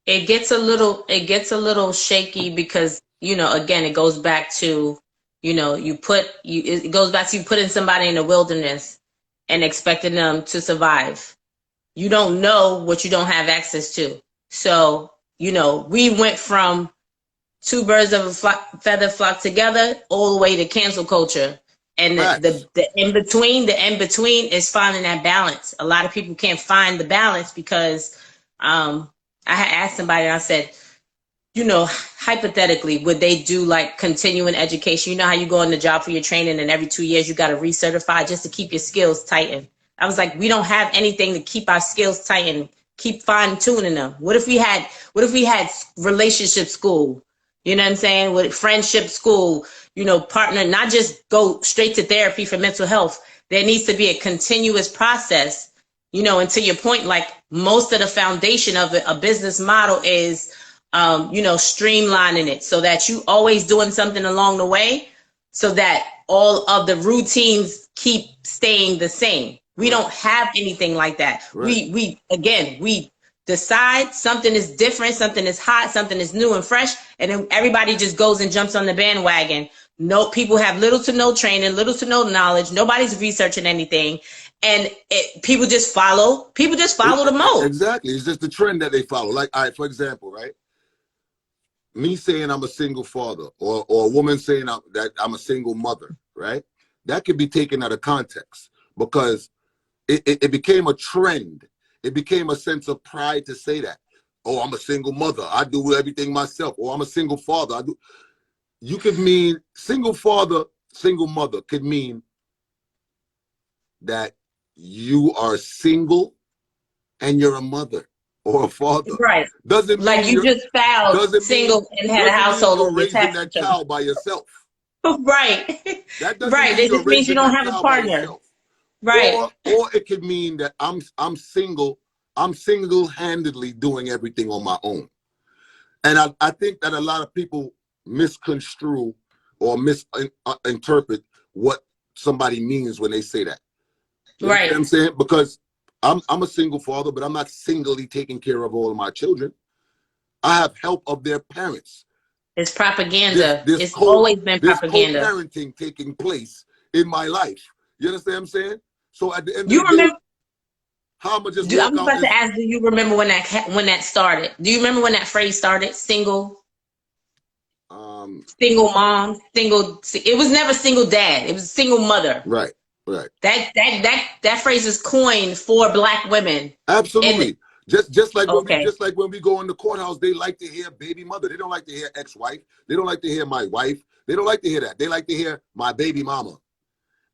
It gets a little shaky because, you know, again, it goes back to, you know, it goes back to you putting somebody in the wilderness and expecting them to survive. You don't know what you don't have access to. So, you know, we went from two birds of a feather flock together all the way to cancel culture. And the in between is finding that balance. A lot of people can't find the balance because I had asked somebody, and I said, you know, hypothetically, would they do like continuing education? You know how you go on the job for your training and every 2 years you got to recertify just to keep your skills tightened. I was like, we don't have anything to keep our skills tightened, keep fine tuning them. What if we had relationship school? You know what I'm saying? With friendship school, you know, partner, not just go straight to therapy for mental health. There needs to be a continuous process, you know, and to your point, like most of the foundation of a business model is, you know, streamlining it so that you always doing something along the way so that all of the routines keep staying the same. We don't have anything like that. Right. We decide something is different, something is hot, something is new and fresh, and then everybody just goes and jumps on the bandwagon. No, people have little to no training, little to no knowledge. Nobody's researching anything, and people just follow. People just follow the mode. Exactly, it's just the trend that they follow. Like, all right, for example, right? Me saying I'm a single father, or a woman saying that I'm a single mother, right? That could be taken out of context because it became a trend. It became a sense of pride to say that. Oh, I'm a single mother. I do everything myself. Or I'm a single father. You could mean single father, single mother could mean that you are single and you're a mother or a father. Right. Doesn't like mean you just found single and had a household you're raising that child by yourself. Right. That doesn't right. It just means you don't have a partner. Right. Or it could mean that I'm single. I'm single-handedly doing everything on my own. And I think that a lot of people misconstrue or misinterpret what somebody means when they say that. You know what I'm saying? Because I'm a single father, but I'm not singly taking care of all of my children. I have help of their parents. It's propaganda. It's always been propaganda. This co-parenting taking place in my life. You understand what I'm saying? So at the end of you the remember, day, how much just I was about to ask, do you remember when that started? Do you remember when that phrase started? Single mom, it was never single dad. It was single mother. Right, right. That phrase is coined for Black women. Absolutely. Just like when we go in the courthouse, they like to hear baby mother. They don't like to hear ex-wife. They don't like to hear my wife. They don't like to hear that. They like to hear my baby mama.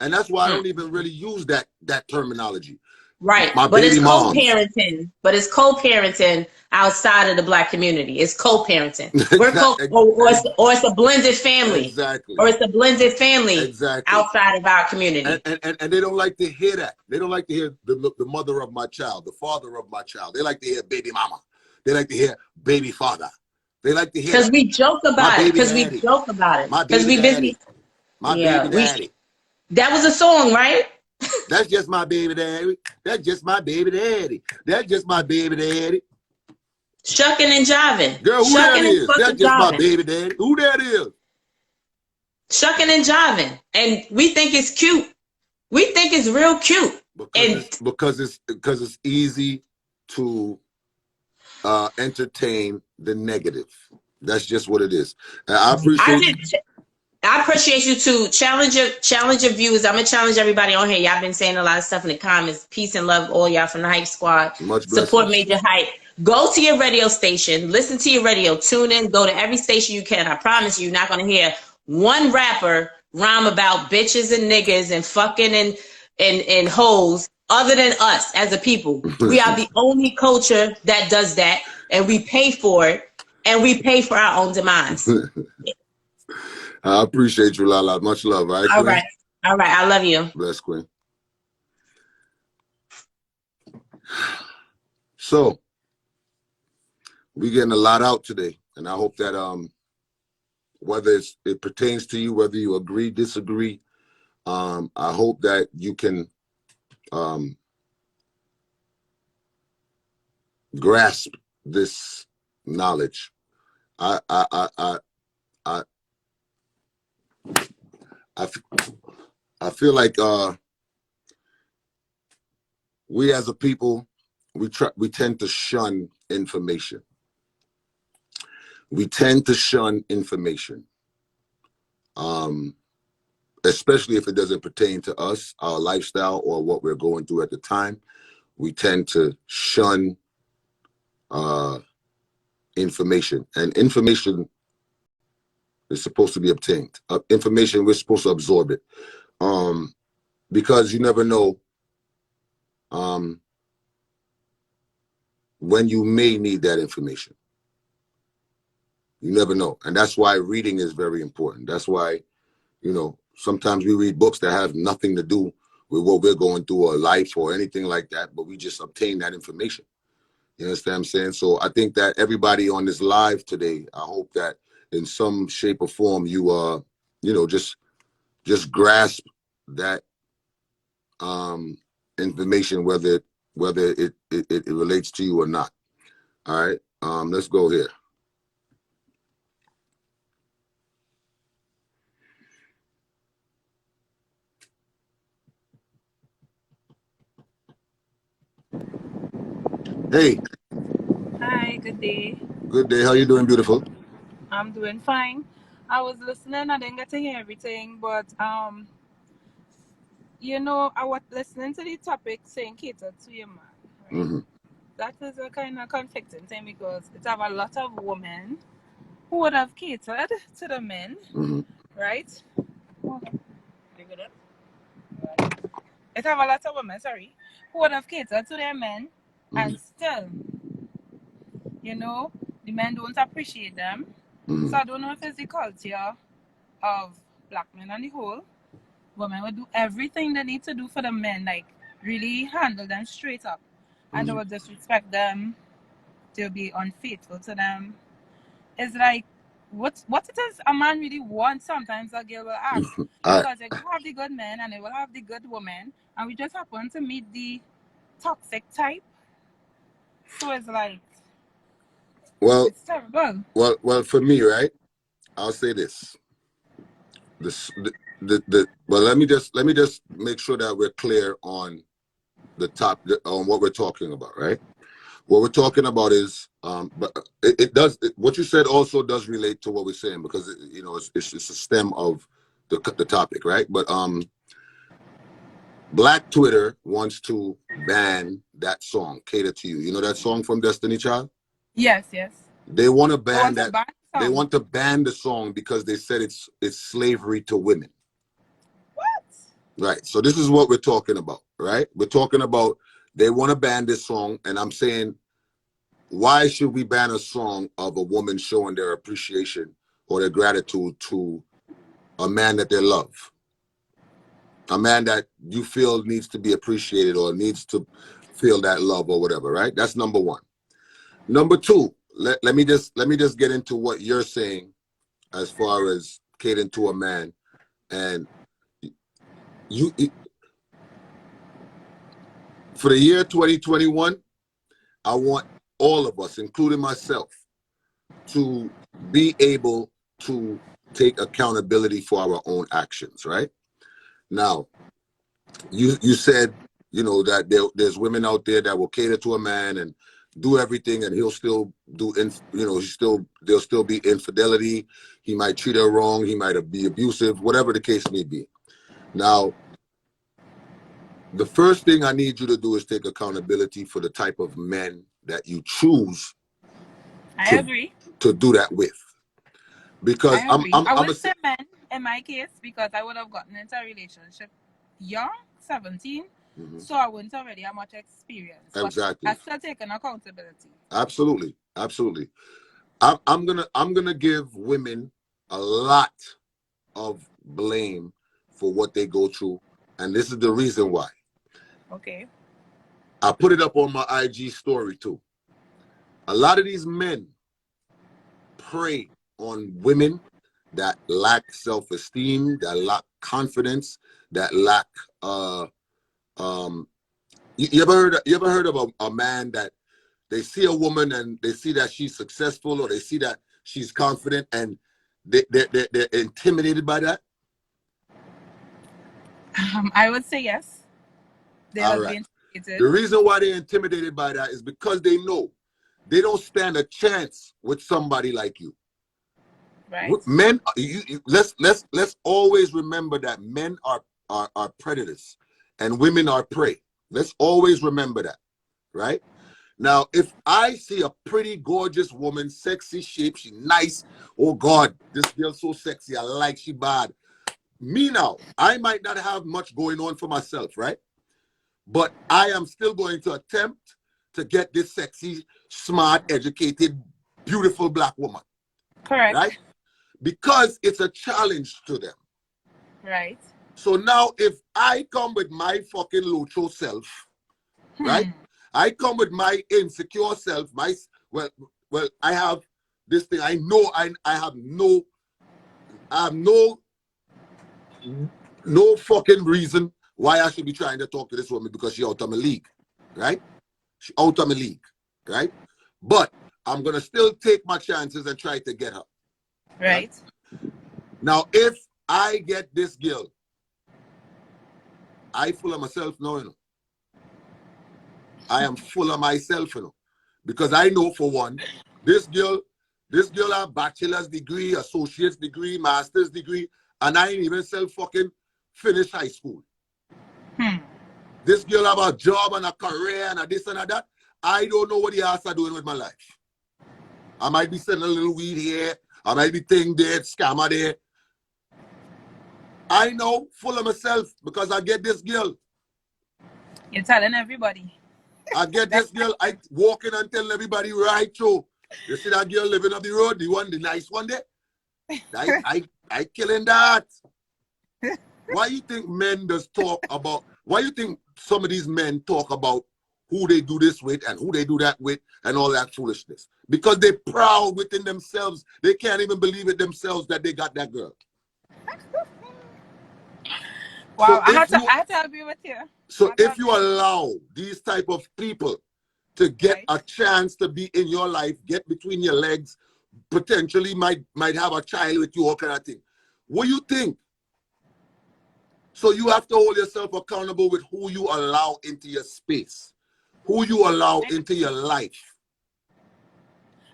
And that's why I don't even really use that terminology. Right. My but baby it's co-parenting. But it's co-parenting outside of the Black community. It's co-parenting. Or it's a blended family. Exactly. Or it's a blended family exactly. outside of our community. And they don't like to hear that. They don't like to hear the mother of my child, the father of my child. They like to hear baby mama. They like to hear baby father. They like to hear because we joke about it. Because we joke about it. Because we busy. My baby daddy. That was a song, right? That's just my baby daddy. That's just my baby daddy. That's just my baby daddy. Shucking and jiving. Girl, who that is? That's just my baby daddy. Who that is? Shucking and jiving. And we think it's cute. We think it's real cute. Because it's easy to entertain the negative. That's just what it is. And I appreciate you to challenge your viewers. I'm gonna challenge everybody on here. Y'all been saying a lot of stuff in the comments. Peace and love, all y'all from the Hype Squad. Much support Major Hype. Go to your radio station, listen to your radio, tune in, go to every station you can. I promise you're not gonna hear one rapper rhyme about bitches and niggas and fucking and hoes other than us as a people. We are the only culture that does that, and we pay for it, and we pay for our own demise. I appreciate you, Lala. Much love. All right, Queen? All right. I love you. Bless, Queen. So, we getting a lot out today, and I hope that whether it pertains to you, whether you agree, disagree, I hope that you can grasp this knowledge. I feel like we as a people, we tend to shun information. We tend to shun information, especially if it doesn't pertain to us, our lifestyle, or what we're going through at the time. We tend to shun information, and information is supposed to be obtained. Information, we're supposed to absorb it, because you never know when you may need that information. You never know. And that's why reading is very important. That's why, sometimes we read books that have nothing to do with what we're going through or life or anything like that, but we just obtain that information. You understand what I'm saying? So I think that everybody on this live today, I hope that in some shape or form you just grasp that information, whether it relates to you or not. All right, let's go here. Hey. Hi, good day. Good day. How you doing, beautiful? I'm doing fine. I was listening. I didn't get to hear everything, but I was listening to the topic saying cater to your man. Right? Mm-hmm. That is a kind of conflicting thing because it have a lot of women who would have catered to the men, mm-hmm. right? It have a lot of women, who would have catered to their men, mm-hmm. and still, the men don't appreciate them. Mm-hmm. So I don't know if it's the culture of Black men on the whole. Women would do everything they need to do for the men, like really handle them straight up. Mm-hmm. And they would disrespect them. They'll be unfaithful to them. It's like what it is a man really wants, sometimes a girl will ask. All right. Because they will have the good men and they will have the good woman, and we just happen to meet the toxic type. So it's like, Well, it's terrible. well, for me, right? I'll say this. Well, let me just make sure that we're clear on on what we're talking about, right? What we're talking about is, but what you said also does relate to what we're saying, because it's a stem of the topic, right? But Black Twitter wants to ban that song, "Cater to You." You know that song from Destiny Child? Yes, yes. They want to They ban want to that. ban the They song. want to ban the song because they said it's slavery to women. What? Right. So this is what we're talking about, right? We're talking about they want to ban this song, and I'm saying, why should we ban a song of a woman showing their appreciation or their gratitude to a man that they love? A man that you feel needs to be appreciated or needs to feel that love or whatever, right? That's number one. Number two, let me just get into what you're saying as far as catering to a man. And for the year 2021, I want all of us, including myself, to be able to take accountability for our own actions, right? Now, you said, that there's women out there that will cater to a man and do everything, and he'll still do, there'll still be infidelity. He might treat her wrong. He might be abusive, whatever the case may be. Now, the first thing I need you to do is take accountability for the type of men that you choose I agree. to do that with. Because I agree. I would say men in my case, because I would have gotten into a relationship young, 17, so I wouldn't already have much experience. Exactly. But I still taking accountability. Absolutely. Absolutely. I'm gonna give women a lot of blame for what they go through, and this is the reason why. Okay. I put it up on my IG story too. A lot of these men prey on women that lack self-esteem, that lack confidence, that lack you ever heard of a man that they see a woman and they see that she's successful or they see that she's confident and they're intimidated by that? I would say yes. All right. The reason why they're intimidated by that is because they know they don't stand a chance with somebody like you. Right. Men, let's always remember that men are predators and women are prey. Let's always remember that, right? Now, if I see a pretty, gorgeous woman, sexy shape, she nice, oh God, this girl's so sexy, I like, she bad. Me now, I might not have much going on for myself, right? But I am still going to attempt to get this sexy, smart, educated, beautiful black woman. Correct. Right? Because it's a challenge to them. Right. So now if I come with my fucking locho self, right? I come with my insecure self, well, I have this thing. I know I have no fucking reason why I should be trying to talk to this woman because she's out of my league, right? She's out of my league, right? But I'm gonna still take my chances and try to get her. Right. Now, if I get this girl, I full of myself now, you know. I am full of myself, you know, because I know for one, this girl have bachelor's degree, associate's degree, master's degree, and I ain't even fucking finish high school. This girl have a job and a career and a this and a that. I don't know what the ass are doing with my life. I might be selling a little weed here. I might be thing there, scammer there. I know full of myself because I get this girl. You're telling everybody. I get this girl, I walking and telling everybody right through. You see that girl living up the road, the nice one there? I killing that. Why you think men does talk about, why you think some of these men talk about who they do this with and who they do that with and all that foolishness. Because they're proud within themselves. They can't even believe it themselves that they got that girl. Wow, So I had to agree with you. So if you allow these type of people to get Right. a chance to be in your life, get between your legs, potentially might have a child with you, all kind of thing. What do you think? So you have to hold yourself accountable with who you allow into your space, who you allow into your life.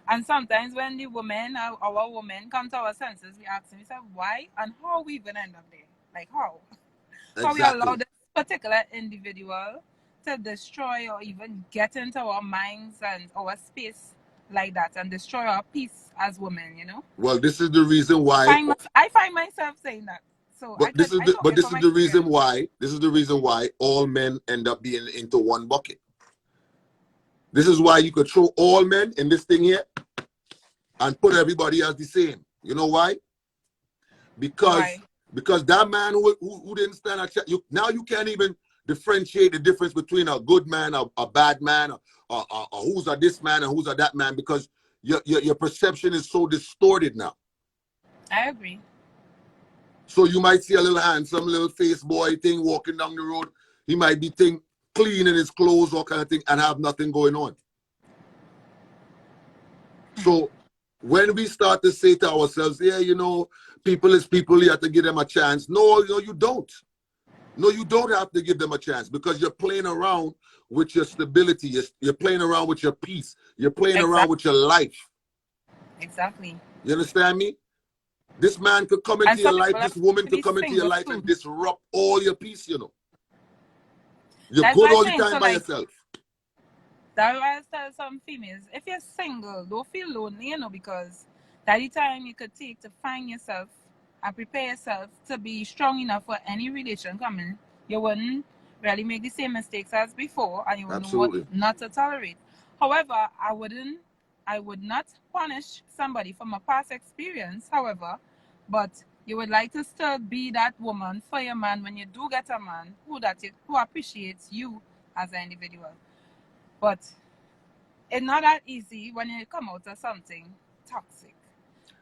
And sometimes when the women, our women, come to our senses, we ask them, we say, why and how we even end up there? Like how? How we allow this particular individual to destroy or even get into our minds and our space like that and destroy our peace as women, you know? Well, this is the reason why. I find myself saying that. So This is the reason why. This is the reason why all men end up being into one bucket. This is why you could throw all men in this thing here and put everybody as the same. You know why? Because that man who didn't stand a chance, now you can't even differentiate the difference between a good man, a bad man, or who's a this man and who's a that man, because your perception is so distorted now. I agree. So you might see a little handsome little face boy thing walking down the road. He might be clean in his clothes, all kind of thing, and have nothing going on. So when we start to say to ourselves, yeah, you know, people is people, you have to give them a chance. No, you don't. No, you don't have to give them a chance, because you're playing around with your stability. You're playing around with your peace. You're playing around with your life. Exactly. You understand me? This man could come into your life, this woman could come into your life and disrupt all your peace, you know. You're good all the time by yourself. That's why I tell some females, if you're single, don't feel lonely, you know, because that's the time you could take to find yourself and prepare yourself to be strong enough for any relation coming. You wouldn't really make the same mistakes as before, and you wouldn't know what not to tolerate. However, I would not punish somebody from a past experience, however, but you would like to still be that woman for your man when you do get a man who appreciates you as an individual. But it's not that easy when you come out of something toxic.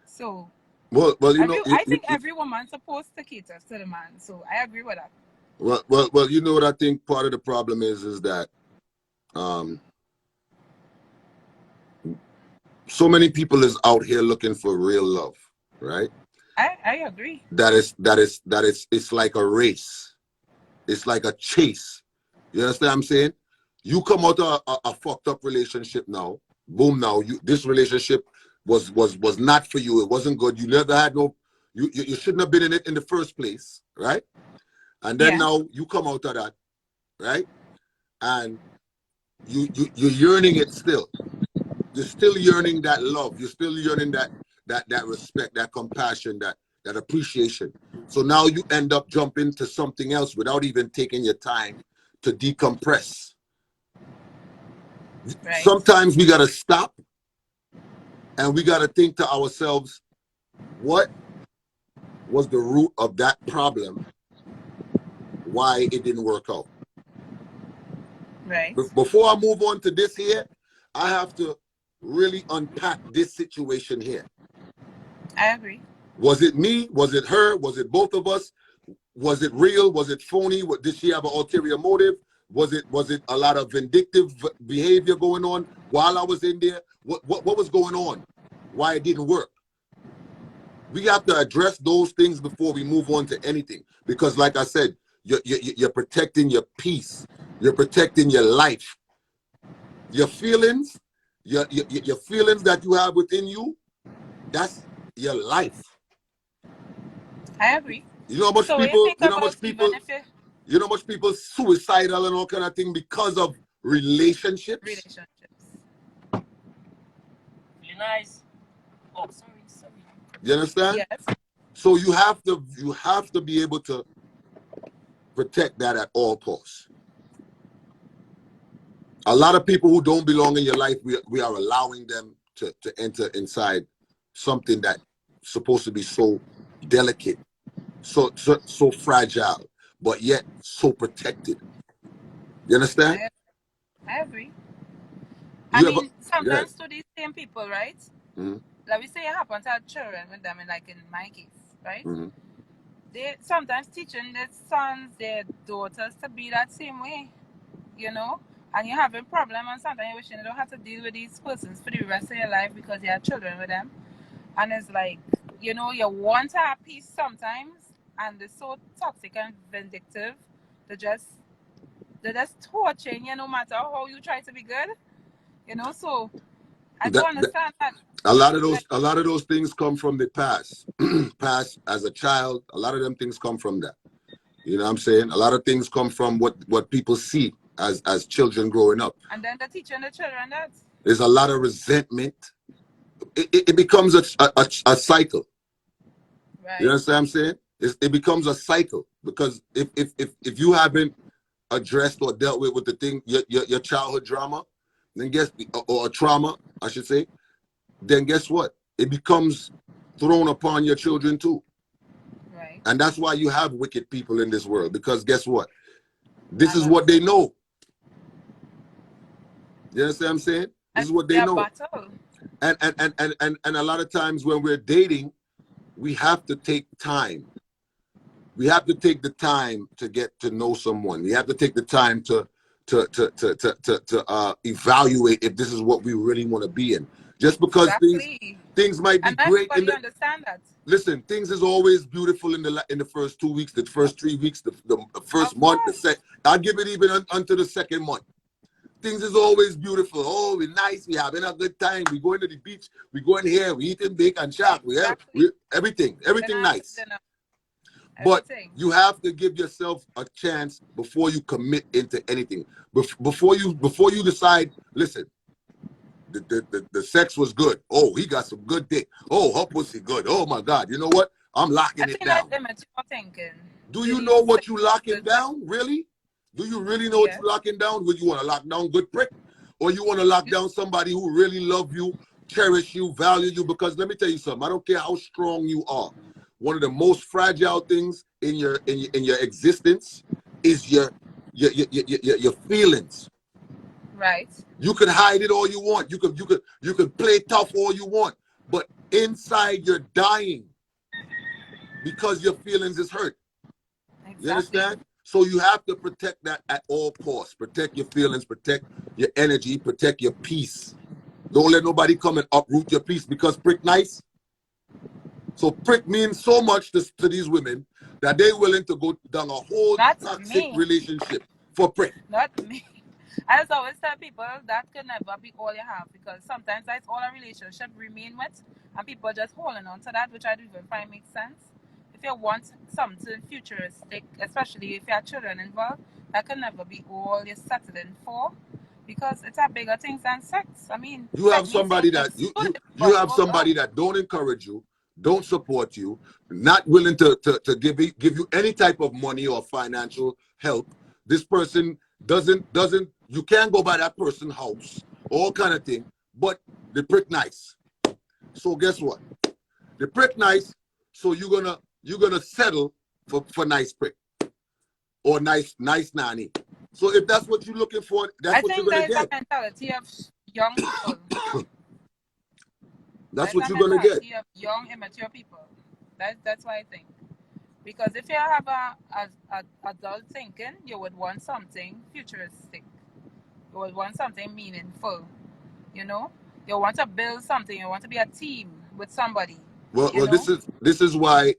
So, well, you know, I think every woman's supposed to cater to the man. So I agree with that. Well, you know what I think part of the problem is that so many people is out here looking for real love, right? I agree. It's like a race. It's like a chase. You understand what I'm saying? You come out of a fucked up relationship now. Boom, now this relationship was not for you. It wasn't good. You never had you shouldn't have been in it in the first place, right? And then now you come out of that, right? And you're yearning it still. You're still yearning that love. You're still yearning that respect, that compassion, that appreciation. So now you end up jumping to something else without even taking your time to decompress. Right. Sometimes we got to stop and we got to think to ourselves, what was the root of that problem? Why it didn't work out? Right. Before I move on to this here, I have to really unpack this situation here. I agree. Was it me? Was it her? Was it both of us? Was it real? Was it phony? Did she have an ulterior motive? Was it a lot of vindictive behavior going on while I was in there? What was going on? Why it didn't work? We have to address those things before we move on to anything. Because like I said, you're protecting your peace. You're protecting your life. Your feelings, your feelings that you have within you, that's your life. I agree. You know how much people suicidal and all kind of thing because of relationships? Really nice. Oh, sorry. You understand? Yes. So you have to be able to protect that at all costs. A lot of people who don't belong in your life, we are allowing them to enter inside something that's supposed to be so delicate, so fragile, but yet so protected. You understand? I agree. You I ever? mean, Yeah. sometimes to these same people, right? Mm-hmm. Like we say it happens to have children with them, like in my case, right? Mm-hmm. They sometimes teaching their sons, their daughters to be that same way, you know? And you're having problem, and sometimes you're wishing you don't have to deal with these persons for the rest of your life because you have children with them. And it's like, you know, you want to have peace sometimes, and they're so toxic and vindictive. They're just torturing you no matter how you try to be good, you know. So I That, don't understand that. a lot of Like, those things come from the past. Past as a child, a lot of them things come from that. You know what I'm saying? A lot of things come from what people see as children growing up. and then they're teaching the children that. There's a lot of resentment. It becomes a cycle. Right. You understand what I'm saying? It becomes a cycle because if you haven't addressed or dealt with the thing, your childhood drama, then or trauma, I should say, then guess what? It becomes thrown upon your children too. Right. And that's why you have wicked people in this world, because guess what? This is what they know. You understand what I'm saying? This is what they know. Battle. And a lot of times when we're dating, we have to take time. We have to take the time to get to know someone. We have to take the time to evaluate if this is what we really want to be in. Just because things might be great in the, understand that. Listen, things is always beautiful in the first 2 weeks, the first 3 weeks, the first month, I'll give it even unto the second month. Things is always beautiful. Oh, we're nice. We having a good time. We going to the beach. We going here. We eating bake and shark. We everything nice. But you have to give yourself a chance before you commit into anything. Before you decide, listen, the sex was good. Oh, he got some good dick. Oh, her pussy good. Oh my God. You know what? I'm locking it down. Do you know what you locking down? Really? Do you really know what you're locking down? Would you want to lock down good prick? Or you want to lock down somebody who really love you, cherish you, value you? Because let me tell you something. I don't care how strong you are. One of the most fragile things in your existence is your feelings. Right. You could hide it all you want. You could play tough all you want. But inside you're dying because your feelings is hurt. Exactly. You understand? So you have to protect that at all costs. Protect your feelings, protect your energy, protect your peace. Don't let nobody come and uproot your peace because prick nice. So prick means so much to these women that they're willing to go down a whole toxic relationship for prick. Not me. I just always tell people that could never be all you have, because sometimes that's all a relationship remain with, and people just holding on to that, which I don't even find makes sense. If you want something futuristic, especially if you have children involved, that can never be all you're settling for, because it's a bigger thing than sex. I mean, you have somebody that you have somebody that don't encourage you, don't support you, not willing to give you any type of money or financial help. This person doesn't you can't go by that person's house, all kind of thing, but the prick nice. So guess what? The prick nice, so you're gonna settle for nice prick or nice nanny. So if that's what you're looking for, that's what you're gonna get. I think there's a mentality of young people. That's what you're gonna get. Of young, immature people. That's what I think. Because if you have a adult thinking, you would want something futuristic. You would want something meaningful. You know, you want to build something. You want to be a team with somebody. Well, this is why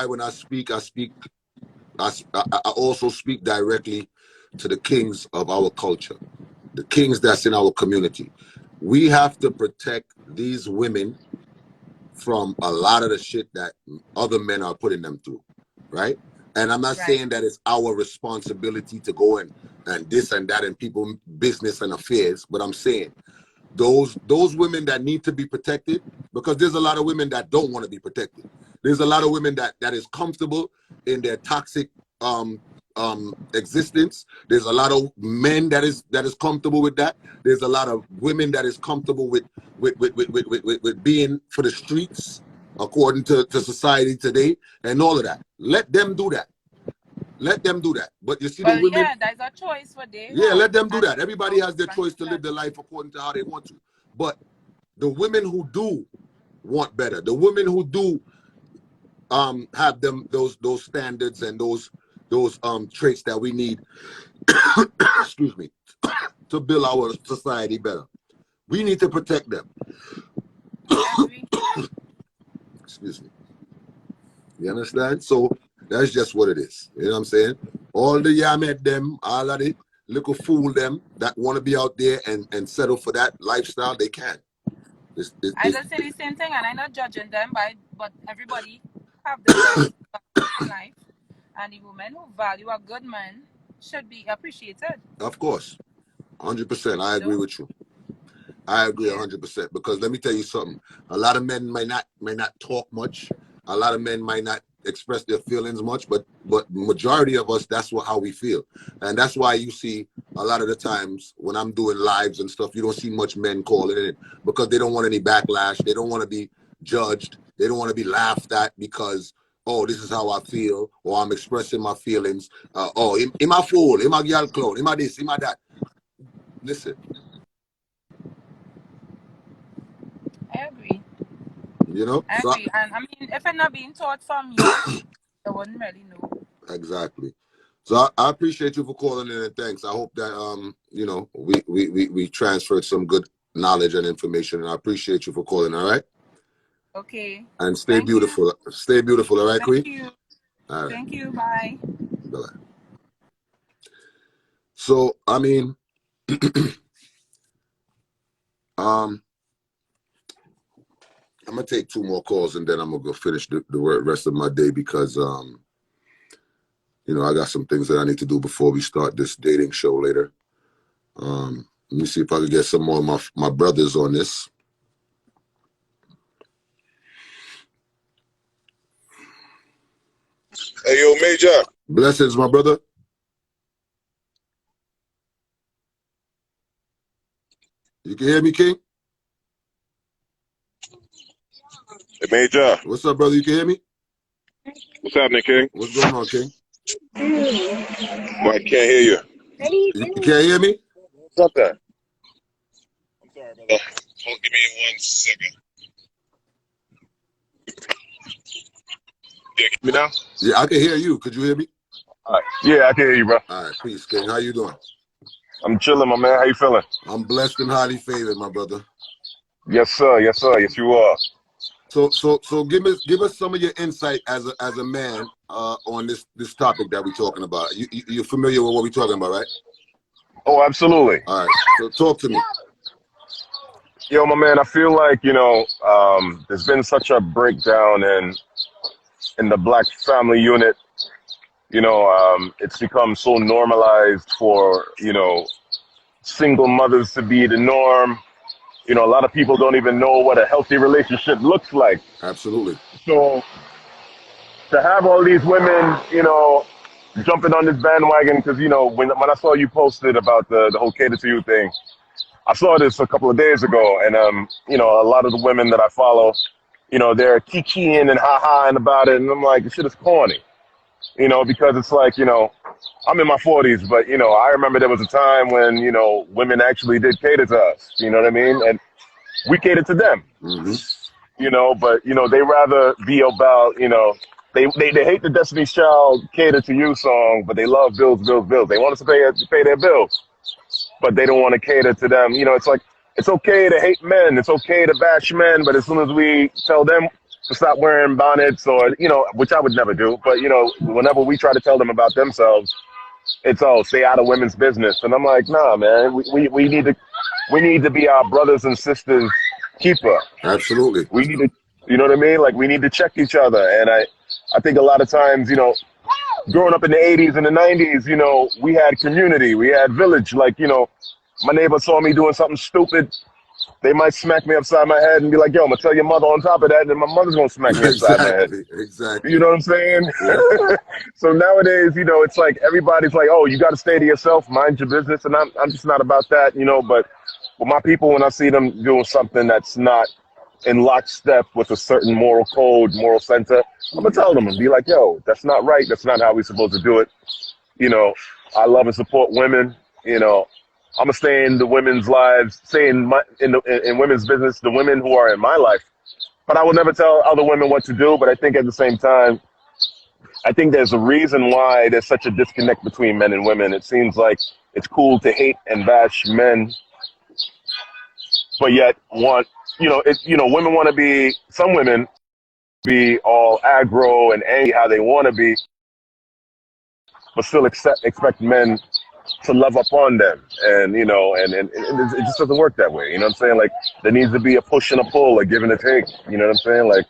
when I speak, I also speak directly to the kings of our culture, the kings that's in our community. We have to protect these women from a lot of the shit that other men are putting them through, right? And I'm not saying that it's our responsibility to go and this and that in people's business and affairs, but I'm saying those women that need to be protected, because there's a lot of women that don't want to be protected. There's a lot of women that is comfortable in their toxic existence. There's a lot of men that is comfortable with that. There's a lot of women that is comfortable with being for the streets according to society today and all of that. Let them do that. Let them do that. But you see the Well, women, yeah, that's a choice for they yeah, have. let them do And that. Everybody has their don't choice to live their life according to how they want to. But the women who do want better, the women who do have them those standards and those traits that we need, excuse me, to build our society better. We need to protect them. I agree. Excuse me. You understand? So that's just what it is. You know what I'm saying? All the yamed them, all of the little fool them that want to be out there and settle for that lifestyle, they can. I just say the same thing, and I'm not judging them, but everybody have different values in life, and the women who value a good man should be appreciated. Of course, 100%. I agree with you. I agree 100% because let me tell you something. A lot of men might not talk much. A lot of men might not express their feelings much, but majority of us, that's how we feel. And that's why you see a lot of the times when I'm doing lives and stuff, you don't see much men calling in because they don't want any backlash. They don't want to be judged. They don't want to be laughed at because, oh, this is how I feel, or I'm expressing my feelings. Oh, am I fool? Am I girl clown? Am I this? Am I that? Listen. I agree. You know? I agree. And I mean, if it's not being taught from you, I wouldn't really know. Exactly. So I appreciate you for calling in and thanks. I hope that you know, we transferred some good knowledge and information, and I appreciate you for calling, all right? Okay. And stay beautiful. You. Stay beautiful, all right, Queen? Thank you. All right. Thank you. Bye. Bye. So I mean I'm gonna take 2 more calls and then I'm gonna go finish the rest of my day because you know, I got some things that I need to do before we start this dating show later. Let me see if I can get some more of my brothers on this. Hey, yo, Major. Blessings, my brother. You can hear me, King? Hey, Major. What's up, brother? You can hear me? What's happening, King? What's going on, King? Well, I can't hear you. You can't hear me? What's up there? I'm sorry, brother. Hold, give me 1 second. Yeah, me now? Yeah, I can hear you. Could you hear me? All right. Yeah, I can hear you, bro. All right, peace, King. How you doing? I'm chilling, my man. How you feeling? I'm blessed and highly favored, my brother. Yes, sir. Yes, sir. Yes, you are. So give us some of your insight as a man on this topic that we're talking about. You're familiar with what we're talking about, right? Oh, absolutely. All right. So talk to me. Yo, my man, I feel like, you know, there's been such a breakdown in the black family unit. You know, it's become so normalized for, you know, single mothers to be the norm. You know, a lot of people don't even know what a healthy relationship looks like. Absolutely. So to have all these women, you know, jumping on this bandwagon, because, you know, when I saw you posted about the whole cater to you thing, I saw this a couple of days ago, and, you know, a lot of the women that I follow, you know, they're kikiing and ha-haing about it, and I'm like, this shit is corny. You know, because it's like, you know, I'm in my 40s, but, you know, I remember there was a time when, you know, women actually did cater to us, you know what I mean? And we catered to them, you know, but, you know, they rather be about, you know, they hate the Destiny's Child cater to you song, but they love bills, bills, bills. They want us to pay their bills, but they don't want to cater to them. You know, it's like, it's okay to hate men. It's okay to bash men, but as soon as we tell them to stop wearing bonnets or, you know, which I would never do, but, you know, whenever we try to tell them about themselves, it's, oh, stay out of women's business. And I'm like, nah, man, we need to be our brothers and sisters keeper. Absolutely. We need to, you know what I mean? Like, we need to check each other. And I think a lot of times, you know, growing up in the 80s and the 90s, you know, we had community, we had village. Like, you know, my neighbor saw me doing something stupid, they might smack me upside my head and be like, yo, I'm gonna tell your mother on top of that, and then my mother's gonna smack me upside my head. Exactly. You know what I'm saying? Yeah. So nowadays, you know, it's like everybody's like, oh, you gotta stay to yourself, mind your business, and I'm just not about that, you know, but with my people, when I see them doing something that's not in lockstep with a certain moral code, moral center, I'm gonna tell them and be like, yo, that's not right. That's not how we're supposed to do it. You know, I love and support women. You know, I'm gonna stay in the women's lives, stay in women's business, the women who are in my life. But I will never tell other women what to do. But I think at the same time, I think there's a reason why there's such a disconnect between men and women. It seems like it's cool to hate and bash men, but yet women want to be, some women be all aggro and angry how they want to be, but still expect men to love up on them. And, it just doesn't work that way. You know what I'm saying? Like, there needs to be a push and a pull, a give and a take. You know what I'm saying? Like,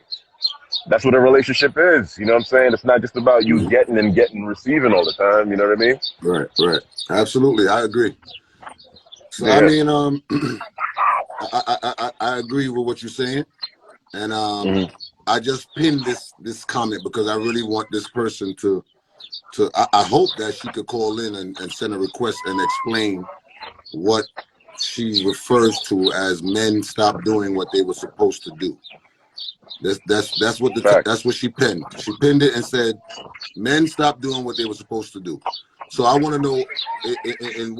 that's what a relationship is. You know what I'm saying? It's not just about you getting and receiving all the time. You know what I mean? Right. Absolutely. I agree. So, Yeah. I mean, I agree with what you're saying. And I just pinned this comment because I really want this person to I hope that she could call in and send a request and explain what she refers to as men stop doing what they were supposed to do. That's what she pinned. She pinned it and said, men stop doing what they were supposed to do. So I want to know, and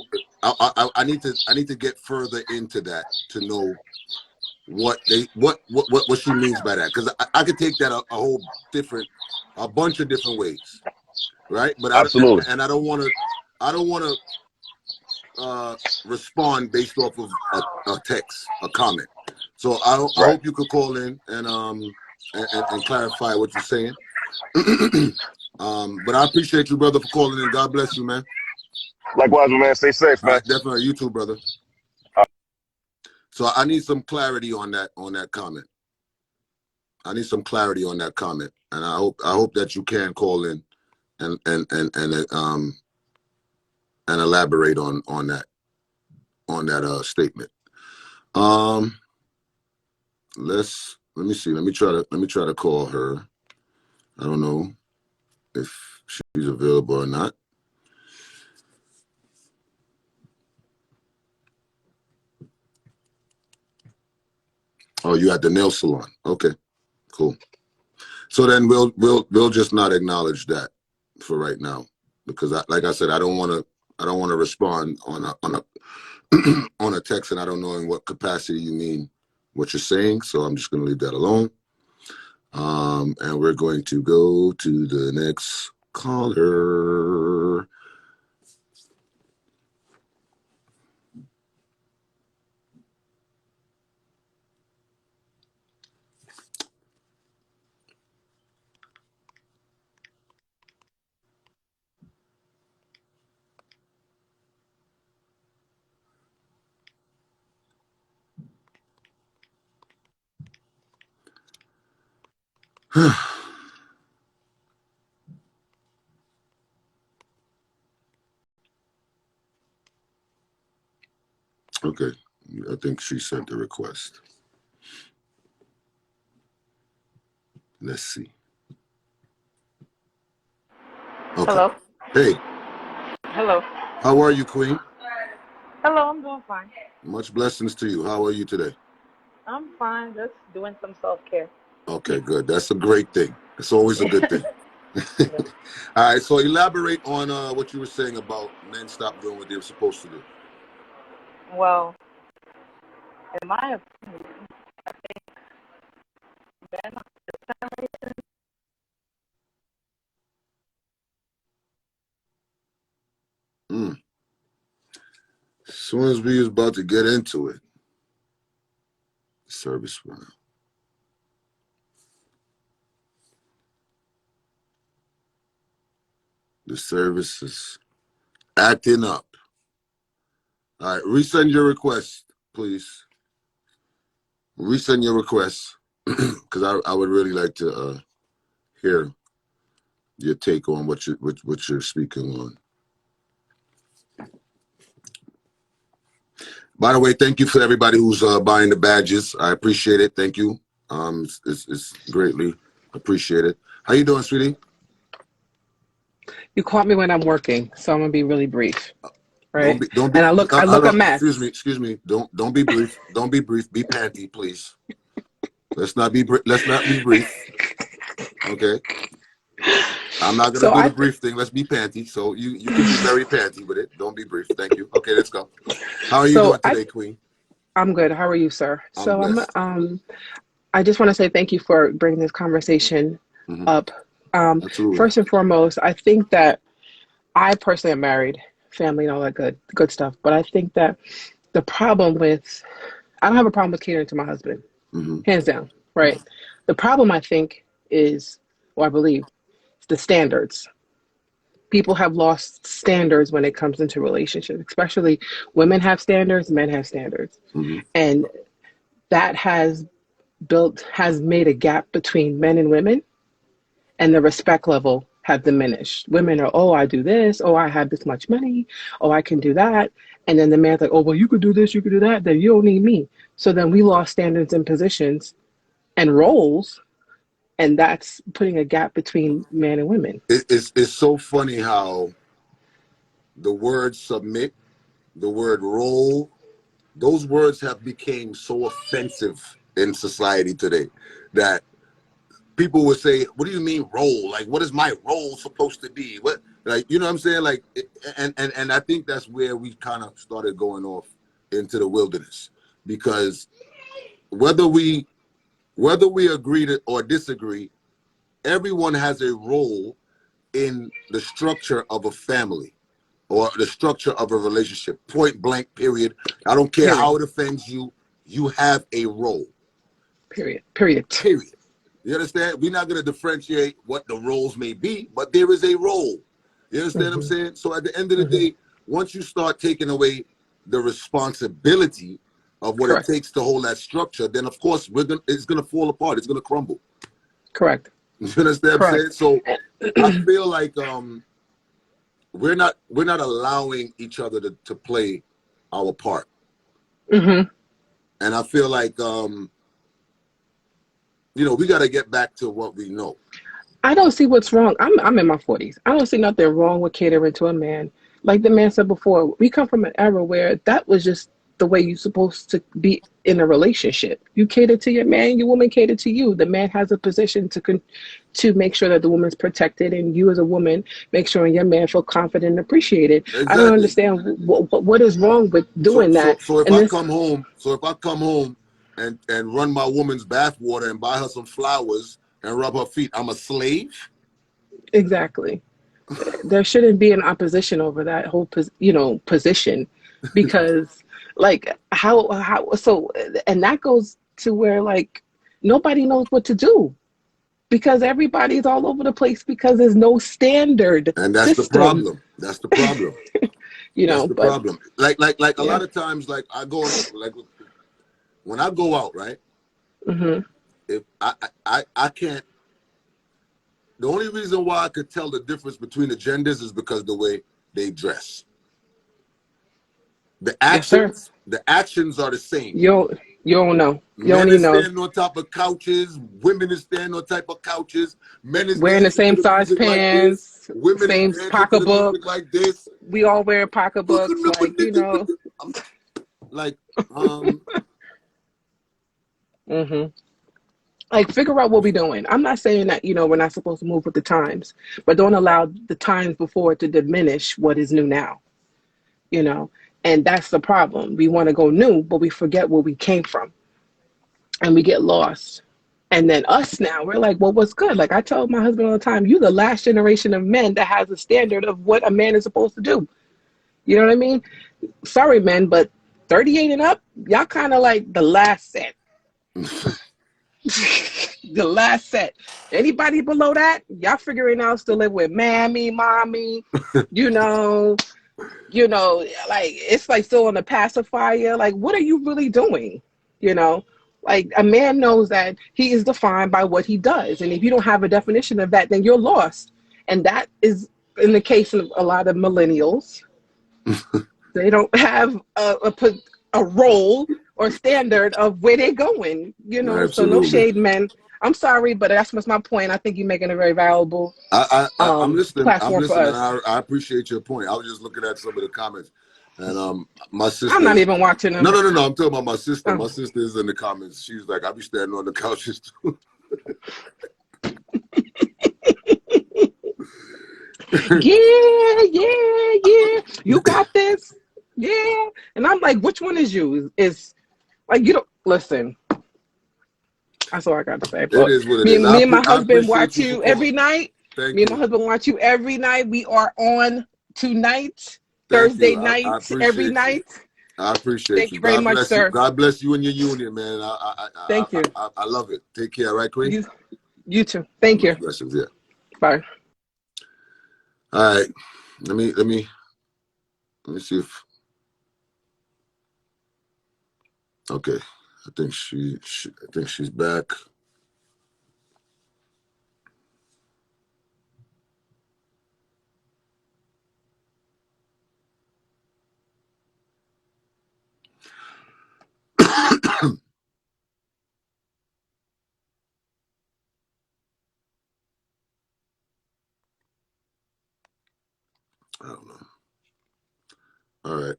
I need to get further into that to know what she means by that, because I could take that a bunch of different ways, right? But absolutely, I don't want to respond based off of a text, a comment. So I hope you could call in and clarify what you're saying. But I appreciate you, brother, for calling in. God bless you, man. Likewise, man. Stay safe, man. Definitely, you too, brother. So I need some clarity on that comment. I need some clarity on that comment, and I hope that you can call in and elaborate on that statement. Let me see. Let me try to call her. I don't know if she's available or not. Oh, you at the nail salon? Okay, cool. So then we'll just not acknowledge that for right now, because like I said, I don't want to respond on a text, and I don't know in what capacity you mean what you're saying. So I'm just going to leave that alone. And we're going to go to the next caller. Okay, I think she sent the request. Let's see. Okay. Hello. Hey. Hello. How are you, Queen? Hello, I'm doing fine. Much blessings to you. How are you today? I'm fine, just doing some self-care. Okay, good. That's a great thing. It's always a good thing. All right, so elaborate on what you were saying about men stop doing what they were supposed to do. Well, in my opinion, I think men are As soon as we was about to get into it, service went out. The service is acting up. All right, resend your request, please. Resend your request, because I would really like to hear your take on what you're speaking on. By the way, thank you for everybody who's buying the badges. I appreciate it. Thank you. It's greatly appreciated. How you doing, sweetie? You caught me when I'm working, so I'm gonna be really brief. Right? Don't be, and I look a mess. Excuse me. Don't be brief. Don't be brief. Be panty, please. Let's not be brief. Okay. I'm not gonna So do the brief thing. Let's be panty. So you can be very panty with it. Don't be brief. Thank you. Okay, let's go. How are you doing today, Queen? I'm good. How are you, sir? I'm blessed. I just want to say thank you for bringing this conversation up. Absolutely. First and foremost, I think that I personally am married, family and all that good stuff. But I think that I don't have a problem with catering to my husband, hands down, right? The problem I think is, or I believe, the standards. People have lost standards when it comes into relationships, especially women have standards, men have standards. And that has made a gap between men and women, and the respect level have diminished. Women are, oh, I do this, oh, I have this much money, oh, I can do that. And then the man's like, oh, well, you could do this, you could do that, then you don't need me. So then we lost standards and positions and roles, and that's putting a gap between men and women. It's so funny how the word submit, the word role, those words have become so offensive in society today that people would say, what do you mean role? Like, what is my role supposed to be? What, like, you know what I'm saying? Like, and I think that's where we kind of started going off into the wilderness, because whether we agree to or disagree, everyone has a role in the structure of a family or the structure of a relationship. Point blank, period. I don't care how it offends you. You have a role. Period. You understand? We're not going to differentiate what the roles may be, but there is a role. You understand what I'm saying? So at the end of the day, once you start taking away the responsibility of what it takes to hold that structure, then of course it's going to fall apart. It's going to crumble. Correct. You understand what I'm saying? So I feel like we're not allowing each other to play our part. And I feel like we got to get back to what we know. I don't see what's wrong. I'm in my 40s. I don't see nothing wrong with catering to a man. Like the man said before, we come from an era where that was just the way you're supposed to be in a relationship. You cater to your man, your woman cater to you. The man has a position to make sure that the woman's protected, and you as a woman make sure your man feel confident and appreciated. Exactly. I don't understand what is wrong with doing that. So if I come home and run my woman's bath water and buy her some flowers and rub her feet, I'm a slave? Exactly. There shouldn't be an opposition over that whole position, because like how so, and that goes to where like nobody knows what to do, because everybody's all over the place because there's no standard. And that's system. The problem. That's the problem. That's the problem. Like a lot of times, like I go like when I go out, right? If I can't. The only reason why I could tell the difference between the genders is because the way they dress. The actions, the actions are the same. You don't know. You Men don't even know. Standing on top of couches. Women is standing on top of couches. Men is wearing the same size pants. Like women same pocketbook like this. We all wear pocketbooks, like Like, figure out what we're doing. I'm not saying that, we're not supposed to move with the times, but don't allow the times before to diminish what is new now, and that's the problem. We want to go new, but we forget where we came from, and we get lost. And then us now, we're like, well, what's good? Like I tell my husband all the time, you're the last generation of men that has a standard of what a man is supposed to do. You know what I mean? Sorry, men, but 38 and up, y'all kind of like the last set. The last set. Anybody below that, y'all figuring out to live with mommy, like it's like still on the pacifier. Like, what are you really doing? Like a man knows that he is defined by what he does, and if you don't have a definition of that, then you're lost. And that is in the case of a lot of millennials. They don't have a role or standard of where they're going, So no shade, men. I'm sorry, but that's my point. I think you're making a very valuable I'm listening. platform I'm listening. for us. I appreciate your point. I was just looking at some of the comments. And my sister. I'm not even watching them. No. I'm talking about my sister. Oh. My sister is in the comments. She's like, I be standing on the couches too. Yeah. You got this. Yeah. And I'm like, which one is you? Is like, you don't listen. That's all I got to say. It is what it is. Me and my I husband appreciate watch you you for every calling. night. Thank Me and you. my husband watch you every night. We are on tonight, Thank Thursday you. I night, appreciate every you. night. I appreciate Thank you. you very God much, bless sir. you. God bless you and your union, man. Thank you. I love it. Take care, right, Queen? You too. Thank you. Blessings, yeah. Bye. All right. Let me see if. Okay. I think she's back. I don't know. All right.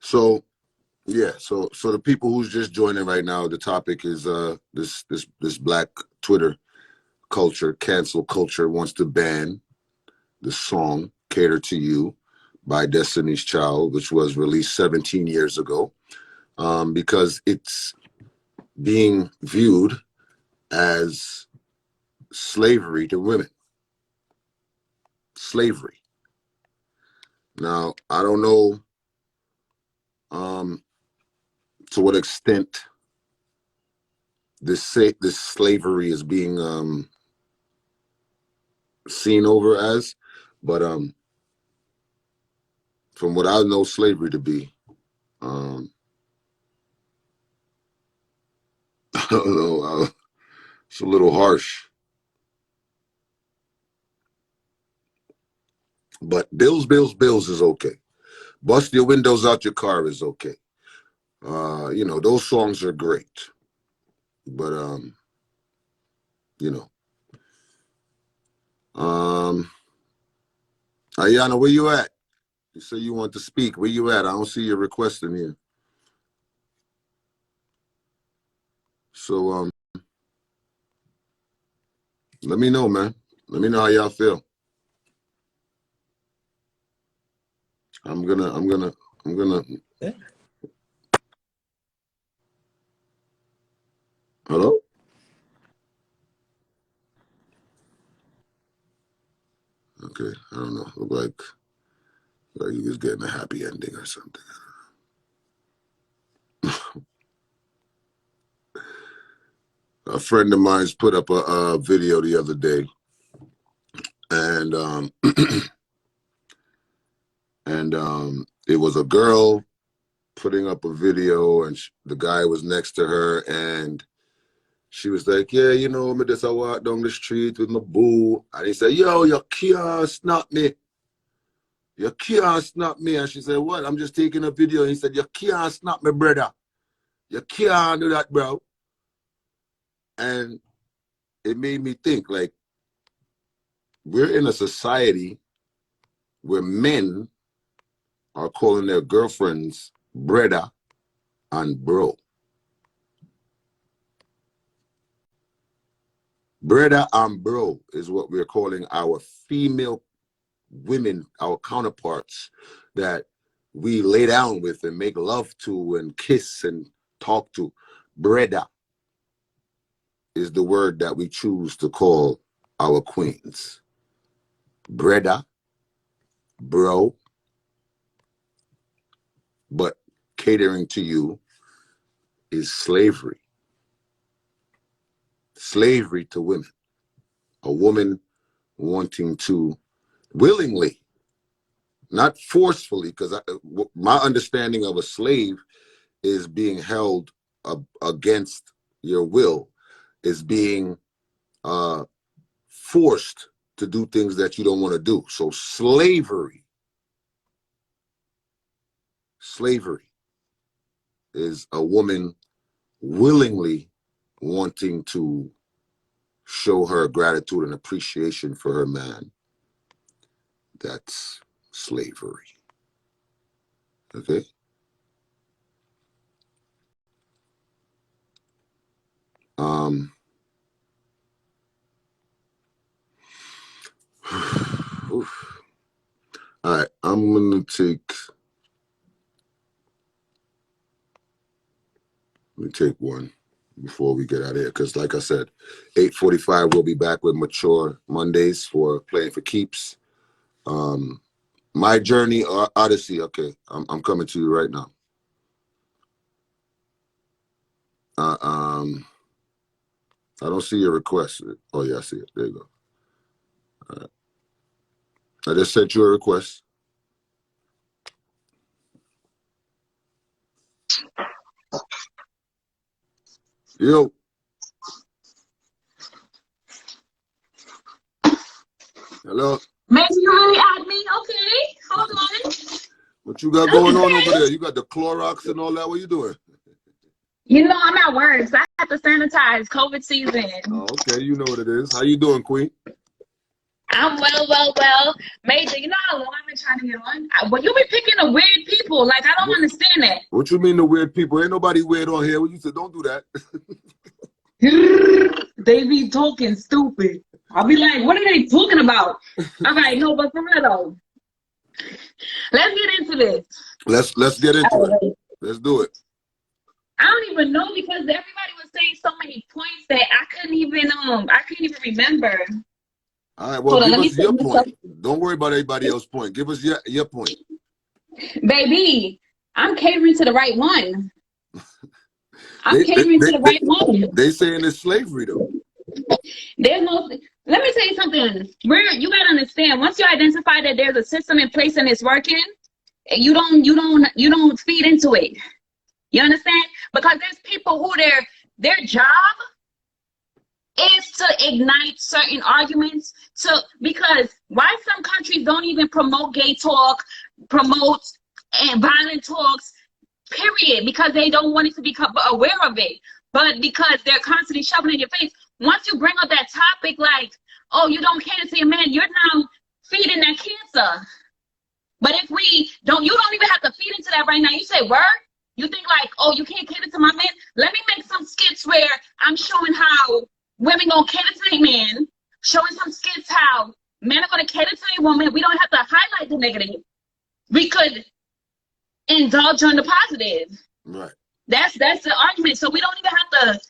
So yeah, so the people who's just joining right now, the topic is this black Twitter culture, cancel culture wants to ban the song "Cater to You" by Destiny's Child, which was released 17 years ago, because it's being viewed as slavery to women. Slavery. Now, I don't know to what extent this slavery is being seen over as, but from what I know slavery to be, I don't know, it's a little harsh. But bills is okay. Bust your windows out your car is okay. Those songs are great. But Ayana, where you at? You say you want to speak. Where you at? I don't see your request in here. So let me know, man. Let me know how y'all feel. I'm gonna Hello? Okay, I don't know. Look like he was getting a happy ending or something. A friend of mine's put up a video the other day, and it was a girl putting up a video, and the guy was next to her, and she was like, "Yeah, me just I walk down the street with my boo," and he said, "Yo, you can't snap me. You can't snap me." And she said, "What? I'm just taking a video." And he said, "You can't snap me, brother. You can't do that, bro." And it made me think, like, we're in a society where men are calling their girlfriends brother and bro. Brother and bro is what we're calling our female women, our counterparts that we lay down with and make love to and kiss and talk to. Brother is the word that we choose to call our queens. Brother, bro, but catering to you is slavery. Slavery to women. A woman wanting to willingly, not forcefully, because my understanding of a slave is being held against your will, is being forced to do things that you don't want to do. So slavery is a woman willingly wanting to show her gratitude and appreciation for her man, that's slavery. Okay? Oof. All right, I'm gonna take. Let me take one before we get out of here, because like I said, 8:45 we'll be back with Mature Mondays for Playing for Keeps. My Journey or Odyssey. Okay, I'm coming to you right now. I don't see your request. Oh yeah, I see it. There you go. All right. I just sent you a request. Yo. Hello. Maybe you really add me? Okay, hold on. What you got going on over there? You got the Clorox and all that? What you doing? You know I'm at work, so I have to sanitize. COVID season. Oh, okay. You know what it is. How you doing, Queen? I'm well. Major, you know how long I've been trying to get on? But you be picking the weird people. Like, I don't understand that. What you mean the weird people? Ain't nobody weird on here. What you said? Don't do that. They be talking stupid. I'll be like, what are they talking about? All right, no, but for real though. Let's get into this. Let's get into it. Let's do it. I don't even know, because everybody was saying so many points that I couldn't even remember. All right, well, give us your point. Don't worry about anybody else's point. Give us your point. Baby, I'm catering to the right one. I'm catering to the right one. They saying it's slavery though. There's no. Let me tell you something. You gotta understand. Once you identify that there's a system in place and it's working, you don't feed into it. You understand? Because there's people who their job is to ignite certain arguments. Because why some countries don't even promote gay talk, promote and violent talks, period, because they don't want it to become aware of it. But because they're constantly shoving it in your face, once you bring up that topic, like, oh, you don't cater to your man, you're now feeding that cancer. But if you don't even have to feed into that right now. You say, word? You think like, oh, you can't cater to my man? Let me make some skits where I'm showing how women gonna cater to their man, showing some skits how men are gonna cater to a woman. We don't have to highlight the negative. We could indulge on the positive. Right. That's the argument. So we don't even have to.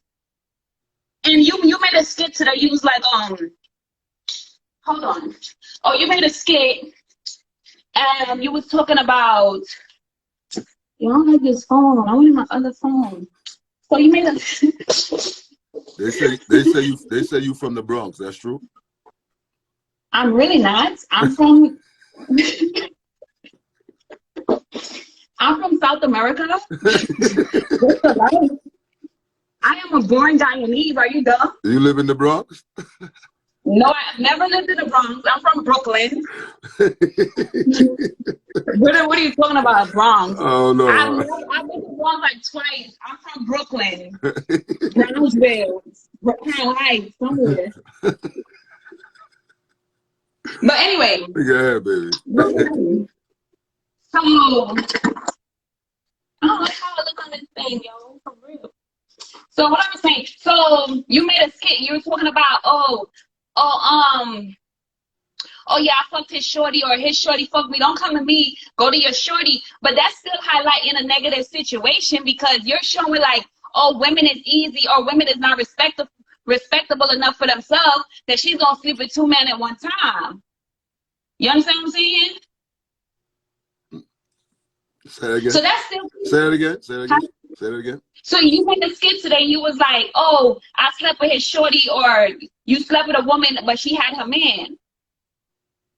And you made a skit today. You was like, hold on. Oh, you made a skit, and you was talking about. I don't like this phone. I want my other phone. So you made a. They say you from the Bronx. That's true. I'm really not. I'm from. I'm from South America. I am a born Guyanese. Are you dumb? You live in the Bronx? No, I've never lived in the Bronx. I'm from Brooklyn. What are you talking about, Bronx? Oh, no. I've been to Bronx like twice. I'm from Brooklyn. Brownsville. Brooklyn Heights, somewhere. But anyway. Yeah, baby. So, I don't like how I look on this thing, yo. For real. So what I was saying, so you made a skit. You were talking about, yeah, I fucked his shorty, or his shorty fucked me. Don't come to me. Go to your shorty. But that's still highlighting a negative situation, because you're showing like, oh, women is easy, or women is not respectable enough for themselves that she's gonna sleep with two men at one time. You understand what I'm saying? Say that again. So that's still. Say it again. Say it again. Say it again. So you made a skit today. You was like, oh, I slept with his shorty, or you slept with a woman, but she had her man.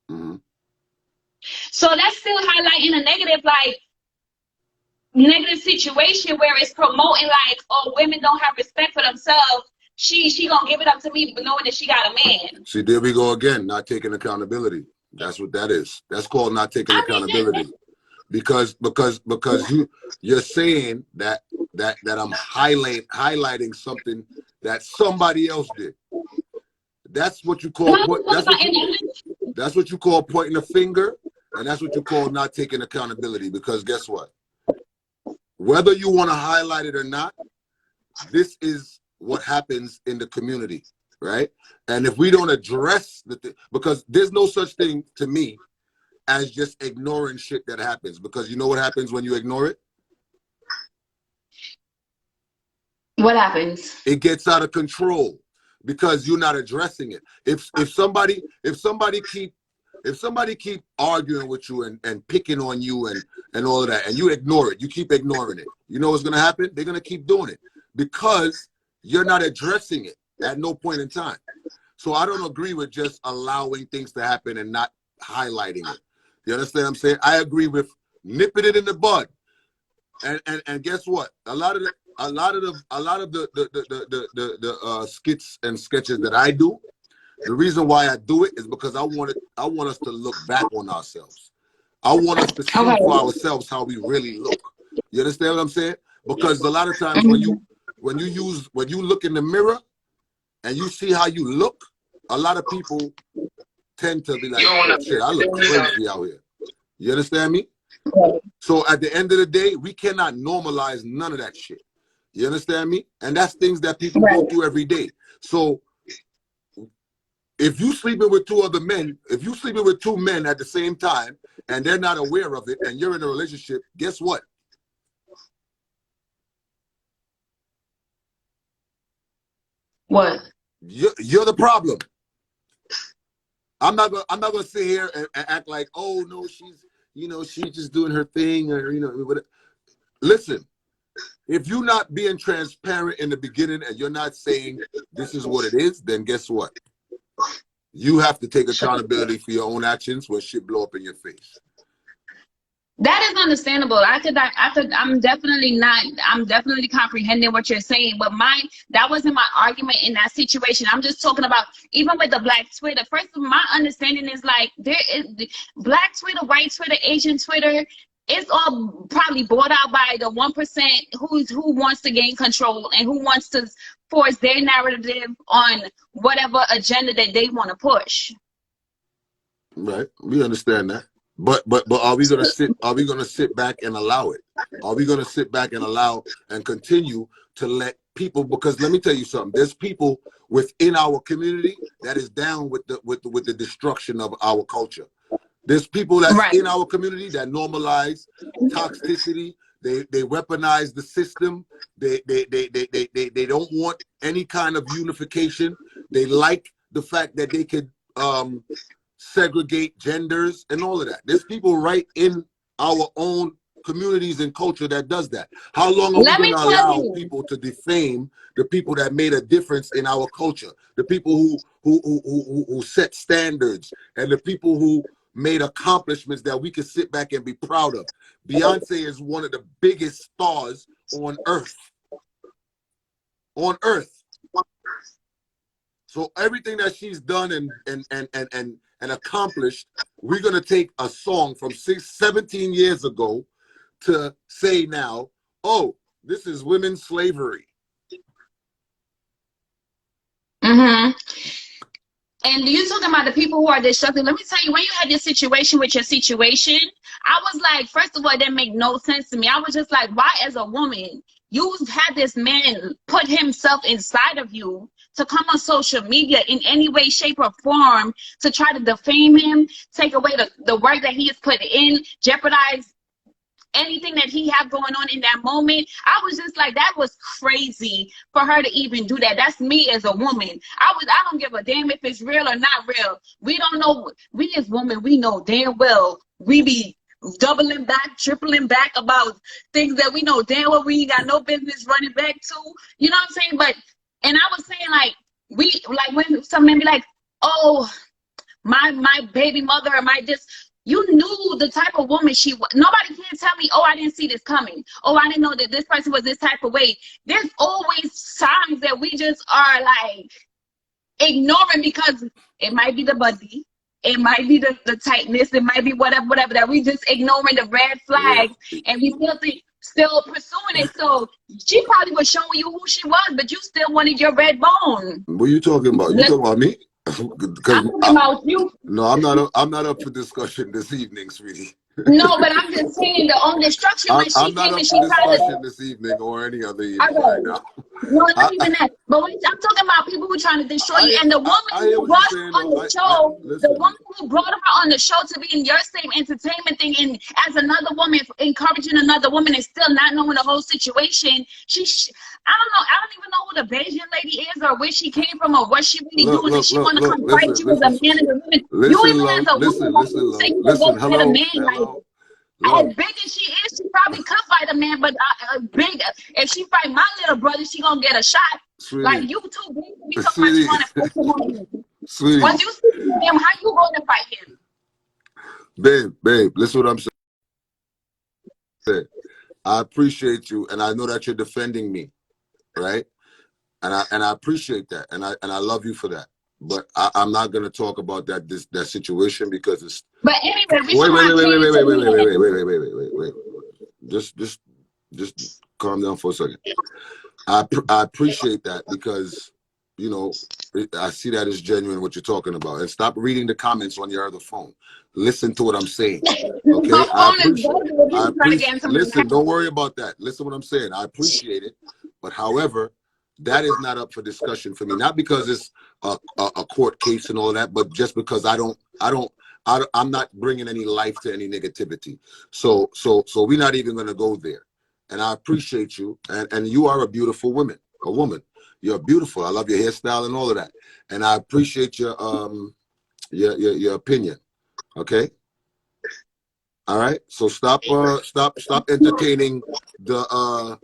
Mm-hmm. So that's still highlighting a negative situation where it's promoting like, oh, women don't have respect for themselves. She gonna give it up to me, but knowing that she got a man. See, there we go again. Not taking accountability. That's what that is. That's called not taking accountability. Because you're saying that I'm highlighting something that somebody else did. That's what you call that's what you call pointing a finger, and that's what you call not taking accountability. Because guess what? Whether you want to highlight it or not, this is what happens in the community, right? And if we don't address because there's no such thing to me as just ignoring shit that happens. Because you know what happens when you ignore it? What happens? It gets out of control because you're not addressing it. If somebody keep arguing with you and picking on you and all of that, and you ignore it, you keep ignoring it, you know what's gonna happen? They're gonna keep doing it because you're not addressing it at no point in time. So I don't agree with just allowing things to happen and not highlighting it. You understand what I'm saying? I agree with nipping it in the bud. And guess what? A lot of the skits and sketches that I do, the reason why I do it is because I want us to look back on ourselves. I want us to see for ourselves how we really look. You understand what I'm saying? Because a lot of times when you look in the mirror and you see how you look, a lot of people tend to be like, oh, shit, I look crazy out here. You understand me? So at the end of the day, we cannot normalize none of that shit. You understand me? And that's things that people go through every day. So if you sleeping with two men at the same time and they're not aware of it and you're in a relationship, guess what? What? You're the problem. I'm not gonna sit here and act like, oh no, she's just doing her thing, or whatever. Listen, if you're not being transparent in the beginning and you're not saying this is what it is, then guess what? You have to take accountability for your own actions when shit blow up in your face. That is understandable. I'm definitely comprehending what you're saying, but that wasn't my argument in that situation. I'm just talking about even with the Black Twitter. First of all, my understanding is like there is Black Twitter, white Twitter, Asian Twitter. It's all probably bought out by the 1% who wants to gain control and who wants to force their narrative on whatever agenda that they want to push. Right, we understand that. But are we gonna sit back and allow it? Are we gonna sit back and allow and continue to let people? Because let me tell you something. There's people within our community that is down with the destruction of our culture. There's people that's in our community that normalize toxicity. They weaponize the system. They don't want any kind of unification. They like the fact that they could segregate genders and all of that. There's people right in our own communities and culture that does that. How long are we going to allow people to defame the people that made a difference in our culture? The people who set standards and the people who made accomplishments that we can sit back and be proud of. Beyonce is one of the biggest stars on earth. On earth. So everything that she's done and accomplished, we're going to take a song from 17 years ago to say now, oh, this is women's slavery. Mm-hmm. And you're talking about the people who are destructive. Let me tell you, when you had this situation with your situation, I was like, first of all, it didn't make no sense to me. I was just like, why as a woman, you had this man put himself inside of you to come on social media in any way, shape, or form to try to defame him, take away the work that he has put in, jeopardize anything that he had going on in that moment. I was just like, that was crazy for her to even do that. That's me as a woman. I don't give a damn if it's real or not real. We don't know. We as women, we know damn well we be doubling back, tripling back about things that we know damn well we ain't got no business running back to. You know what I'm saying? But and I was saying like when some men be like, oh, my baby mother or my this. You knew the type of woman she was. Nobody can tell me, oh, I didn't see this coming. Oh, I didn't know that this person was this type of way. There's always signs that we just are like ignoring because it might be the body, it might be the tightness, it might be whatever that we just ignoring the red flags and we still pursuing it. So she probably was showing you who she was, but you still wanted your red bone. What are you talking about? You talking about me? Because I'm talking about you. no, I'm not up for discussion this evening, sweetie. No, but I'm just saying the structure when I'm she not came up and for she tried to. discussion this evening or any other evening right Okay. now. No, I, not even that. But when I'm talking about people who trying to destroy you, and the woman I hear who what you're brought her saying, on though. the show, the Listen. woman who brought her on the show to be in your same entertainment thing, and as another woman encouraging another woman and still not knowing the whole situation, I don't know. I don't even know who the Bayesian lady is or where she came from or what she really doing. If she want to come fight you as a man and a woman, you even as a woman, like you say, you can go fight a man. Like, as big as she is, she probably could fight a man, but big. If she fight my little brother, she gonna get a shot. Sweetie. Like, you too big to be talking about you want to fight someone. Sweetie. Once you see him, how you going to fight him? Babe, listen what I'm saying. I appreciate you, and I know that you're defending me, right? And I appreciate that, and I love you for that. But I'm not gonna talk about that situation because it's. But anyway, wait. Just calm down for a second. I appreciate that because, you know, I see that as genuine what you're talking about. And stop reading the comments on your other phone. Listen to what I'm saying. Okay? Listen, don't worry about that. Listen to what I'm saying. I appreciate it. But however, that is not up for discussion for me. Not because it's a court case and all that, but just because I'm not bringing any life to any negativity. So we're not even going to go there. And I appreciate you. And you are a beautiful woman. You're beautiful. I love your hairstyle and all of that. And I appreciate your opinion. Okay? All right. So stop entertaining the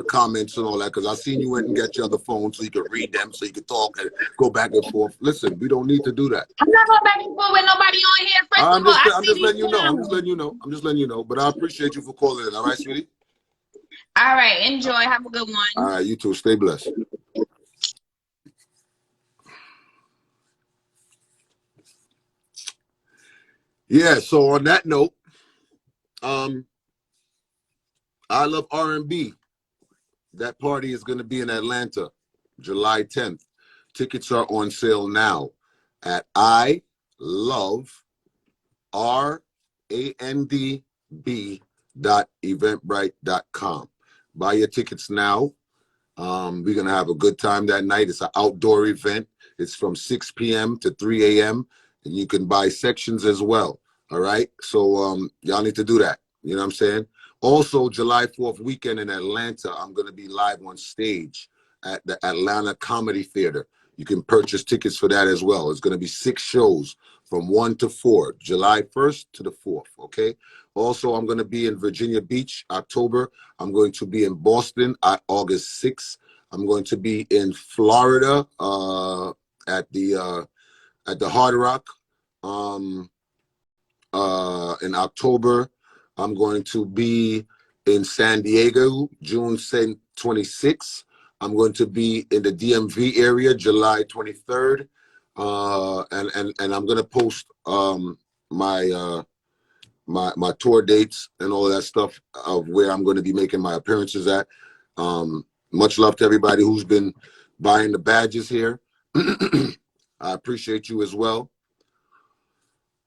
comments and all that, because I seen you went and get your other phone so you could read them, so you could talk and go back and forth. Listen, we don't need to do that. I'm not going back and forth with nobody on here. I'm just letting you know. But I appreciate you for calling in. All right, sweetie? All right. Enjoy. Have a good one. All right, you too. Stay blessed. Yeah, so on that note, I Love R&B. That party is going to be in Atlanta, July 10th. Tickets are on sale now at iloveRandB.eventbrite.com. Buy your tickets now. We're going to have a good time that night. It's an outdoor event. It's from 6 p.m. to 3 a.m. And you can buy sections as well. All right. So y'all need to do that. You know what I'm saying? Also, July 4th weekend in Atlanta, I'm going to be live on stage at the Atlanta Comedy Theater. You can purchase tickets for that as well. It's going to be 6 shows from 1 to 4, July 1st to the 4th. Okay. Also, I'm going to be in Virginia Beach, October. I'm going to be in Boston at August 6th. I'm going to be in Florida at the Hard Rock in October. I'm going to be in San Diego, June 26th. I'm going to be in the DMV area, July 23rd. And I'm going to post my tour dates and all that stuff of where I'm going to be making my appearances at. Much love to everybody who's been buying the badges here. I appreciate you as well.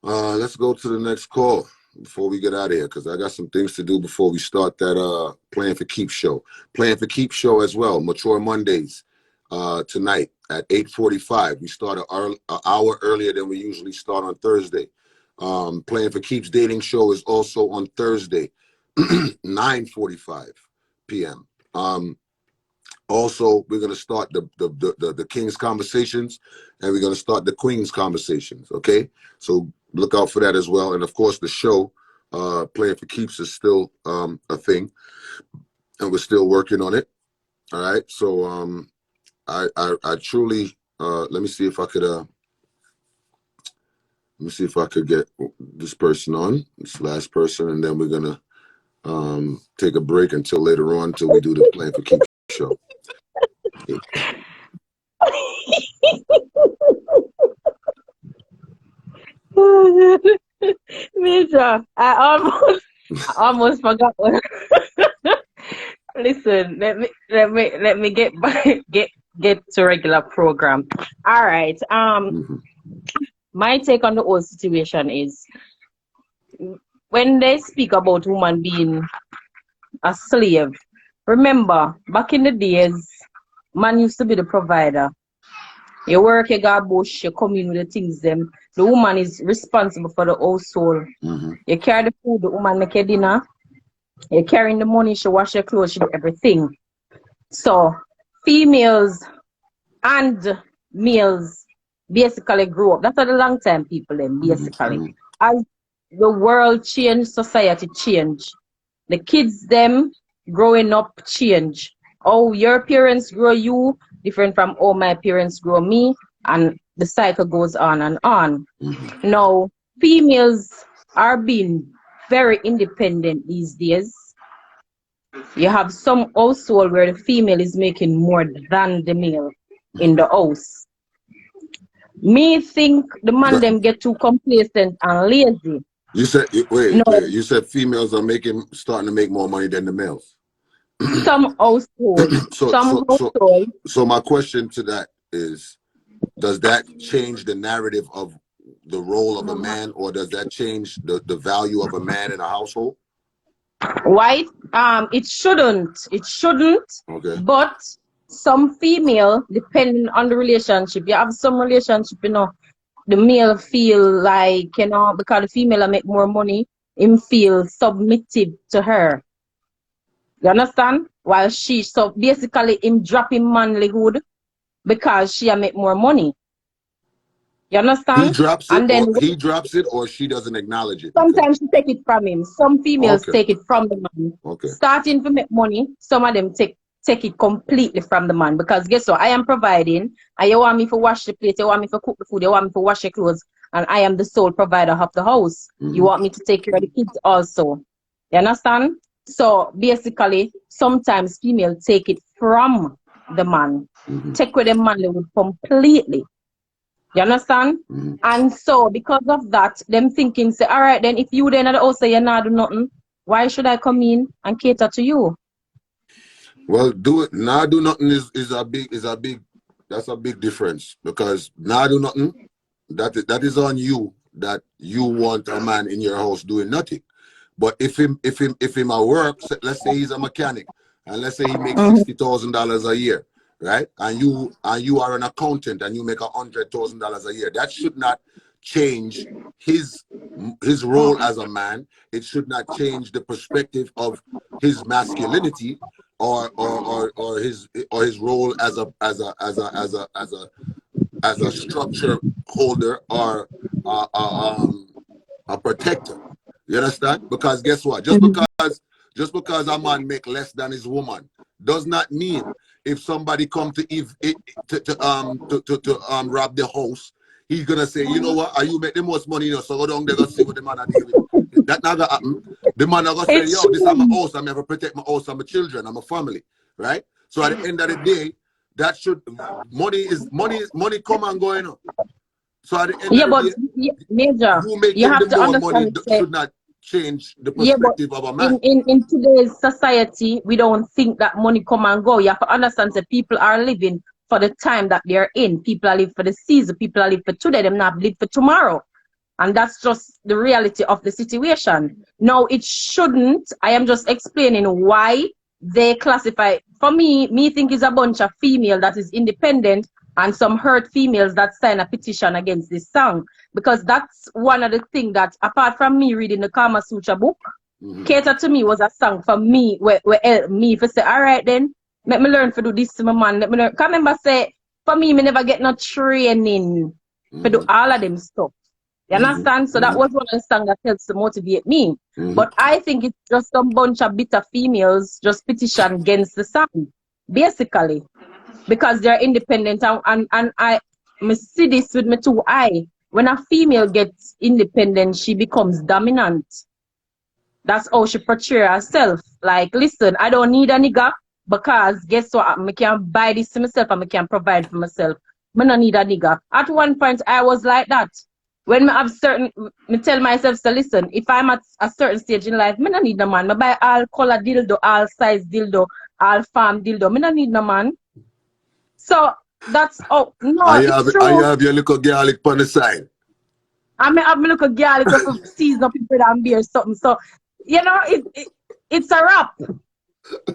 Let's go to the next call before we get out of here, because I got some things to do before we start that Playing for Keeps show. Playing for Keeps show as well, Mature Mondays tonight at 8:45. We start an hour earlier than we usually start on Thursday. Playing for Keeps dating show is also on Thursday, 9:45 p.m. Also, we're going to start the King's Conversations, and we're going to start the Queen's Conversations, okay? So look out for that as well. And, of course, the show, Playing for Keeps, is still a thing, and we're still working on it, all right? So I truly, let me see if I could get this person on, this last person, and then we're going to take a break until later on, until we do the Playing for Keeps show. Major, I almost forgot what. Listen, let me get get to regular program. All right. My take on the whole situation is when they speak about woman being a slave, remember back in the days, man used to be the provider. You work, you got bush, you come in with the things them. The woman is responsible for the household. You carry the food, the woman make your dinner. You carrying the money, she wash your clothes, she do everything. So females and males basically grew up. That's how the long time people them basically. As the world changed, society changed. The kids them growing up change. Oh, your parents grow you different from how my parents grow me, and the cycle goes on and on. Now, females are being very independent these days. You have some household where the female is making more than the male in the house. Me think the man them get too complacent and lazy. You said wait. No, You said females are starting to make more money than the males. some household, So my question to that is, does that change the narrative of the role of a man, or does that change the value of a man in a household? Why? It shouldn't. It shouldn't. Okay. But some female, depending on the relationship, you have some relationship, the male feel like, because the female make more money, him feel submissive to her. You understand? While so basically him dropping manlyhood because she make more money. You understand? He drops it, and then he drops it, or she doesn't acknowledge it. Sometimes she take it from him. Some females take it from the man. Okay. Starting to make money, some of them take it completely from the man. Because guess what? I am providing, and you want me to wash the plate, you want me to cook the food, you want me to wash your clothes, and I am the sole provider of the house. You want me to take care of the kids also. You understand? So basically, sometimes females take it from the man. Take with the manlyhood completely. You understand? And so because of that, them thinking, say, all right, then if you then at the house say you're not do nothing, why should I come in and cater to you? Well, do it. Not do nothing is a big that's a big difference, because not do nothing, that is on you, that you want a man in your house doing nothing. But if him at work, let's say he's a mechanic, and let's say he makes $60,000 a year, right? And you are an accountant and you make $100,000 a year. That should not change his role as a man. It should not change the perspective of his masculinity or his role as a structure holder or a protector. You understand? Because guess what? Just because a man make less than his woman does not mean if somebody come to rob the house, he's gonna say, you know what? You make the most money, so go down there, go see what the man are dealing with. That not gonna happen. The man are gonna say, yo, this is my house. I'm gonna protect my house, and my children, and my family, right? So at the end of the day, that should money come and go, So at the end of the day, Major, you have to understand money should not change the perspective of a man. In today's society, we don't think that money come and go. You have to understand that people are living for the time that they're in. People are living for the season. People are living for today. Them not live for tomorrow. And that's just the reality of the situation. No, it shouldn't. I am just explaining why they classify. For me think it's a bunch of female that is independent and some hurt females that sign a petition against this song. Because that's one of the things that, apart from me reading the Kama Sutra book, Cater to Me was a song for me, where help me to say, all right then, let me learn to do this to my man. Let me learn. Can remember say, for me never get no training to do all of them stuff. You understand? So that was one of the songs that helps to motivate me. But I think it's just a bunch of bitter females just petition against the song, basically. Because they're independent, and I see this with my two eyes. When a female gets independent, she becomes dominant. That's how she portrays herself. Like, listen, I don't need a nigga because guess what? I can buy this to myself and I can provide for myself. I don't need a nigga. At one point, I was like that. When I tell myself, so listen, if I'm at a certain stage in life, I don't need a man. I buy all color dildo, all size dildo, all farm dildo. I don't need no man. So that's no, I it's have true. your little garlic on the side. I mean, I'm look a garlic up of season up with and beer something. So you know, it's a wrap.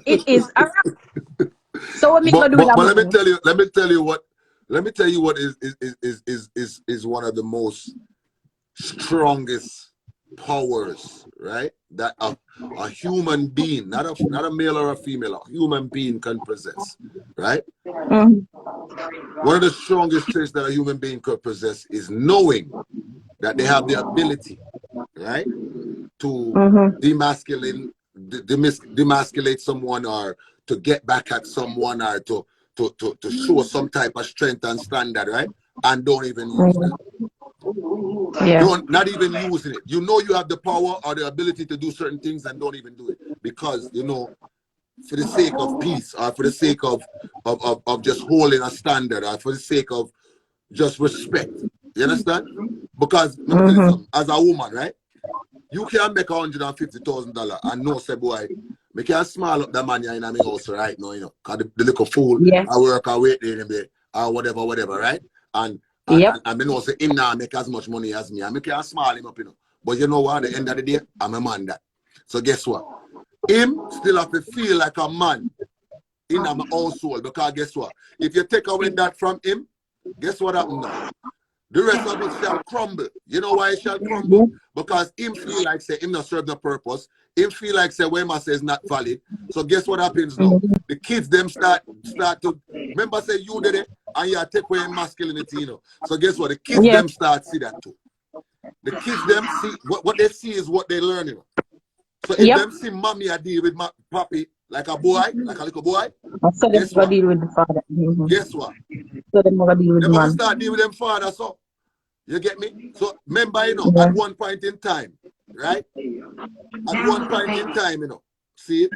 It is a wrap. So what me gonna do with that But let me money? tell you what is one of the most strongest powers, right? That a human being, not a male or a female, a human being can possess, right? One of the strongest traits that a human being could possess is knowing that they have the ability, right, to demasculate someone, or to get back at someone, or to show some type of strength and standard, right? And don't even use that. Yeah. Not even using it. You know you have the power or the ability to do certain things and don't even do it because, you know, for the sake of peace, or for the sake of just holding a standard, or for the sake of just respect. You understand? Because let me tell you something. As a woman, right? You can make $150,000 and no say, boy, me can smile up the man in my house right now, you know, because the little fool, Yes. I work, I wait there, or whatever, right? And me know say him now make as much money as me. And me can smile him up, you know. But you know what? At the end of the day, I'm a man that. So guess what? Him still have to feel like a man in my household, because guess what? If you take away that from him, guess what happens now? The rest of it shall crumble. You know why it shall crumble? Because him feel like say him not serve the purpose. Him feel like say what I say is not valid. So guess what happens now? The kids them start to remember say you did it and you take away masculinity, you know. So guess what? The kids them start see that too. The kids them see what they see is what they learn, you know. So if them see mommy a deal with my papi like a boy, like a little boy, So guess them gonna what? deal with the father. Guess what? So them gonna deal with They're the gonna man. start dealing with them father, so you get me? So remember, you know, at one point in time, right? At one point in time, you know, see,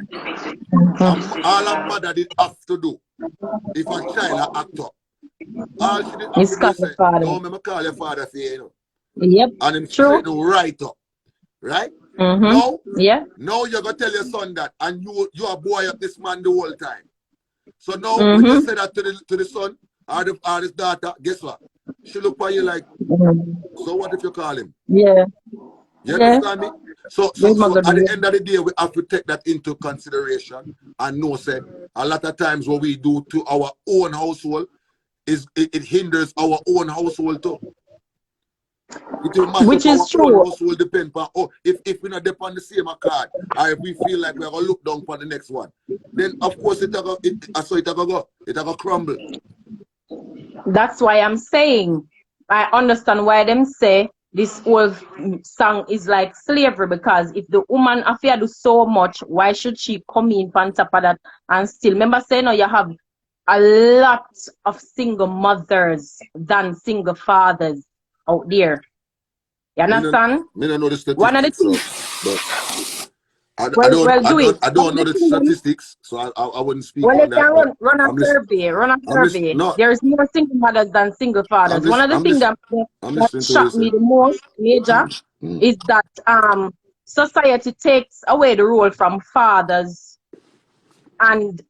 all a mother did have to do if a child act up. All she did have to do is say, no, I'm call your father for you, know. Yep. And him True. straighten right up. Right? Now you're gonna tell your son that, and you are boy up this man the whole time. So now when you say that to the son or his daughter, guess what? She look for you like, so what if you call him? Yeah. You understand me? So at the end of the day, we have to take that into consideration and know, say, a lot of times what we do to our own household it hinders our own household too. It will mash Which up is our true. own household depend on if we not depend on the same card, or if we feel like we're gonna look down for the next one, then of course it go crumble. That's why I'm saying I understand why them say this whole song is like slavery, because if the woman affair do so much, why should she come in on top of that and still? Remember saying, no, you have a lot of single mothers than single fathers out there. You understand? Me don't know the statistics, One of the things, but I don't know the thing statistics, so I wouldn't speak well, on they can that. run a survey. No, There's more single mothers than single fathers. One of the things that shocked me the most, Major, is that society takes away the role from fathers and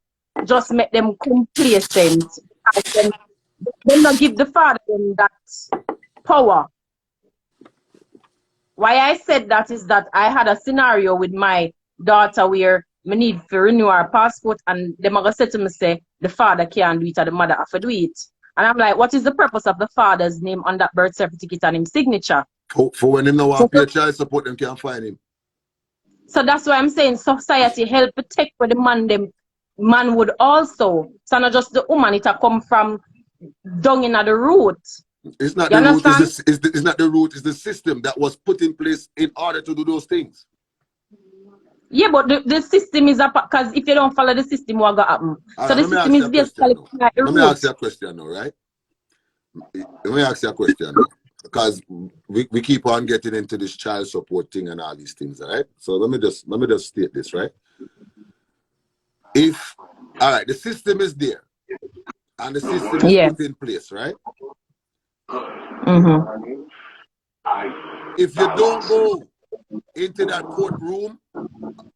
just make them complacent. They don't give the father that power. Why I said that is that I had a scenario with my daughter where we need to renew our passport, and the mother said to me, say, the father can't do it or the mother have to do it. And I'm like, what is the purpose of the father's name on that birth certificate and his signature? For when him now want to pay child support, them can't find him. So that's why I'm saying society help protect where the man would also. So not just the woman, it come from down in the root. It's not the root, it's not the root, it's the system that was put in place in order to do those things. Yeah, but the system is because if you don't follow the system, what gonna happen? So the system is basically like the root. Let me ask you a question now, right? Let me ask you a question now. Because we keep on getting into this child support thing and all these things, right? So let me just state this, right? All right, the system is there and the system is put in place, right? If you don't go into that courtroom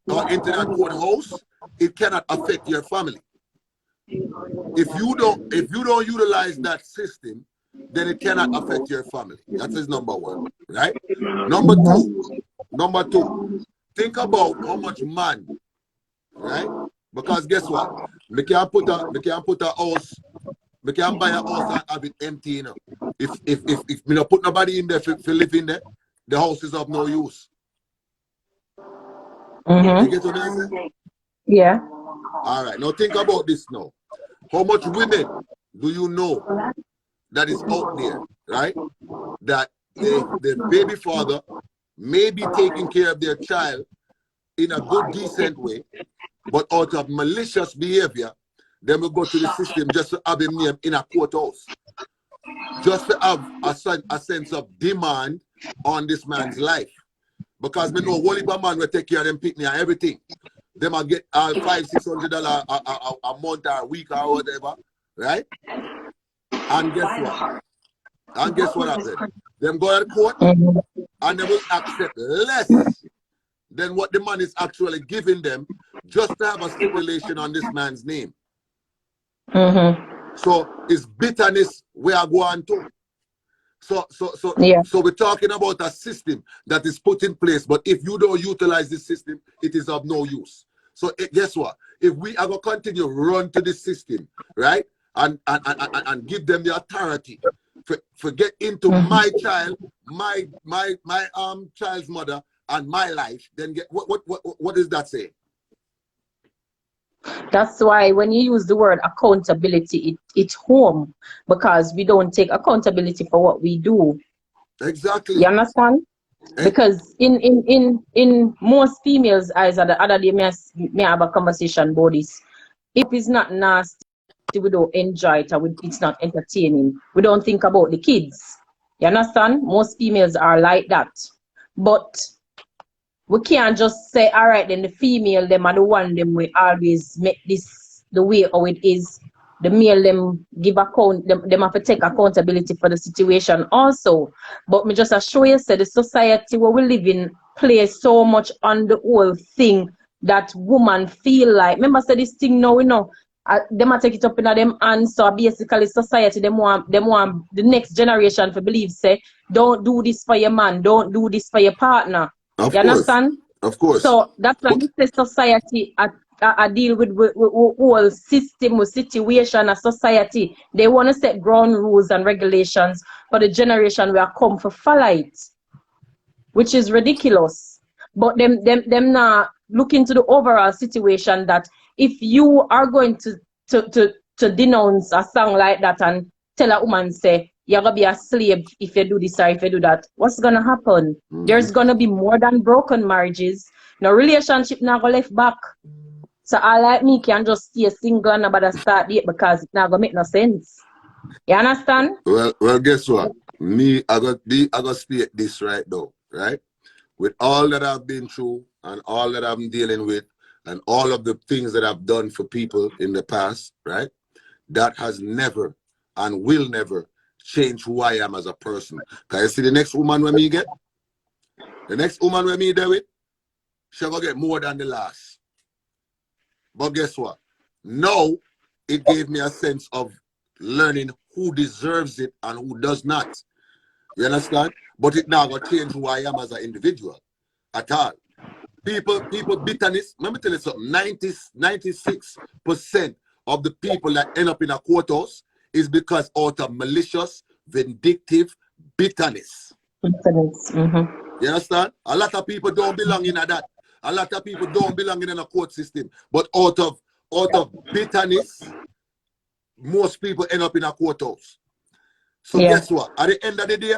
or into that courthouse, it cannot affect your family. If you don't utilize that system, then it cannot affect your family. That is number one, right? Number two, think about how much man, right? Because guess what? Me can put a house, me can buy a house and have it empty, you know. If me not put nobody in there for live in there, the house is of no use. You get what I'm saying? Yeah. All right. Now think about this now. How much women do you know that is out there, right? That the baby father may be taking care of their child in a good, decent way, but out of malicious behavior, then we go to the system just to have him name in a courthouse. Just to have a sense of demand on this man's life. Because we know one man will take care of them picnic and everything. Them will get $500-600 a month or a week or whatever, right? And guess what happened? Them go to court and they will accept less than what the man is actually giving them just to have a stipulation on this man's name. So it's bitterness we are going to. So we're talking about a system that is put in place, but if you don't utilize this system, it is of no use. So guess what? If we are going to continue run to this system, right, and give them the authority for get into my child, my child's mother, and my life, then what does that say? That's why when you use the word accountability, it's home, because we don't take accountability for what we do. Exactly. You understand? Because in most females' eyes, the other day may have a conversation about this. If it's not nasty, we don't enjoy it, or it's not entertaining. We don't think about the kids. You understand? Most females are like that. But we can't just say, all right, then the female, them are the one, them we always make this the way how it is. The male, them give account, them have to take accountability for the situation also. But me just assure you, say the society where we live in plays so much on the whole thing that woman feel like. Remember, say this thing now, you know, them a take it up in them hands. So basically, society, them want the next generation to believe, say, don't do this for your man, don't do this for your partner. You understand? Of course. So that's why this society I deal with whole system or situation of society. They want to set ground rules and regulations for the generation we are come for follow it, which is ridiculous. But them now look into the overall situation that if you are going to denounce a song like that and tell a woman, say, you're going to be a slave if you do this or if you do that, what's going to happen? There's going to be more than broken marriages. No relationship not going to left back. So I like me can just stay single and nobody start date because it's not going to make no sense. You understand? Well, guess what? I got state this right now, right? With all that I've been through and all that I'm dealing with and all of the things that I've done for people in the past, right? That has never and will never change who I am as a person. Can you see the next woman when me get? The next woman when me there with, she'll go get more than the last. But guess what? Now, it gave me a sense of learning who deserves it and who does not. You understand? But it now going to change who I am as an individual at all. People bitterness, let me tell you something, 96% of the people that end up in a courthouse is because out of malicious, vindictive bitterness. You understand? A lot of people don't belong in that. A lot of people don't belong in a court system. But out of bitterness, most people end up in a courthouse. So guess what? At the end of the day,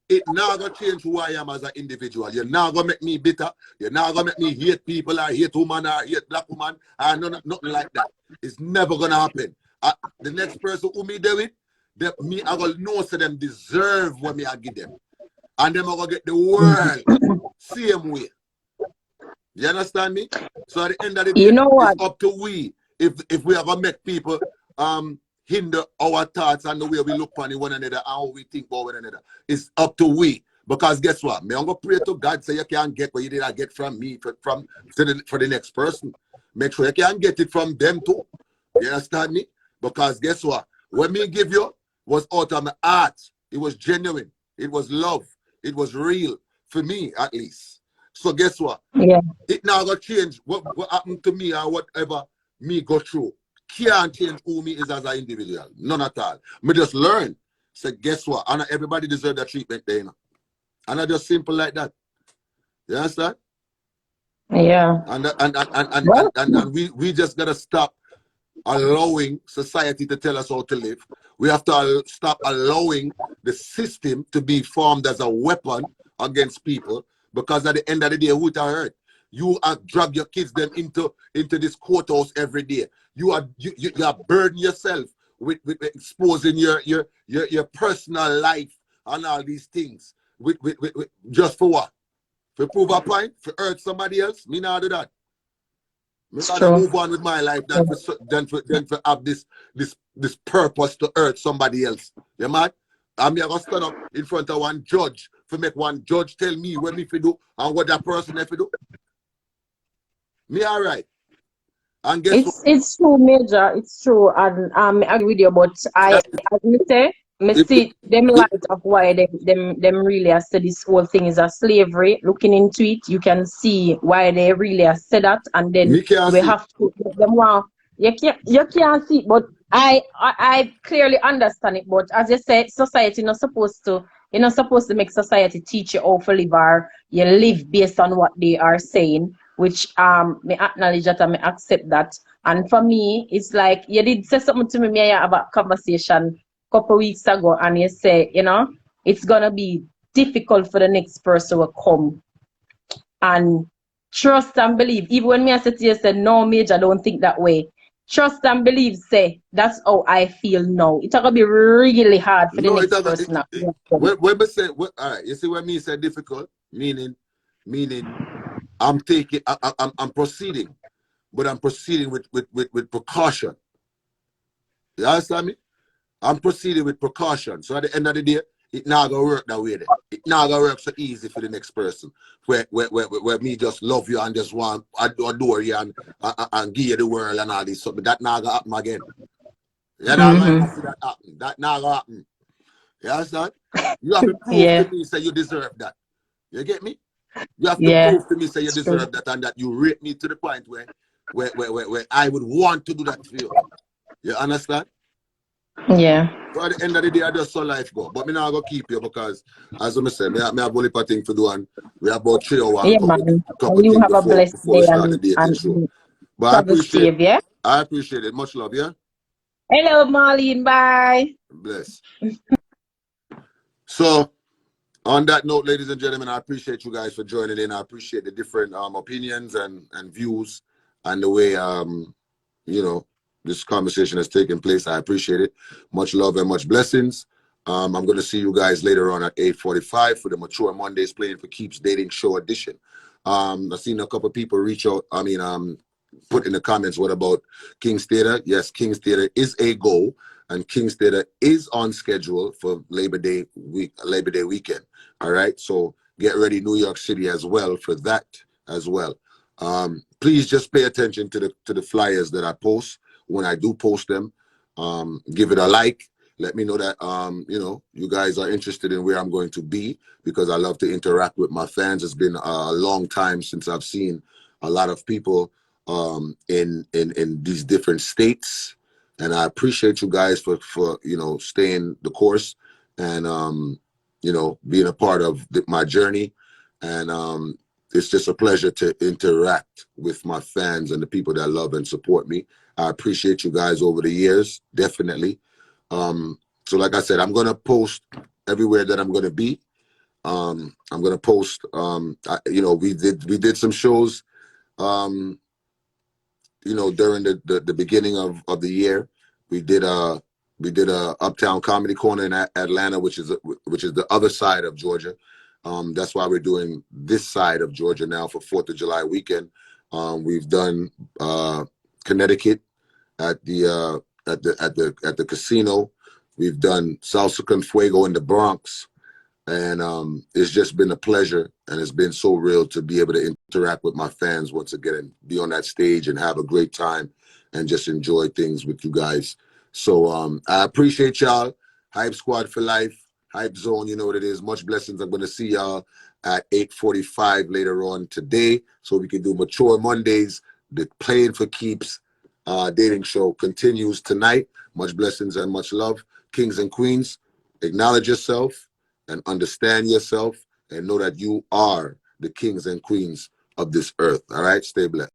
it now gonna change who I am as an individual. You're now gonna make me bitter. You're now gonna make me hate people or hate woman or hate black woman or nothing like that. It's never gonna happen. The next person who me do it, I gonna know so them deserve what me I give them. And them are gonna get the world same way. You understand me? So at the end of the day, you know what? It's up to we if we are gonna make people hinder our thoughts and the way we look on one another and how we think about one another. It's up to we. Because guess what? Me, I'm gonna pray to God so you can get what you did get from me for the next person. Make sure you can get it from them too. You understand me? Because guess what? When me give you was out of my heart. It was genuine. It was love. It was real. For me, at least. So guess what? Yeah. It now got change. What happened to me or whatever me go through can't change who me is as an individual. None at all. Me just learn. So guess what? And everybody deserve that treatment there. You know? And I just simple like that. You understand? Yeah. And we just gotta stop allowing society to tell us how to live. We have to stop allowing the system to be formed as a weapon against people, because at the end of the day, who it hurt? You are drag your kids them into this courthouse every day. You are burden yourself with exposing your personal life and all these things with just for what? For prove a point? For hurt somebody else? Me not do that. Me rather move on with my life than for have this purpose to hurt somebody else. You mad? I'm gonna stand up in front of one judge for make one judge tell me what me fi do and what that person have to do. Me alright. And guess what? It's true, Major. It's true, and I agree with you. But I see them light of why them really have said this whole thing is a slavery. Looking into it, you can see why they really have said that, and then we have to them wow. You can't see, but I clearly understand it. But as you said, society not supposed to. You're not supposed to make society teach you how to live, or you live based on what they are saying, which me acknowledge that and me accept that. And for me, it's like you did say something to me about conversation a couple weeks ago, and you say, you know, it's gonna be difficult for the next person to come and trust and believe. Even when me I said to you, said no, Major, I don't think that way. Trust and believe, say, that's how I feel now. It's going to be really hard for the next person. When we say, all right, you see when me say difficult, meaning I'm taking, I'm proceeding, but I'm proceeding with precaution. You understand me? I'm proceeding with precaution. So at the end of the day, it not gonna work that way. It not gonna work so easy for the next person. Where me just love you and just want adore you and give you the world and all this stuff. But that not gonna happen again. You're not gonna see that happen. That not gonna happen. You understand? You have to prove to me say you deserve that. You get me? You have to prove to me say you deserve that and that you rate me to the point where I would want to do that for you. You understand? Yeah. So at the end of the day, I just saw life go. But me not gonna keep you because, as I said, me have only a thing to do, and we have about 3 hours and couple you things have a blessed before we day start the dating show. But I appreciate it. Much love, yeah? Hello, Marlene. Bye. Bless. So, on that note, ladies and gentlemen, I appreciate you guys for joining in. I appreciate the different opinions and views and the way, you know, this conversation has taken place. I appreciate it. Much love and much blessings. I'm going to see you guys later on at 8:45 for the Mature Mondays Playing for Keeps Dating Show edition. I've seen a couple of people reach out. Put in the comments, what about King's Theater? Yes, King's Theater is a go, and King's Theater is on schedule for Labor Day weekend. All right, so get ready, New York City as well for that as well. Please just pay attention to the flyers that I post. When I do post them, give it a like. Let me know that you know, you guys are interested in where I'm going to be, because I love to interact with my fans. It's been a long time since I've seen a lot of people in these different states, and I appreciate you guys for you know, staying the course and you know, being a part of my journey. And it's just a pleasure to interact with my fans and the people that love and support me. I appreciate you guys over the years, definitely. So like I said, I'm gonna post everywhere that I'm gonna be. I'm gonna post. You know, we did some shows. You know, during the beginning of the year, we did a Uptown Comedy Corner in Atlanta, which is the other side of Georgia. That's why we're doing this side of Georgia now for 4th of July weekend. We've done Connecticut at the casino. We've done Salsa con Fuego in the Bronx, and it's just been a pleasure, and it's been so real to be able to interact with my fans once again and be on that stage and have a great time and just enjoy things with you guys. So I appreciate y'all. Hype Squad for life. Hype Zone, you know what it is. Much blessings. I'm going to see y'all at 8:45 later on today, so we can do Mature Mondays. The Playing for Keeps dating show continues tonight. Much blessings and much love. Kings and queens, acknowledge yourself and understand yourself and know that you are the kings and queens of this earth. All right? Stay blessed.